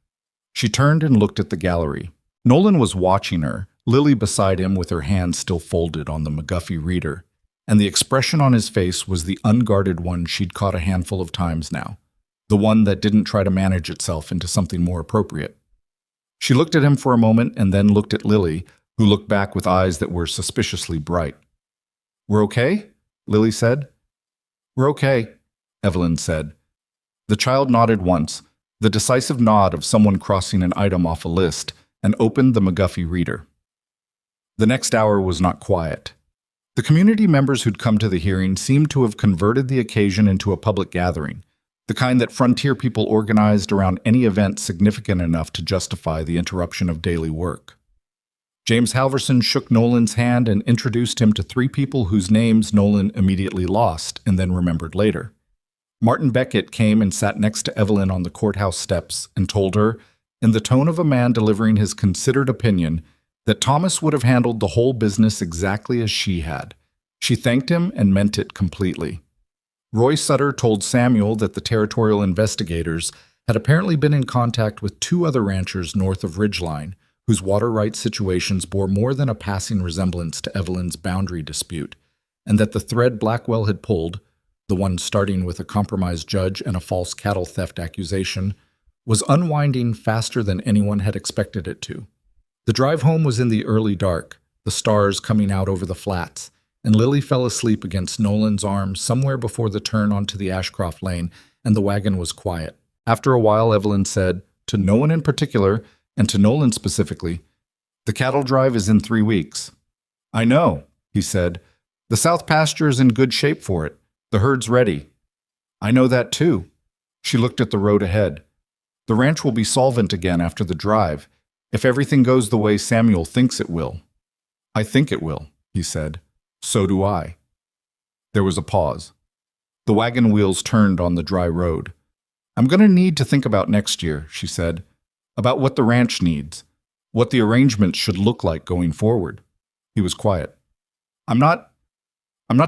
She turned and looked at the gallery. Nolan was watching her, Lily beside him with her hand still folded on the McGuffey reader, and the expression on his face was the unguarded one she'd caught a handful of times now, the one that didn't try to manage itself into something more appropriate. She looked at him for a moment and then looked at Lily, who looked back with eyes that were suspiciously bright. "We're okay?" Lily said. "We're okay," Evelyn said. The child nodded once, the decisive nod of someone crossing an item off a list, and opened the McGuffey reader. The next hour was not quiet. The community members who'd come to the hearing seemed to have converted the occasion into a public gathering, the kind that frontier people organized around any event significant enough to justify the interruption of daily work. James Halverson shook Nolan's hand and introduced him to three people whose names Nolan immediately lost and then remembered later. Martin Beckett came and sat next to Evelyn on the courthouse steps and told her, in the tone of a man delivering his considered opinion, that Thomas would have handled the whole business exactly as she had. She thanked him and meant it completely. Roy Sutter told Samuel that the territorial investigators had apparently been in contact with two other ranchers north of Ridgeline, whose water rights situations bore more than a passing resemblance to Evelyn's boundary dispute, and that the thread Blackwell had pulled, the one starting with a compromised judge and a false cattle theft accusation, was unwinding faster than anyone had expected it to. The drive home was in the early dark, the stars coming out over the flats, and Lily fell asleep against Nolan's arm somewhere before the turn onto the Ashcroft lane, and the wagon was quiet. After a while, Evelyn said, to no one in particular, and to Nolan specifically, "The cattle drive is in 3 weeks." "I know," he said. "The south pasture is in good shape for it. The herd's ready." "I know that too." She looked at the road ahead. "The ranch will be solvent again after the drive, if everything goes the way Samuel thinks it will." "I think it will," he said. "So do I." There was a pause. The wagon wheels turned on the dry road. "I'm going to need to think about next year," she said, "about what the ranch needs, what the arrangements should look like going forward." He was quiet. I'm not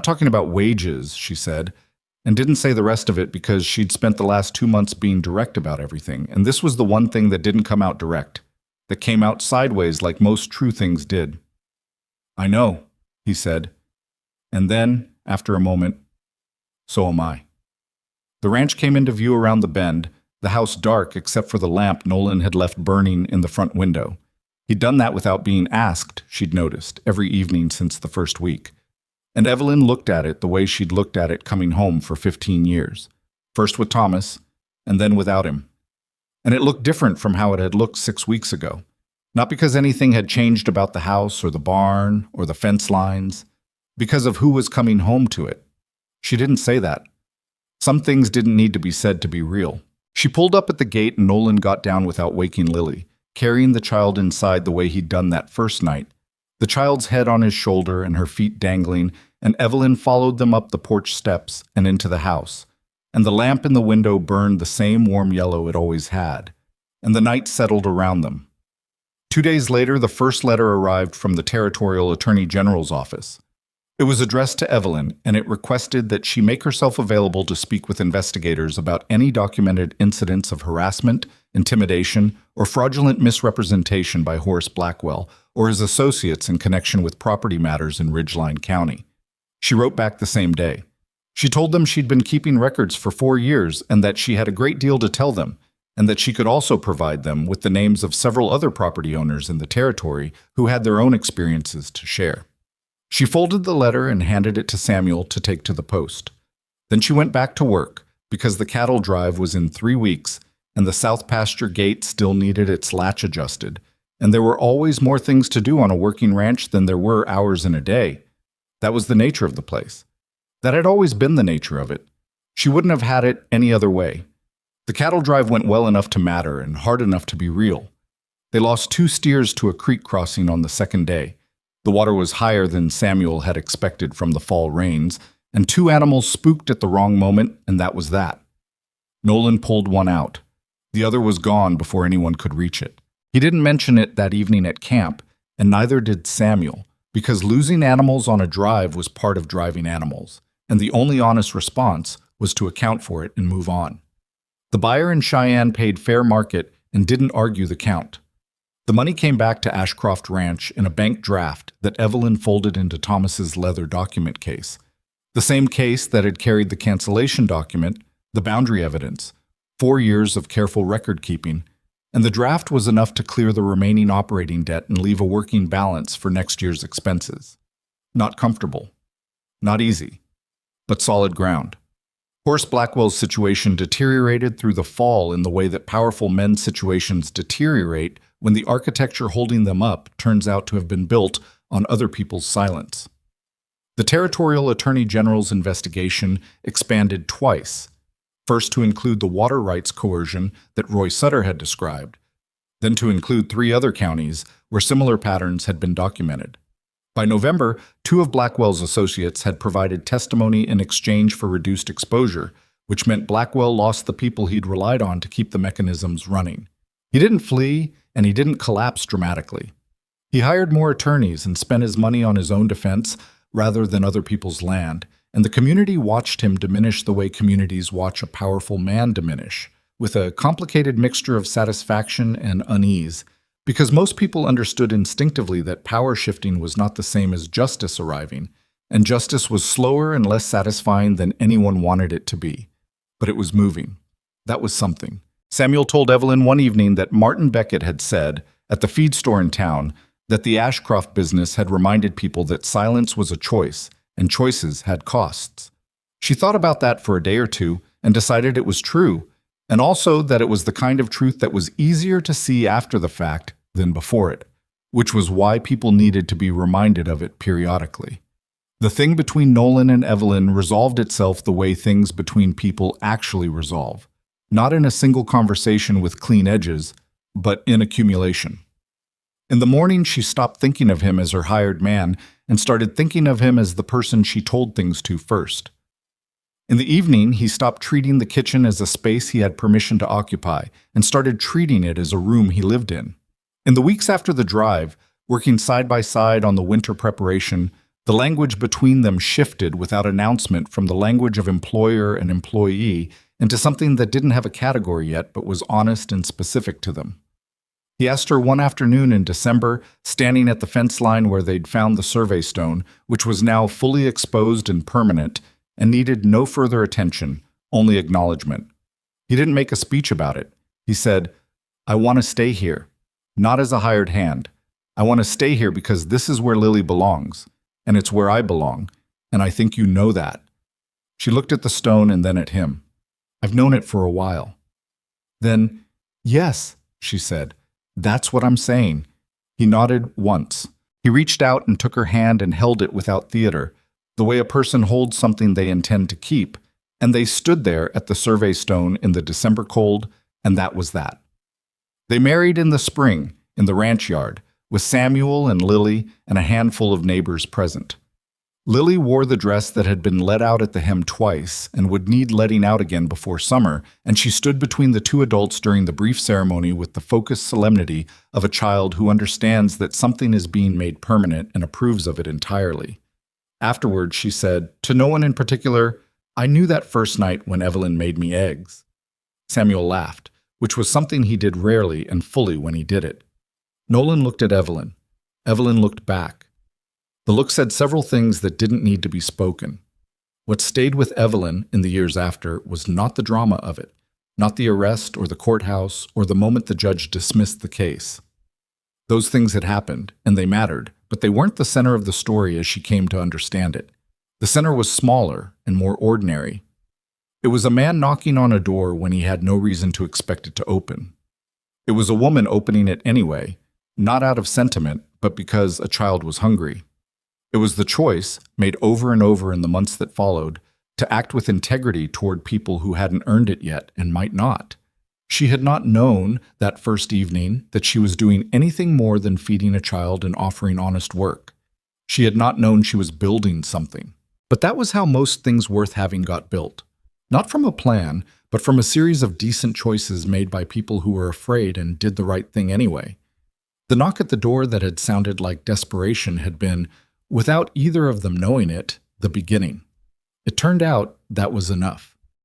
talking about wages," she said, and didn't say the rest of it because she'd spent the last 2 months being direct about everything, and this was the one thing that didn't come out direct, that came out sideways like most true things did. "I know," he said, and then, after a moment, "So am I." The ranch came into view around the bend, the house dark except for the lamp Nolan had left burning in the front window. He'd done that without being asked, she'd noticed, every evening since the first week. And Evelyn looked at it the way she'd looked at it coming home for 15 years, first with Thomas, and then without him. And it looked different from how it had looked 6 weeks ago, not because anything had changed about the house or the barn or the fence lines, because of who was coming home to it. She didn't say that. Some things didn't need to be said to be real. She pulled up at the gate and Nolan got down without waking Lily, carrying the child inside the way he'd done that first night, the child's head on his shoulder and her feet dangling, and Evelyn followed them up the porch steps and into the house. And the lamp in the window burned the same warm yellow it always had, and the night settled around them. 2 days later, the first letter arrived from the Territorial Attorney General's office. It was addressed to Evelyn, and it requested that she make herself available to speak with investigators about any documented incidents of harassment, intimidation, or fraudulent misrepresentation by Horace Blackwell or his associates in connection with property matters in Ridgeline County. She wrote back the same day. She told them she'd been keeping records for 4 years and that she had a great deal to tell them, and that she could also provide them with the names of several other property owners in the territory who had their own experiences to share. She folded the letter and handed it to Samuel to take to the post. Then she went back to work, because the cattle drive was in 3 weeks, and the south pasture gate still needed its latch adjusted, and there were always more things to do on a working ranch than there were hours in a day. That was the nature of the place. That had always been the nature of it. She wouldn't have had it any other way. The cattle drive went well enough to matter and hard enough to be real. They lost 2 steers to a creek crossing on the second day. The water was higher than Samuel had expected from the fall rains, and 2 animals spooked at the wrong moment, and that was that. Nolan pulled one out. The other was gone before anyone could reach it. He didn't mention it that evening at camp, and neither did Samuel, because losing animals on a drive was part of driving animals, and the only honest response was to account for it and move on. The buyer in Cheyenne paid fair market and didn't argue the count. The money came back to Ashcroft Ranch in a bank draft that Evelyn folded into Thomas's leather document case, the same case that had carried the cancellation document, the boundary evidence, 4 years of careful record-keeping, and the draft was enough to clear the remaining operating debt and leave a working balance for next year's expenses. Not comfortable. Not easy. But solid ground. Horace Blackwell's situation deteriorated through the fall in the way that powerful men's situations deteriorate when the architecture holding them up turns out to have been built on other people's silence. The Territorial Attorney General's investigation expanded twice, first to include the water rights coercion that Roy Sutter had described, then to include 3 other counties where similar patterns had been documented. By November, 2 of Blackwell's associates had provided testimony in exchange for reduced exposure, which meant Blackwell lost the people he'd relied on to keep the mechanisms running. He didn't flee, and he didn't collapse dramatically. He hired more attorneys and spent his money on his own defense rather than other people's land, and the community watched him diminish the way communities watch a powerful man diminish, with a complicated mixture of satisfaction and unease, because most people understood instinctively that power shifting was not the same as justice arriving, and justice was slower and less satisfying than anyone wanted it to be. But it was moving. That was something. Samuel told Evelyn one evening that Martin Beckett had said, at the feed store in town, that the Ashcroft business had reminded people that silence was a choice, and choices had costs. She thought about that for a day or two and decided it was true, and also that it was the kind of truth that was easier to see after the fact than before it, which was why people needed to be reminded of it periodically. The thing between Nolan and Evelyn resolved itself the way things between people actually resolve, not in a single conversation with clean edges, but in accumulation. In the morning, she stopped thinking of him as her hired man and started thinking of him as the person she told things to first. In the evening, he stopped treating the kitchen as a space he had permission to occupy and started treating it as a room he lived in. In the weeks after the drive, working side by side on the winter preparation, the language between them shifted without announcement from the language of employer and employee into something that didn't have a category yet but was honest and specific to them. He asked her one afternoon in December, standing at the fence line where they'd found the survey stone, which was now fully exposed and permanent, and needed no further attention, only acknowledgement. He didn't make a speech about it. He said, "I want to stay here, not as a hired hand. I want to stay here because this is where Lily belongs, and it's where I belong, and I think you know that." She looked at the stone and then at him. "I've known it for a while." Then, "Yes," she said, "that's what I'm saying." He nodded once. He reached out and took her hand and held it without theater, the way a person holds something they intend to keep, and they stood there at the survey stone in the December cold, and that was that. They married in the spring, in the ranch yard, with Samuel and Lily and a handful of neighbors present. Lily wore the dress that had been let out at the hem twice and would need letting out again before summer, and she stood between the two adults during the brief ceremony with the focused solemnity of a child who understands that something is being made permanent and approves of it entirely. Afterwards, she said, to no one in particular, I knew that first night when Evelyn made me eggs. Samuel laughed, which was something he did rarely and fully when he did it. Nolan looked at Evelyn. Evelyn looked back. The look said several things that didn't need to be spoken. What stayed with Evelyn in the years after was not the drama of it, not the arrest or the courthouse or the moment the judge dismissed the case. Those things had happened, and they mattered, but they weren't the center of the story as she came to understand it. The center was smaller and more ordinary. It was a man knocking on a door when he had no reason to expect it to open. It was a woman opening it anyway, not out of sentiment, but because a child was hungry. It was the choice, made over and over in the months that followed, to act with integrity toward people who hadn't earned it yet and might not. She had not known that first evening that she was doing anything more than feeding a child and offering honest work. She had not known she was building something. But that was how most things worth having got built. Not from a plan, but from a series of decent choices made by people who were afraid and did the right thing anyway. The knock at the door that had sounded like desperation had been, without either of them knowing it, the beginning. It turned out that was enough.